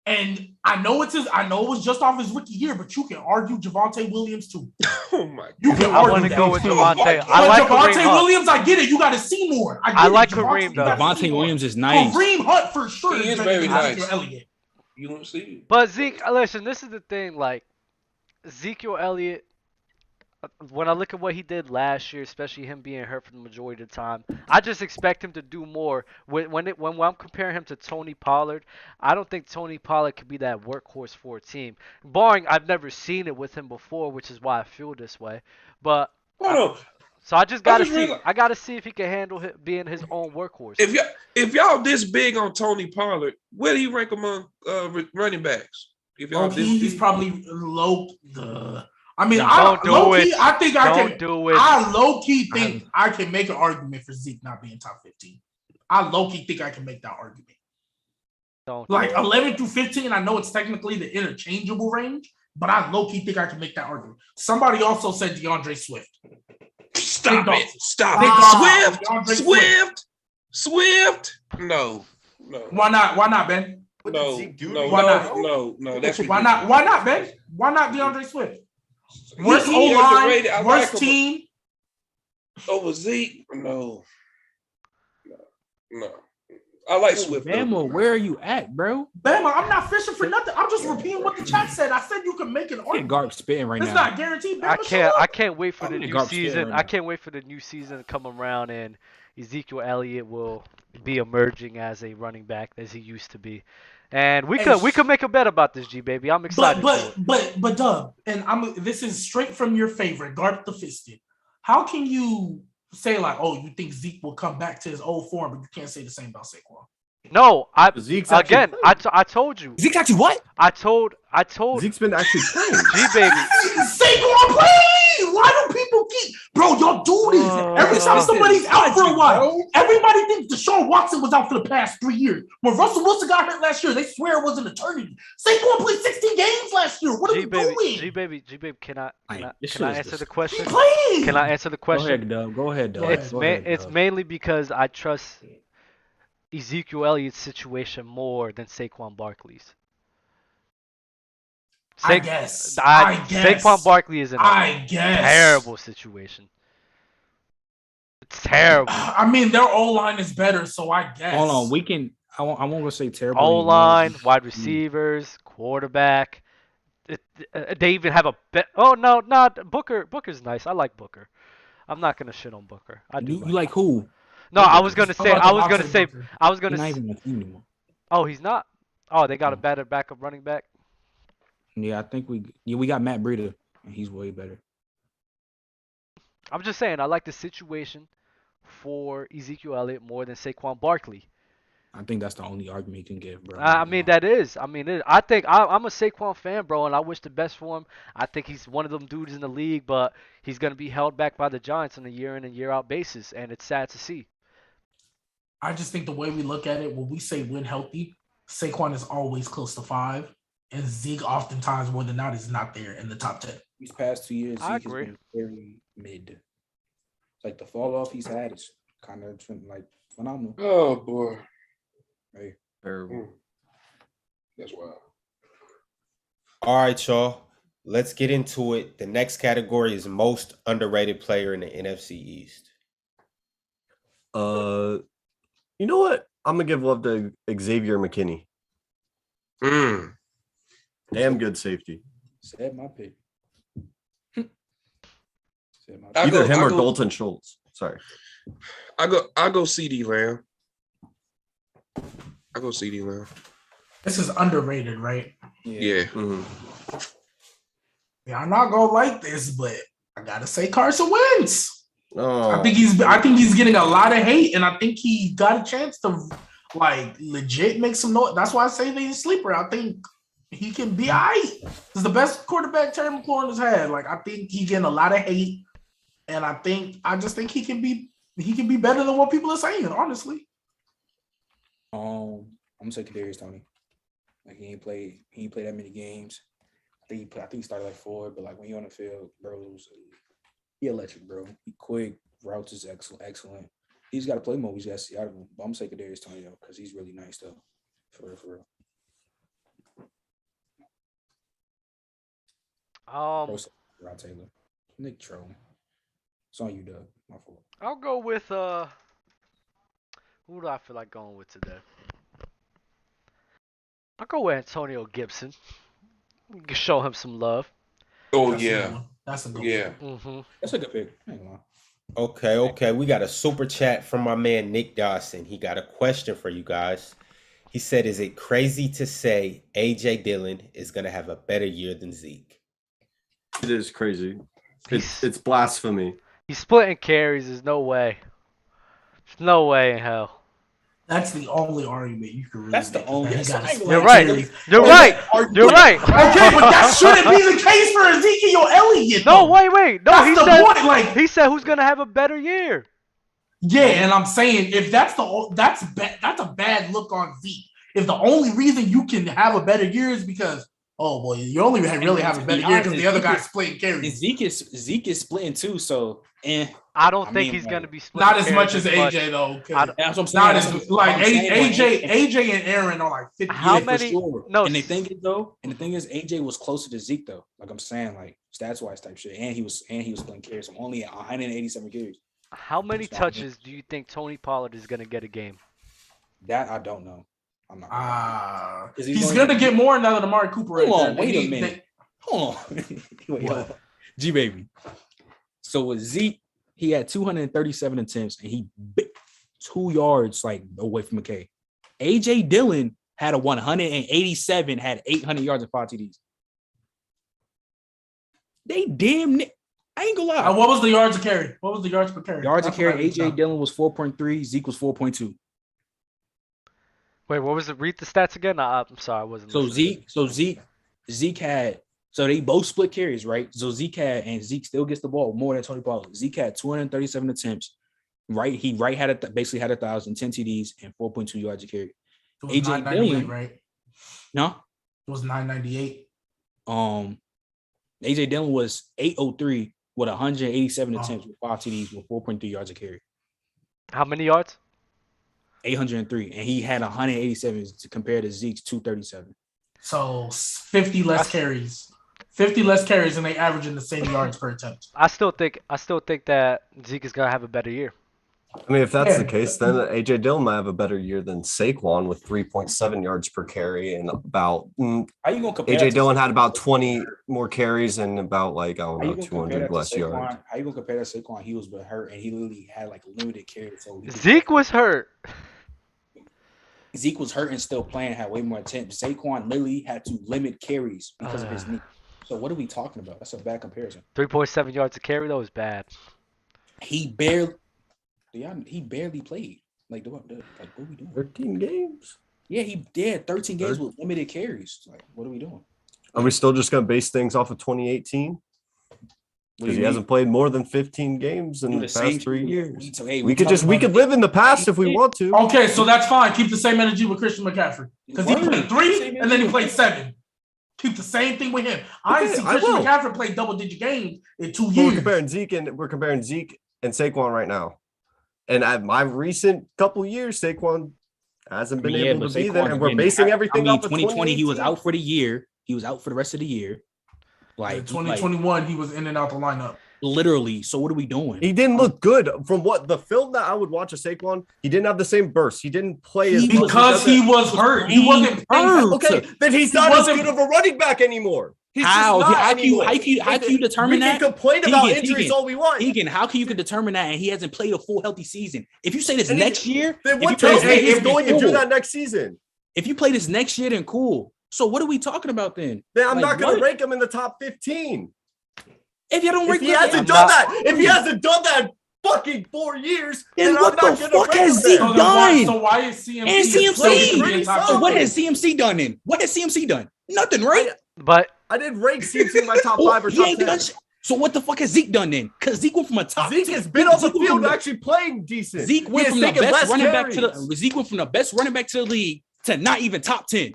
And I know it was just off his rookie year, but you can argue Javonte Williams too. Oh my God. You can I want to go with Javonte. I like Javonte Williams. I get it. You got to see more. I like Kareem though. Javonte Williams is nice. Kareem Hunt for sure He is very nice. You don't see it. But Zeke, listen, this is the thing. Like Ezekiel Elliott, when I look at what he did last year, especially him being hurt for the majority of the time, I just expect him to do more. When I'm comparing him to Tony Pollard, I don't think Tony Pollard could be that workhorse for a team. Barring I've never seen it with him before, which is why I feel this way. But so I just gotta see. I gotta see if he can handle being his own workhorse. If y'all this big on Tony Pollard, where do you rank among running backs? If y'all he's probably low. I mean, I low key think I can make an argument for Zeke not being top 15. I low key think I can make that argument. Like 11 through 15, I know it's technically the interchangeable range, but I low key think I can make that argument. Somebody also said DeAndre Swift. Stop it! Swift! No. Why not, Ben? No. That's why not, Ben? Why not DeAndre Swift? Worst O-line, worst team. Over Zeke? No. I like Swift. Bama, where are you at, bro? Bama, I'm not fishing for nothing. I'm just repeating what the chat said. I said you can make an argument. Garp spitting right now. It's not guaranteed. Bama, I can't wait for the new season. I can't wait for the new season to come around and Ezekiel Elliott will be emerging as a running back as he used to be. And we could make a bet about this, G baby. I'm excited. But Doug, and this is straight from your favorite, Garp the Fisted. How can you say like, oh, you think Zeke will come back to his old form, but you can't say the same about Saquon? No, I told you. Zeke actually what? I told. Zeke's been actually playing. G baby. Saquon playing. Why do people Y'all do this. Every time somebody's out for a while, everybody thinks Deshaun Watson was out for the past 3 years. When Russell Wilson got hurt last year, they swear it was an eternity. Saquon played 16 games last year. What are we doing? G-Baby, can I answer the question? Playing. Can I answer the question? Go ahead, Doug. It's mainly because I trust Ezekiel Elliott's situation more than Saquon Barkley's. I guess. Saquon Barkley is in a terrible situation. It's terrible. I mean, their O-line is better, so I guess. Hold on, I won't go say terrible. O-line, wide receivers, quarterback. They even have a Booker. Booker's nice. I like Booker. I'm not gonna shit on Booker. You like who? No, I was gonna say. Oh, he's not. Oh, they got a better backup running back. Yeah, I think we got Matt Breida, and he's way better. I'm just saying, I like the situation for Ezekiel Elliott more than Saquon Barkley. I think that's the only argument you can give, bro. I think I think I'm a Saquon fan, bro, and I wish the best for him. I think he's one of them dudes in the league, but he's gonna be held back by the Giants on a year in and year out basis, and it's sad to see. I just think the way we look at it, when we say win healthy, Saquon is always close to 5. And Zeke oftentimes more than not is not there in the top 10. These past 2 years, Zeke has been very mid. Like the fall off he's had is kind of like phenomenal. Oh boy. Hey. That's wild. All right, y'all. Let's get into it. The next category is most underrated player in the NFC East. You know what? I'm gonna give love to Xavier McKinney. Damn good safety. Said my pick. Either him or Dalton Schultz. Sorry. I go CD Lamb. This is underrated, right? Yeah. Mm-hmm. Yeah, I'm not gonna like this, but I gotta say Carson Wentz. Oh. I think he's getting a lot of hate, and I think he got a chance to like legit make some noise. That's why I say he's a sleeper. I think he can be all right. He's the best quarterback Terry McLaurin has had. Like, I think he's getting a lot of hate, and I just think he can be better than what people are saying, honestly. I'm gonna say Kadarius Toney. Like he ain't played that many games. I think he started like 4, but like when he on the field, bro, he electric, bro. He quick, routes is excellent. He's got to play more. He's got to see out of him. But I'm gonna say Kadarius Toney though, because he's really nice though. For real. Rod Taylor, Nick Troll. It's on you, Doug. My fault. I'll go with who do I feel like going with today? I'll go with Antonio Gibson. We can show him some love. Oh, That's a good one. Mm-hmm. That's a good pick. Okay. We got a super chat from my man Nick Dawson. He got a question for you guys. He said, is it crazy to say A.J. Dillon is going to have a better year than Zeke? It is crazy. It's blasphemy. He's splitting carries. There's no way. There's no way in hell. That's the only argument you can really That's the only. You're right. You're right. Okay, but that shouldn't be the case for Ezekiel Elliott. No, wait. No, that's the point. Like he said, who's gonna have a better year? Yeah, and I'm saying if that's a bad look on Zeke. If the only reason you can have a better year is because you only really have a better year because the other guy's splitting carries. Zeke is splitting too, so I don't think he's gonna be splitting. Not as much as AJ though. That's what I'm saying. Not as like AJ and Aaron are like 50. How many? For sure. No, and the thing is, AJ was closer to Zeke though. Like I'm saying, like stats wise type shit, and he was splitting carries. So only 187 carries. How many touches do you think Tony Pollard is gonna get a game? That I don't know. I'm not. He's gonna get more now than Amari Cooper. Hold on, wait a minute. Hold on. Hold on. G baby. So with Zeke, he had 237 attempts and he bit 2 yards like away from McKay. AJ Dillon had a 187, had 800 yards and 5 TDs. They damn near. I ain't gonna lie. What was the yards of carry? What was the yards per carry? Yards of carry. AJ Dillon was 4.3. Zeke was 4.2. Wait, what was it? Read the stats again. I'm sorry, I wasn't. So Zeke had So they both split carries, right? So Zeke still gets the ball more than Tony Pollard. Zeke had 237 attempts, right? He basically had 1,000, 10 TDs, and 4.2 yards a carry. It was AJ Dillon, right? No, it was 998. AJ Dillon was 803 with 187 attempts with 5 TDs with 4.3 yards a carry. How many yards? 803, and he had 187 compared to Zeke's 237. So 50 less carries. 50 less carries, and they averaging the same yards per attempt. I still think that Zeke is gonna have a better year. I mean, if that's the case, then AJ Dillon might have a better year than Saquon with 3.7 yards per carry and about. How you gonna compare? AJ Dillon had about 20 more carries and about 200 less yards. How you gonna compare that to Saquon? He was hurt and he literally had limited carries. So Zeke was hurt. Zeke was hurt and still playing, had way more attempts. Saquon literally had to limit carries because of his knee. So what are we talking about? That's a bad comparison. 3.7 yards a carry, that was bad. He barely played. What are we doing? 13 games. Yeah, he did 13 games with limited carries. What are we doing? Are we still just going to base things off of 2018? Because he hasn't played more than 15 games in the past 3 years. We could live in the past if we want to. Okay, so that's fine. Keep the same energy with Christian McCaffrey because he played 3 and then he played 7. Keep the same thing with him. I didn't see Christian McCaffrey play double-digit games in 2 years. We're comparing Zeke and Saquon right now. And at my recent couple years, Saquon hasn't been able to be there, and we're basing everything off of 2020. He was out for the year. He was out for the rest of the year. In 2021, he was in and out the lineup. Literally. So what are we doing? He didn't look good from what the film that I would watch of Saquon. He didn't have the same burst. He didn't play as because he was hurt. He wasn't hurt. Okay, then he's not as good of a running back anymore. How can you determine that? We can complain about injuries all we want. Egan, how can you determine that and he hasn't played a full healthy season? If you say this next year, then what tells me he's going to do that next season? If you play this next year, then cool. So what are we talking about then? Then I'm not going to rank him in the top 15. If you don't rank, if he hasn't done that fucking 4 years, then what the fuck has Zeke done? So why is CMC? And CMC. So what has CMC done then? What has CMC done? Nothing, right? But I didn't rank CMC in my top 5 or top 10. So what the fuck has Zeke done then? Because Zeke went from a top. Zeke has been on the field actually playing decent. Zeke went from the best running back to the. Zeke went from the best running back to the league to not even top 10.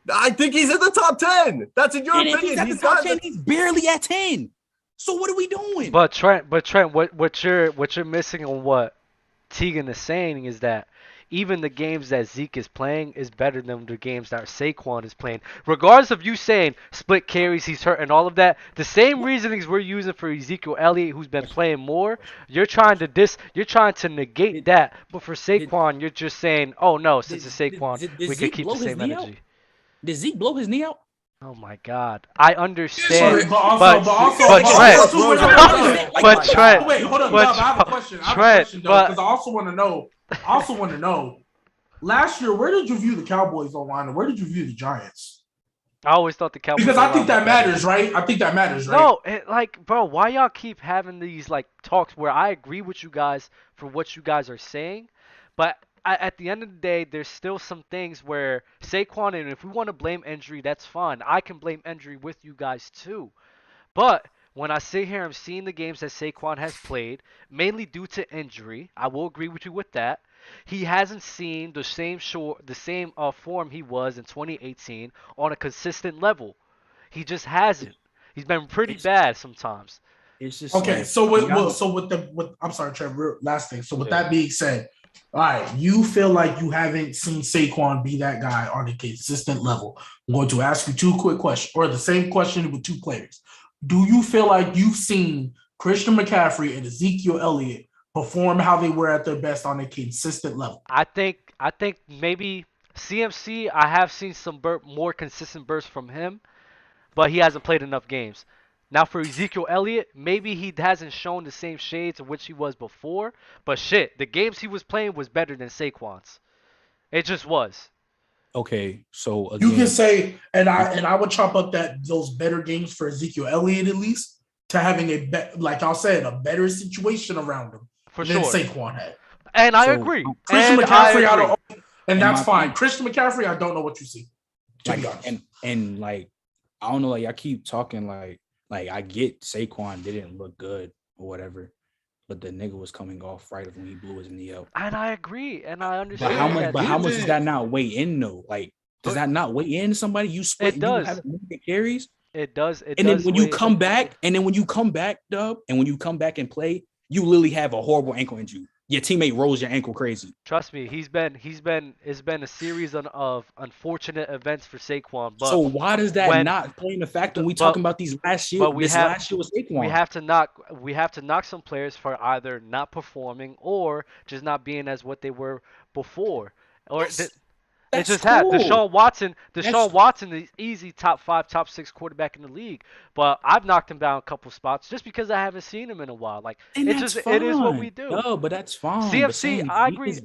I think he's in the top 10. That's in your opinion. He's at the top 10. He's barely at 10. So what are we doing? But Trent, what you're missing on what Tegan is saying is that even the games that Zeke is playing is better than the games that Saquon is playing. Regardless of you saying split carries, he's hurt and all of that, the same reasonings we're using for Ezekiel Elliott, who's been playing more, you're trying to negate that. But for Saquon, you're just saying, oh no, since it's Saquon, we can keep the same energy. Did Zeke blow his knee out? Oh my God, I understand, but Trent. Wait, hold on. I have a question. Because I also want to know. Last year, where did you view the Cowboys online, and where did you view the Giants? I always thought the Cowboys. Because I think that matters, right? No, bro, why y'all keep having these talks where I agree with you guys for what you guys are saying, but at the end of the day, there's still some things where Saquon, and if we want to blame injury, that's fine. I can blame injury with you guys too. But when I sit here, I'm seeing the games that Saquon has played, mainly due to injury. I will agree with you with that. He hasn't seen the same form he was in 2018 on a consistent level. He just hasn't. He's been pretty bad sometimes. It's just okay. I'm sorry, Trevor. Last thing. So with that being said. All right, you feel like you haven't seen Saquon be that guy on a consistent level. I'm going to ask you 2 quick questions, or the same question with 2 players. Do you feel like you've seen Christian McCaffrey and Ezekiel Elliott perform how they were at their best on a consistent level? I think maybe CMC, I have seen some more consistent bursts from him, but he hasn't played enough games. Now for Ezekiel Elliott, maybe he hasn't shown the same shades of which he was before, but shit, the games he was playing was better than Saquon's. It just was. Okay, so again, you can say, and I would chop up those better games for Ezekiel Elliott at least to having a better situation around him than Saquon had. And I agree. Christian McCaffrey, and that's fine. Christian McCaffrey, I don't know what you see. I don't know. Like I keep talking like I get Saquon didn't look good or whatever, but the nigga was coming off right when he blew his knee out. And I agree, and I understand. But how much? But how much does that not weigh in though? Like, does that not weigh in somebody? You split. It does. You have limited carries. It does. And then when you come back, Dub, and when you come back and play, you literally have a horrible ankle injury. Your teammate rolls your ankle crazy. Trust me, it's been a series of unfortunate events for Saquon. But so why does that not play in the fact when we talking about these last year? Last year was Saquon. We have to knock some players for either not performing or just not being as what they were before. Or That's just cool. had Deshaun Watson is easy top 5, top 6 quarterback in the league. But I've knocked him down a couple spots just because I haven't seen him in a while. Like it is what we do. No, but that's fine. CMC, I agree.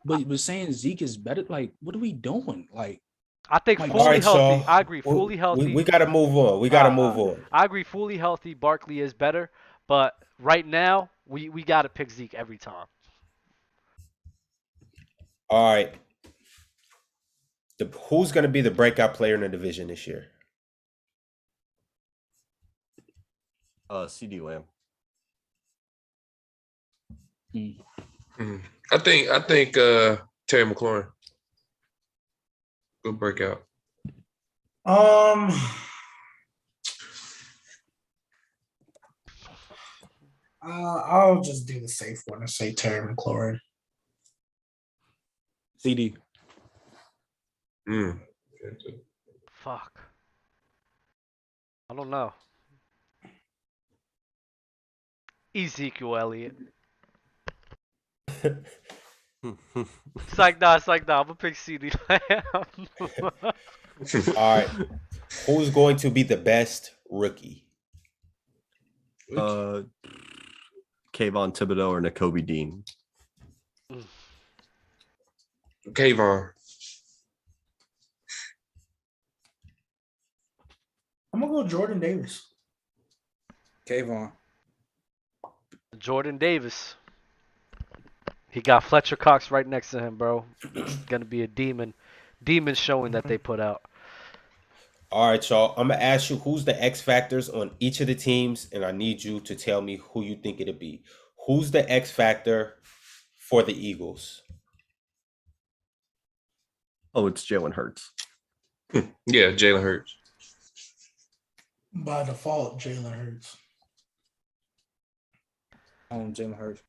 But saying Zeke is better, like what are we doing? Like I think fully healthy. I agree. Fully healthy. We gotta move on. We gotta move on. I agree. Fully healthy, Barkley is better. But right now, we gotta pick Zeke every time. All right. Who's going to be the breakout player in the division this year? CD Lamb. I think Terry McLaurin. Good breakout. I'll just do the safe one and say Terry McLaurin. CD. Fuck. I don't know. Ezekiel Elliott. It's like nah. I'm gonna pick CD Lamb. All right. Who's going to be the best rookie? Kayvon Thibodeau or Nakobe Dean? Kayvon. I'm gonna go Jordan Davis. Kayvon. Jordan Davis. He got Fletcher Cox right next to him, bro. Gonna be a demon showing that they put out. All right, y'all. I'm gonna ask you who's the X factors on each of the teams, and I need you to tell me who you think it'll be. Who's the X factor for the Eagles? Oh, it's Jalen Hurts. Yeah, Jalen Hurts. By default, Jalen Hurts. Jalen Hurts.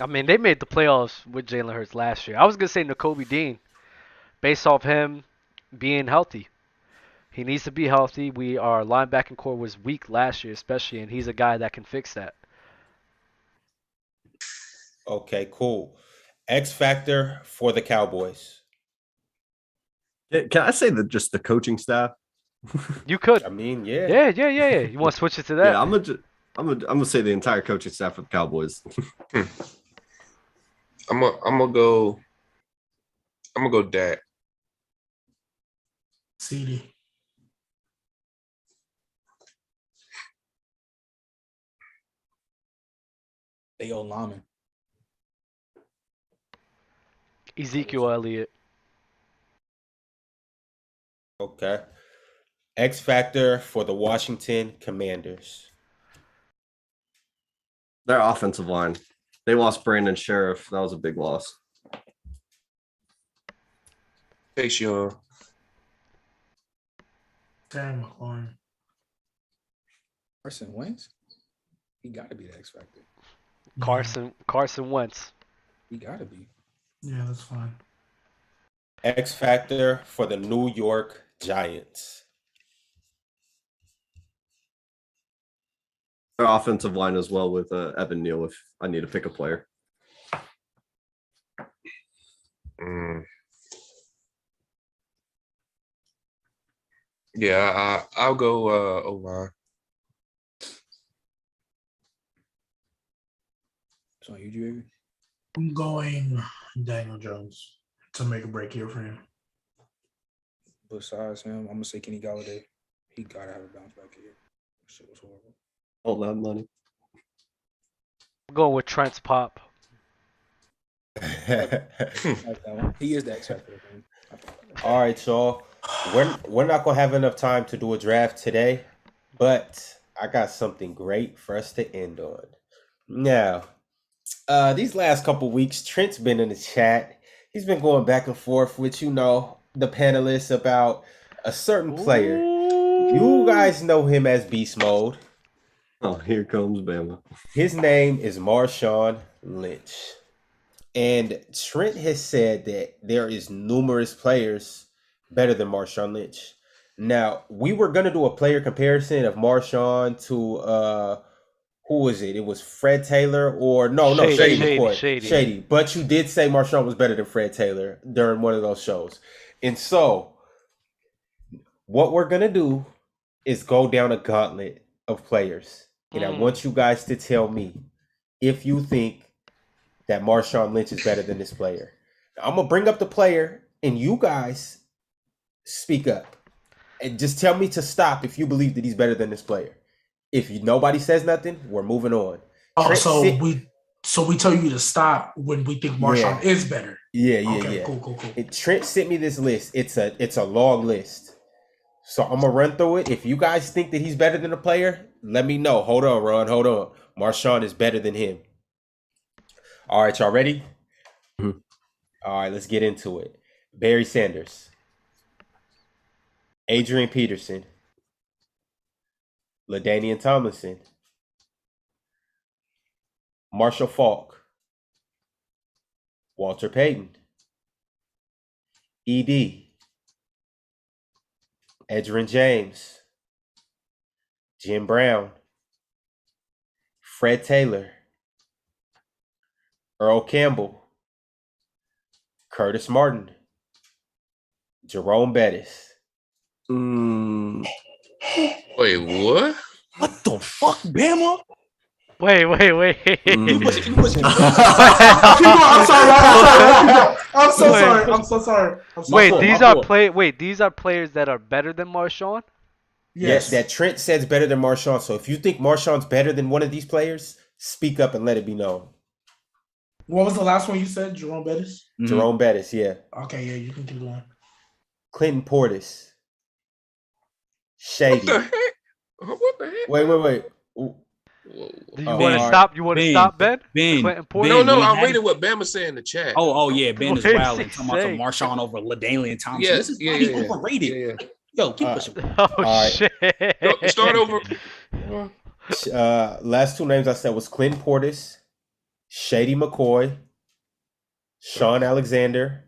I mean, they made the playoffs with Jalen Hurts last year. I was gonna say Nakobe Dean, based off him being healthy. He needs to be healthy. Our linebacking core was weak last year, especially, and he's a guy that can fix that. Okay, cool. X factor for the Cowboys. Can I say that just the coaching staff? You could. I mean, yeah. Yeah. You want to switch it to that? Yeah, I'm gonna say the entire coaching staff for the Cowboys. I'm gonna go Dak. CD. They old lineman. Ezekiel Elliott. Okay. X factor for the Washington Commanders. Their offensive line. They lost Brandon Sheriff. That was a big loss. Chase Young. Terry McLaurin. Carson Wentz. He got to be the X factor. Carson Wentz. He got to be. Yeah, that's fine. X factor for the New York Giants. Their offensive line as well with Evan Neal if I need to pick a player. Yeah, I'll go O-line. So you do. I'm going Daniel Jones to make a break here for him. Besides him, I'm gonna say Kenny Galladay. He gotta have a bounce back here. Shit was horrible. All that money. I'm going with Trent's pop. He is the X factor. All right, y'all. We're not gonna have enough time to do a draft today, but I got something great for us to end on. Now, these last couple weeks, Trent's been in the chat. He's been going back and forth with the panelists about a certain player. You guys know him as Beast Mode. Oh, here comes Bama. His name is Marshawn Lynch. And Trent has said that there is numerous players better than Marshawn Lynch. Now, we were going to do a player comparison of Marshawn to, who was it? It was Fred Taylor Shady McCoy. Shady. But you did say Marshawn was better than Fred Taylor during one of those shows. And so, what we're going to do is go down a gauntlet of players. And I want you guys to tell me if you think that Marshawn Lynch is better than this player. Now, I'm going to bring up the player, and you guys speak up. And just tell me to stop if you believe that he's better than this player. If nobody says nothing, we're moving on. Oh, we tell you to stop when we think Marshawn is better. Yeah. Cool. Trent sent me this list. It's a long list. So I'm gonna run through it. If you guys think that he's better than a player, let me know. Hold on, Ron. Hold on. Marshawn is better than him. All right, y'all ready? Mm-hmm. All right, let's get into it. Barry Sanders, Adrian Peterson, LaDainian Tomlinson, Marshall Faulk, Walter Payton, ED, Edgerrin James, Jim Brown, Fred Taylor, Earl Campbell, Curtis Martin, Jerome Bettis. Wait, what? What the fuck, Bama? Wait. I'm so sorry. These are players that are better than Marshawn? Yes, that Trent says better than Marshawn. So if you think Marshawn's better than one of these players, speak up and let it be known. What was the last one you said? Jerome Bettis? Mm-hmm. Jerome Bettis, yeah. Okay, yeah, you can keep going. Clinton Portis. Shady. What the heck? Wait. Do you want to stop? You want to stop, Ben? No. I'm reading what Bama said in the chat. Oh yeah, Ben is wild and talking about some Marshawn over LaDainian Thompson. Yeah, this is overrated. Yeah. Yo, keep pushing. Shit. Start over. Last two names I said was Clinton Portis, Shady McCoy, Sean Alexander,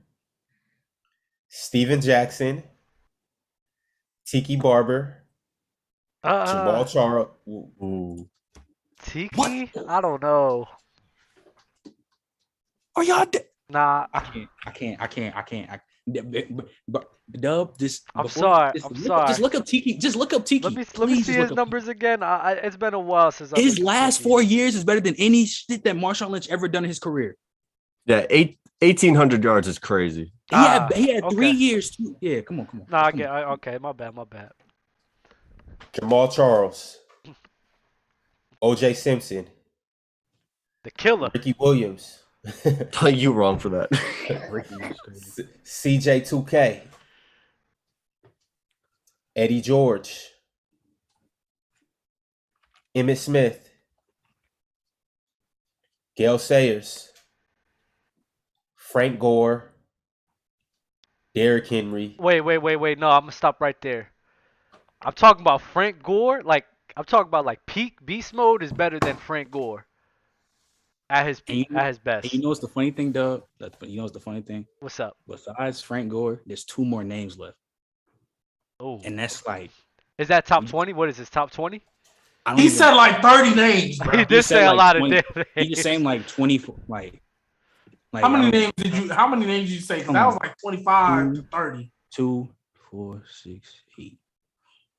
Steven Jackson, Tiki Barber, Jamal Charles. Tiki? What? I don't know. Are y'all? Nah. I can't. Dub, I'm sorry. Just look up Tiki. Let me see his numbers again. It's been a while since his last 4 years is better than any shit that Marshawn Lynch ever done in his career. Yeah, 1,800 yards is crazy. He had 3 years too. Yeah, come on. Nah, okay, my bad. Jamal Charles, OJ Simpson, the killer, Ricky Williams. You wrong for that. CJ2K, Eddie George, Emmitt Smith, Gale Sayers, Frank Gore, Derrick Henry. Wait. No, I'm gonna stop right there. I'm talking about Frank Gore. I'm talking about peak beast mode is better than Frank Gore. At his best. And you know what's the funny thing, Doug? You know what's the funny thing? What's up? Besides Frank Gore, there's 2 more names left. Oh. And that's Is that top 20? What is this, top 20? He said 30 names, bro. He did say a lot of names. He just saying 24. How many names did you say? Because that was 25 to 30. 2, 4, 6, 8.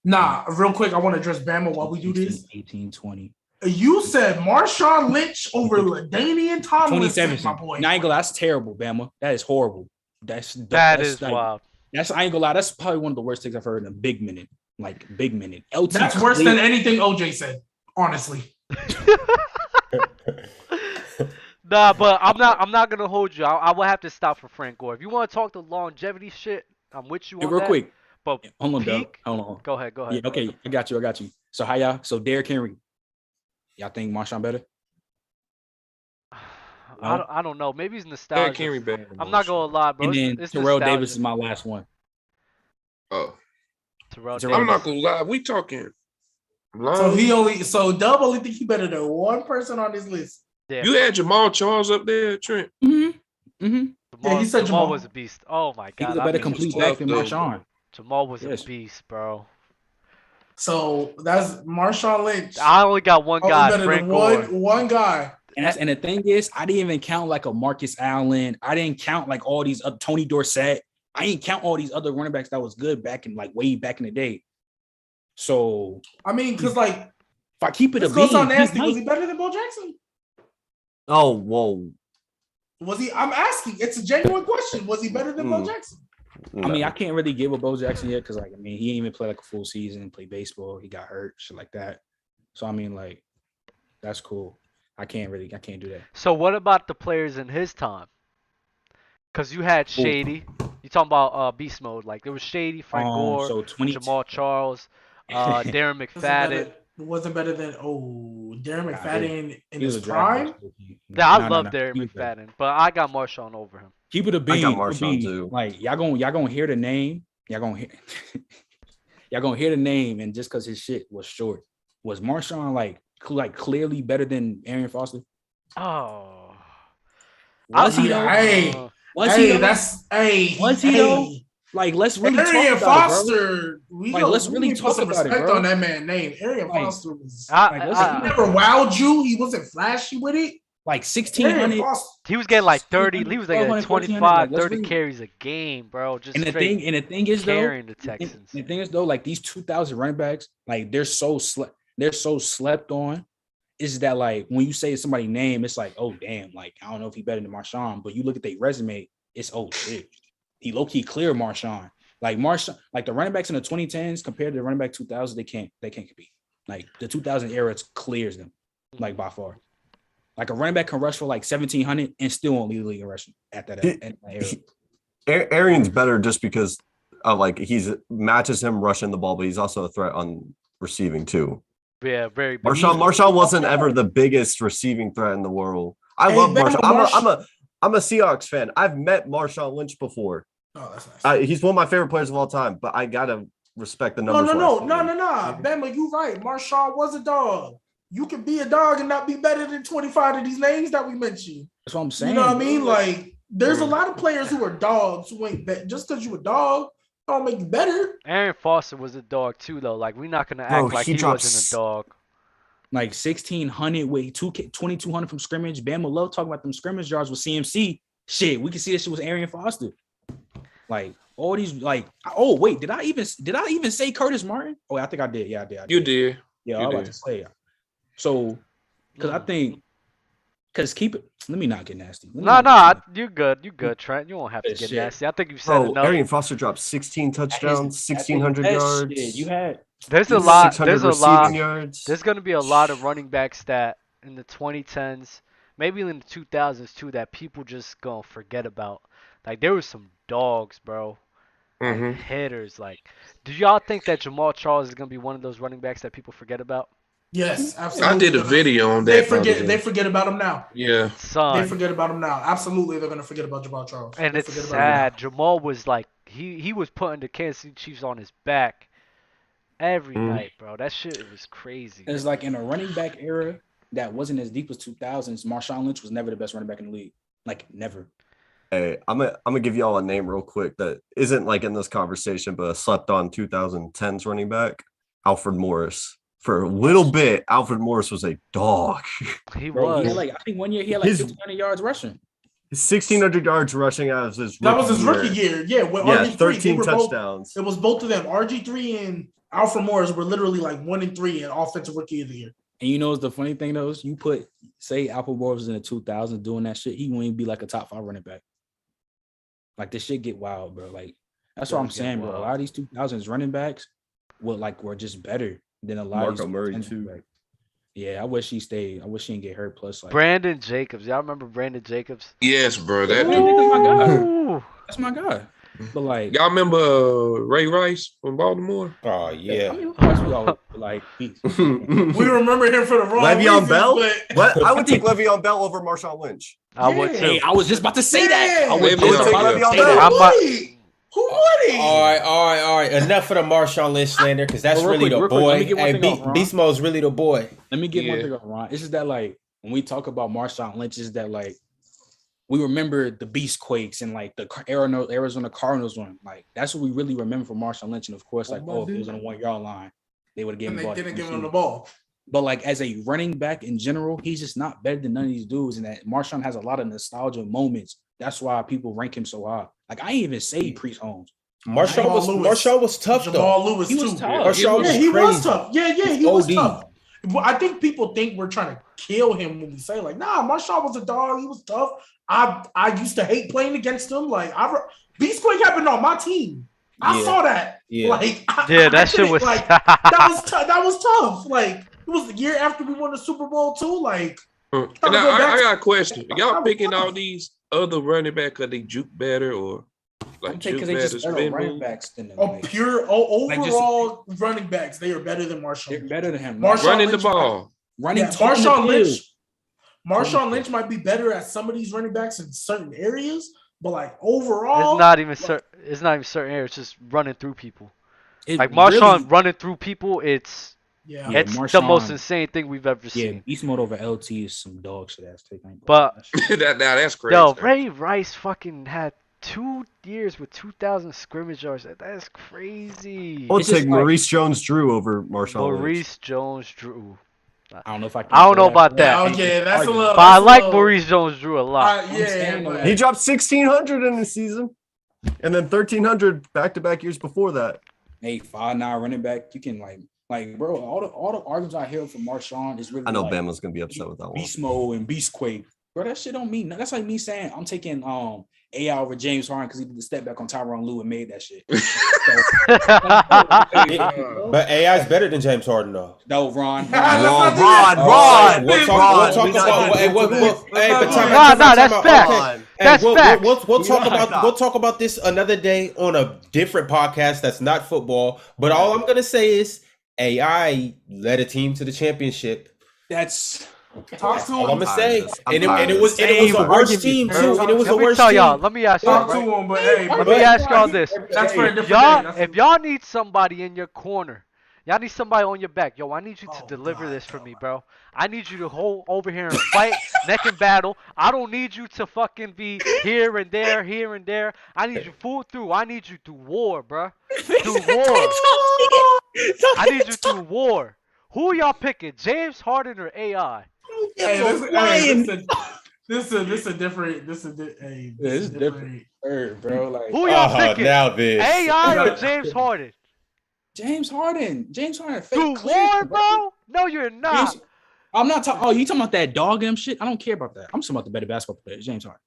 Nah, real quick, I want to address Bama while we do this. 18, 20. You said Marshawn Lynch over LaDainian Tomlinson, my boy. Now, I ain't gonna lie, that's terrible, Bama. That is horrible. That is wild. I ain't gonna lie, that's probably one of the worst things I've heard in a big minute. Big minute. That's worse than anything OJ said, honestly. Nah, but I'm not gonna hold you. I will have to stop for Frank Gore. If you want to talk the longevity shit, I'm with you on real that. Quick. But hold on, Doug. peak. Hold on. Go ahead. Yeah, okay, I got you. So how y'all? So Derrick Henry, y'all think Marshawn better? I don't know. Maybe he's Derrick nostalgia. Henry better than I'm not gonna lie, bro. And then It's Terrell nostalgia. Davis is my last one. Oh, Terrell I'm Davis. I'm not gonna lie. We talking. So Dub only think he better than one person on this list. Yeah. You had Jamal Charles up there, Trent. Yeah, he said Jamal Jamal. was a beast. Oh my He god. was a better complete back than Marshawn. Jamal was Yes. a beast, bro. So that's Marshawn Lynch. I only got one guy, better Frank than Gore. one guy. And the thing is, I didn't even count like a Marcus Allen. I didn't count like all these Tony Dorsett. I didn't count all these other running backs that was good back in like way back in the day. So I mean, because like if I keep it a goes on bean, nasty, was he better than Bo Jackson? Oh, whoa. Was he? I'm asking. It's a genuine question. Was he better than Bo Jackson? I mean, I can't really give a Bo Jackson yet because, like, I mean, he didn't even play like a full season, play baseball. He got hurt, shit like that. So I mean, like, that's cool. I can't do that. So what about the players in his time? Because you had Shady. You talking about beast mode? Like there was Shady, Frank Gore, so Jamal Charles, Darren McFadden. Wasn't better than Darren McFadden in his a prime. Yeah, I love Darren McFadden, but I got Marshawn over him. Keep it a bean. I got Marshawn too. Like y'all gonna hear the name. Y'all gonna hear the name, and just because his shit was short, was Marshawn like clearly better than Arian Foster? Oh, was he though? Was he though? Like, let's really Arian talk about Foster. It, bro. Let's really talk about respect it, bro. on that man's name. Arian Foster was. he never wowed you. He wasn't flashy with it. Like 1,600. He was getting like 30. He was like 25, 30 carries a game, bro. Just and the thing is though, carrying the Texans. The thing is though, like these 2,000 running backs, like they're so slept on. Is that like when you say somebody's name, it's like, oh damn, like I don't know if he's better than Marshawn, but you look at their resume, it's oh shit. He low-key clear Marshawn. Like Marshawn, like the running backs in the 2010s compared to the running back 2000s, they can't compete. Like the 2000 era clears them, like by far. Like a running back can rush for like 1,700 and still won't lead the league in rushing at that era. Arian's better just because of like he's matches him rushing the ball, but he's also a threat on receiving too. Yeah, very. Marshawn wasn't ever the biggest receiving threat in the world. I love Marshawn. I'm a Seahawks fan. I've met Marshawn Lynch before. Oh, that's nice. He's one of my favorite players of all time, but I gotta respect the numbers. No. Bama, you right. Marshawn was a dog. You can be a dog and not be better than 25 of these names that we mentioned. That's what I'm saying. You know what I mean? Like, there's a lot of players who are dogs who ain't bet. Just because you a dog, don't make you better. Arian Foster was a dog too, though. Like, we're not gonna act like he wasn't a dog. Like 1,600 with 2,200 from scrimmage. Bama love talking about them scrimmage yards with CMC. Shit, we can see this shit was Arian Foster. Like all these, like, oh wait, did I even say Curtis Martin? Oh, I think I did. Yeah, I did. You did. Yeah, I was about to say. So, because I think, keep it. Let me not get nasty. You're good, Trent. You won't have to get nasty. I think you said enough. Arian Foster dropped 16 touchdowns, 1,600 yards. Shit, you had. There's a lot. There's a lot. Yards. There's going to be a lot of running backs that in the 2010s, maybe in the 2000s too, that people just gonna forget about. Like there was some dogs, bro. Like, hitters. Like, do y'all think that Jamal Charles is gonna be one of those running backs that people forget about? Yes, absolutely. I did a video on that. They forget about him now. Yeah. They forget about him now. Absolutely, they're gonna forget about Jamal Charles. And it's sad. Jamal was like he was putting the Kansas City Chiefs on his back every night, bro. That shit was crazy. It's like in a running back era that wasn't as deep as 2000s. Marshawn Lynch was never the best running back in the league. Like never. Hey, I'm gonna give y'all a name real quick that isn't like in this conversation, but slept on 2010s running back, Alfred Morris. For a little bit, Alfred Morris was a dog. He was. was. I think 1 year he had like 1,500 yards rushing. 1,600 yards rushing out of his rookie year. Yeah, RG3, 13 touchdowns. It was both of them. RG3 and Alfred Morris were literally like 1 and 3 in offensive rookie of the year. And you know what's the funny thing though? Is you say Alfred Morris was in the 2000s doing that shit, he wouldn't be like a top 5 running back. Like this shit get wild, bro. Like that's what I'm saying, bro. A lot of these 2000s running backs were just better than a lot Marco of these Murray too. Backs. Yeah, I wish he stayed. I wish he didn't get hurt. Plus, like Brandon Jacobs. Y'all remember Brandon Jacobs? Yes, bro. That's my guy. That's my guy. But like, y'all remember Ray Rice from Baltimore? Oh yeah. I mean, of course we all like we remember him for the wrong Le'Veon reasons, Bell. but... What? I would take Le'Veon Bell over Marshawn Lynch. I would too. Hey, I was just about to say that. I would Maybe just I'll about take to say Who Bell. that. would he? Who would he? All right. Enough of the Marshawn Lynch slander, because that's Real really quick, the real quick, let me boy. get one Hey, thing off, Ron. Beast Mode's really the boy. Let me get one Yeah. thing up, Ron. It's just that like when we talk about Marshawn Lynch, is that like we remember the Beast Quakes and like the Arizona Cardinals one. Like that's what we really remember from Marshawn Lynch. And of course, like if it was on the 1 yard line, they would have given And the they ball. didn't give him the ball. But like as a running back in general, he's just not better than none of these dudes. And that Marshawn has a lot of nostalgia moments. That's why people rank him so high. Like I ain't even say Priest Holmes. Marshawn was tough though. Jamal Lewis He was too. tough. Marshawn was he was crazy. tough. Yeah, he was OD. tough. Well, I think people think we're trying to kill him when we say like, nah, Marshawn was a dog. He was tough. I used to hate playing against him. Like Beast Quake happened on my team. I saw that. Yeah. Like That shit was like that was tough. That was tough. Like it was the year after we won the Super Bowl too. Like Now, I got a question. Y'all picking all these other running back because they juke better or like juke Because they better just better spin running move? backs than them. Overall running backs, they are better than Marshawn. They're better than him. Marshawn Running the Lynch ball. Running Marshawn Lynch. Lynch. Marshawn Lynch might be better at some of these running backs in certain areas, but like overall, It's not even certain areas. It's just running through people. Like Really, Marshawn running through people. It's yeah. it's the Marshawn- most insane thing we've ever Yeah, seen. beast mode over LT is some dog shit ass take. But- That's crazy. Yo, Ray Rice fucking had 2 years with 2,000 scrimmage yards. That's crazy. I'll It's just take like- Maurice Jones-Drew over Marshawn Lynch. Maurice Jones-Drew. I don't know if I can. I don't know about that. Okay, that's a little. But I that's a like little- Maurice Jones-Drew a lot. Yeah, but He dropped 1,600 in the season, and then 1,300 back-to-back years before that. Hey, 5'9" running back, you can like bro. All the arguments I hear from Marshawn is really. I know like, Bama's gonna be upset with that one. Beast mode and Beast Quake, bro. That shit don't mean nothing. That's like me saying I'm taking AI over James Harden because he did the step back on Tyronn Lue and made that shit. But AI is better than James Harden though. No, Ron. Let's not do Ron, that. Ron, We'll Ron, talk we not about. getting Hey, into this. but time Nah, out, that's time out. facts. Okay. That's Hey, facts. we'll talk Yeah. about we'll talk about this another day on a different podcast that's not football. But all I'm gonna say is AI led a team to the championship. That's Talk to All I'm him. gonna say, I'm and tired it of was this. the worst team too, and it was the Let me worst tell team. y'all. Let me ask y'all. Talk to him, but hey, Let but me ask y'all this. that's for a different day. Y'all, That's if y'all need somebody in your corner, y'all need somebody on your back. Yo, I need you to deliver God, this for me, bro. I need you to hold over here and fight, neck and battle. I don't need you to fucking be here and there, here and there. I need you full through. I need you through war, bro. Through war. I need you through war. Who y'all picking, James Harden or AI? Hey, this is a different. bro. Like Who y'all picking? Now this. AI or James Harden? James Harden. Fake Through clear, war, bro? No, you're not. I'm not talking. Oh, you talking about that dog and shit? I don't care about that. I'm talking about the better basketball player, James Harden.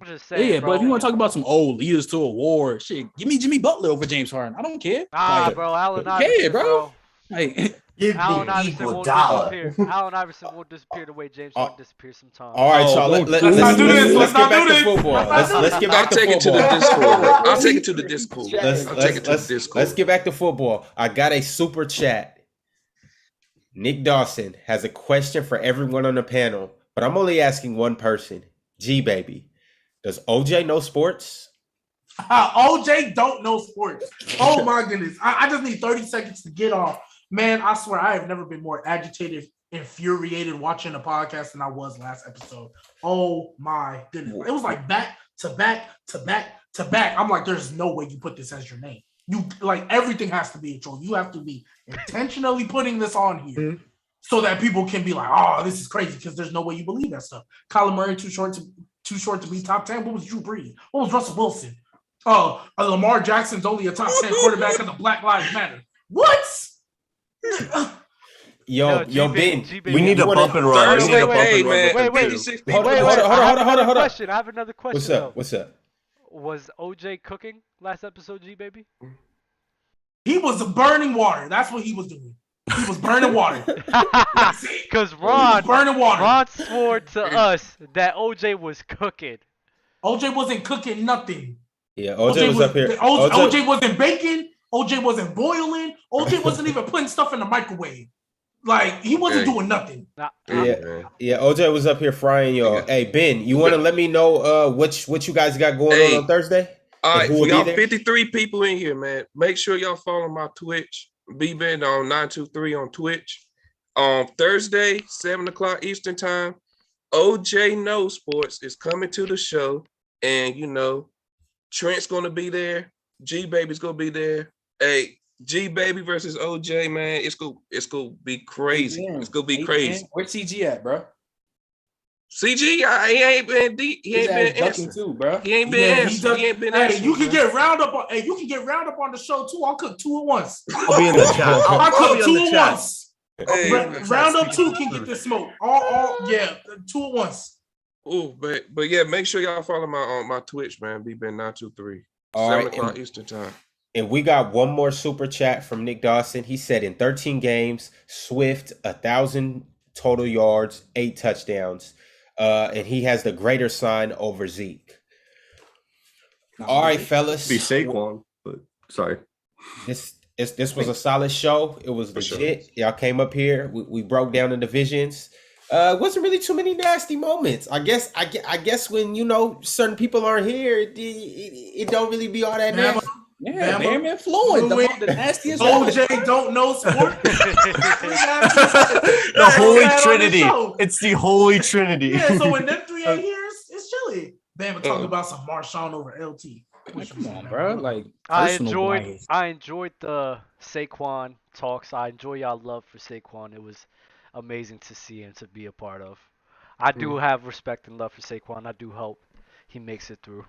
I'm just saying, Yeah, bro. but if you want to talk about some old leaders to a war, shit, give me Jimmy Butler over James Harden. I don't care. Nah, bro, Allen yeah, Iverson, bro. Like, Give Allen me Iverson equal won't dollar. disappear. Allen Iverson won't disappear the way James Harden disappears sometimes. All right, so let's Let's not do this. let's Let's get not back do to this. football. Let's get I'll back to take it to the football. Discord. I'll take it to the Discord. I'll take it to the Discord. Let's get back to football. I got a super chat. Nick Dawson has a question for everyone on the panel, but I'm only asking one person. G baby, does OJ know sports? OJ don't know sports. Oh my goodness. I just need 30 seconds to get off. Man, I swear I have never been more agitated, infuriated watching a podcast than I was last episode. Oh my goodness. It was like back to back to back to back. I'm like, there's no way you put this as your name. You like everything has to be a troll. You have to be intentionally putting this on here so that people can be like, oh, this is crazy, because there's no way you believe that stuff. Kyler Murray too short to be top 10. What was Drew Brees? What was Russell Wilson? Oh, Lamar Jackson's only a top 10 quarterback because of Black Lives Matter. What? Yo, G-Baby, Ben, G-Baby. We need a bump and run. We need a bump Hey, and man. run. Wait. 56 Hold people. on. I have another question. What's Though. up? What's up? Was OJ cooking last episode, G baby? He was burning water. That's what he was doing. He was burning water. Because He was Ron burning water. swore to us that OJ was cooking. OJ wasn't cooking nothing. Yeah, OJ was up here. OJ wasn't baking. OJ wasn't boiling. OJ wasn't even putting stuff in the microwave. Like, he wasn't doing nothing. Yeah. OJ was up here frying y'all. Hey, Ben, you want to let me know what you guys got going on Thursday? All right, for y'all 53 people in here, man, make sure y'all follow my Twitch. B-Ben on 923 on Twitch. Thursday, 7 o'clock Eastern time, OJ No Sports is coming to the show. And, you know, Trent's going to be there. G-Baby's going to be there. Hey, G-Baby versus OJ, man, it's gonna be crazy. It's going to be crazy. Where's CG at, bro? CG, he ain't been deep. He ain't been answering too, bro. He ain't been answering. He ain't been answering. You can get round up on. Hey, you can get round up on the show too. I'll cook 2 at once. I'll be in the chat. I'll cook 2 at once. Hey, round up 2 can get this smoke. Yeah, 2 at once. Oh, but yeah, make sure y'all follow my Twitch, man. BBen923. 7 o'clock Eastern time. And we got one more super chat from Nick Dawson. He said in 13 games, Swift 1,000 total yards, 8 touchdowns. And he has the greater sign over Zeke. All right, fellas. Be Saquon, but sorry. This was a solid show. It was legit. Sure. Y'all came up here. We broke down the divisions. Wasn't really too many nasty moments. I guess when certain people aren't here, it don't really be all that nasty. Yeah, man, fluent. The nastiest. OJ don't know sport. The Holy Trinity. It's the Holy Trinity. Yeah, so when them 3 ain't here, it's chilly. Bama talking about some Marshawn over LT. Come on, bro. Like, I enjoyed the Saquon talks. I enjoy y'all love for Saquon. It was amazing to see and to be a part of. I do have respect and love for Saquon. I do hope he makes it through.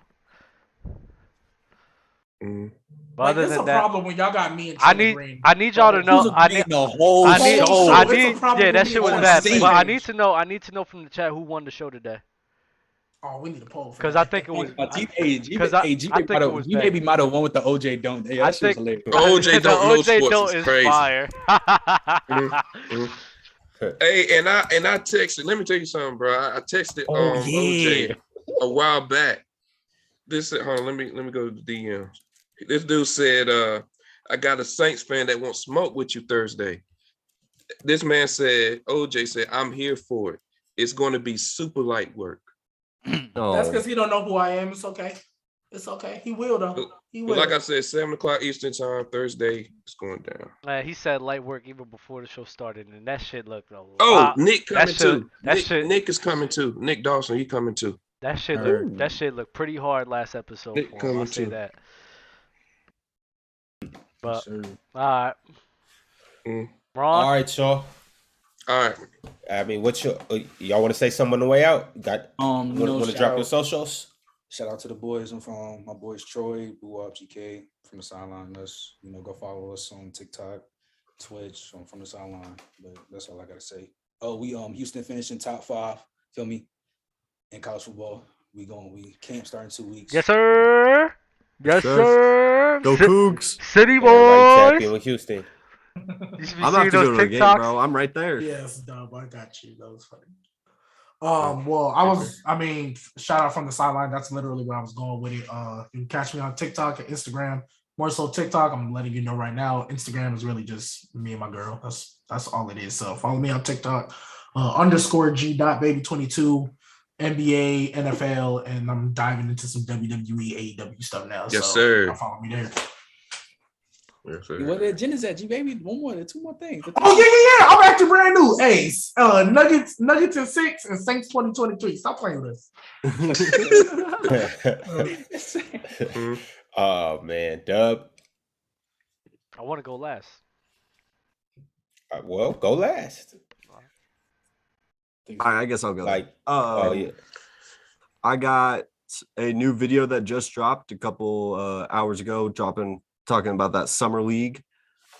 But other than that, problem when y'all got me and I need y'all to know. I need the whole show. Yeah, that shit was bad. But I need to know from the chat who won the show today. Oh, we need a poll. Because I think it was. G-Baby might have won with the OJ don't. Yeah, that shit was hilarious. OJ don't is crazy. Fire. Hey, and I texted. Let me tell you something, bro. I texted OJ a while back. Hold on. Let me go to the DM. This dude said, I got a Saints fan that won't smoke with you Thursday. This man said, OJ said, I'm here for it. It's going to be super light work. That's because he don't know who I am. It's okay. It's okay. He will, though. He will. Like I said, 7 o'clock Eastern time, Thursday, it's going down. He said light work even before the show started, and that shit looked a lot. Oh, Nick coming too. Nick is coming too. Nick Dawson, he coming too. That shit looked pretty hard last episode. I'll say that. But all right, Ron. All right, y'all. All right. I mean, y'all want to say something on the way out? Want to drop your socials? Shout out to the boys. I'm from my boys Troy, Boo Up, GK from the sideline. Us, go follow us on TikTok, Twitch, from the sideline. But that's all I gotta say. Oh, we Houston finishing top 5. Feel me? In college football, we camp starting 2 weeks. Yes, sir. Yes, sir. Go Cougs. City boys. Champion with Houston. I'm not to go to a game, bro. I'm right there. Yes, dog. I got you. That was funny. Shout out from the sideline. That's literally where I was going with it. You can catch me on TikTok and Instagram. More so TikTok. I'm letting you know right now. Instagram is really just me and my girl. That's all it is. So follow me on TikTok. _G.baby22. NBA, NFL, and I'm diving into some WWE, AEW stuff now. Yes, sir. Follow me there. Yes, sir. What the agenda's at, G-Baby? 2 more things. Oh, yeah. I'm actually brand new. Hey, Nuggets in 6 and Saints 2023. Stop playing with us. Oh, man. Dub. I want to go last. Well, go last. I guess I'll go. Yeah. I got a new video that just dropped a couple hours ago, talking about that summer league.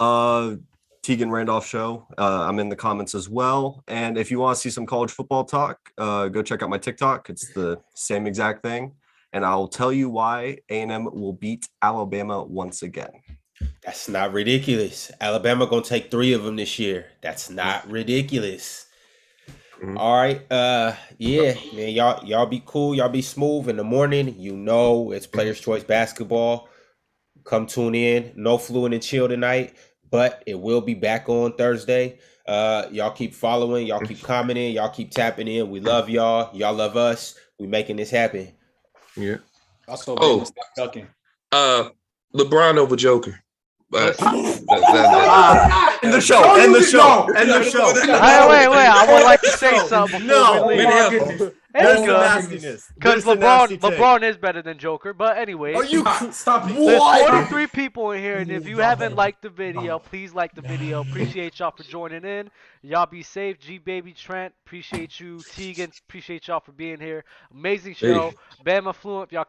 Tegan Randolph show. I'm in the comments as well. And if you want to see some college football talk, go check out my TikTok. It's the same exact thing. And I'll tell you why A&M will beat Alabama once again. That's not ridiculous. Alabama gonna take 3 of them this year. That's not ridiculous. All right. Yeah, man. Y'all be cool. Y'all be smooth in the morning. You know it's Players Choice Basketball. Come tune in. No Fluent and Chill tonight, but it will be back on Thursday. Y'all keep following. Y'all keep commenting. Y'all keep tapping in. We love y'all. Y'all love us. We making this happen. Yeah. Also, LeBron over Joker. But End the show. End the show. End the show. Wait. I would like to say something before we leave. There's the nastiness. Because LeBron is better than Joker. But anyways, are you stop it? There's 43 people in here, and if you haven't liked the video, please like the video. Appreciate y'all for joining in. Y'all be safe. G Baby Trent, appreciate you. Tegan, appreciate y'all for being here. Amazing show. Bama Fluent, y'all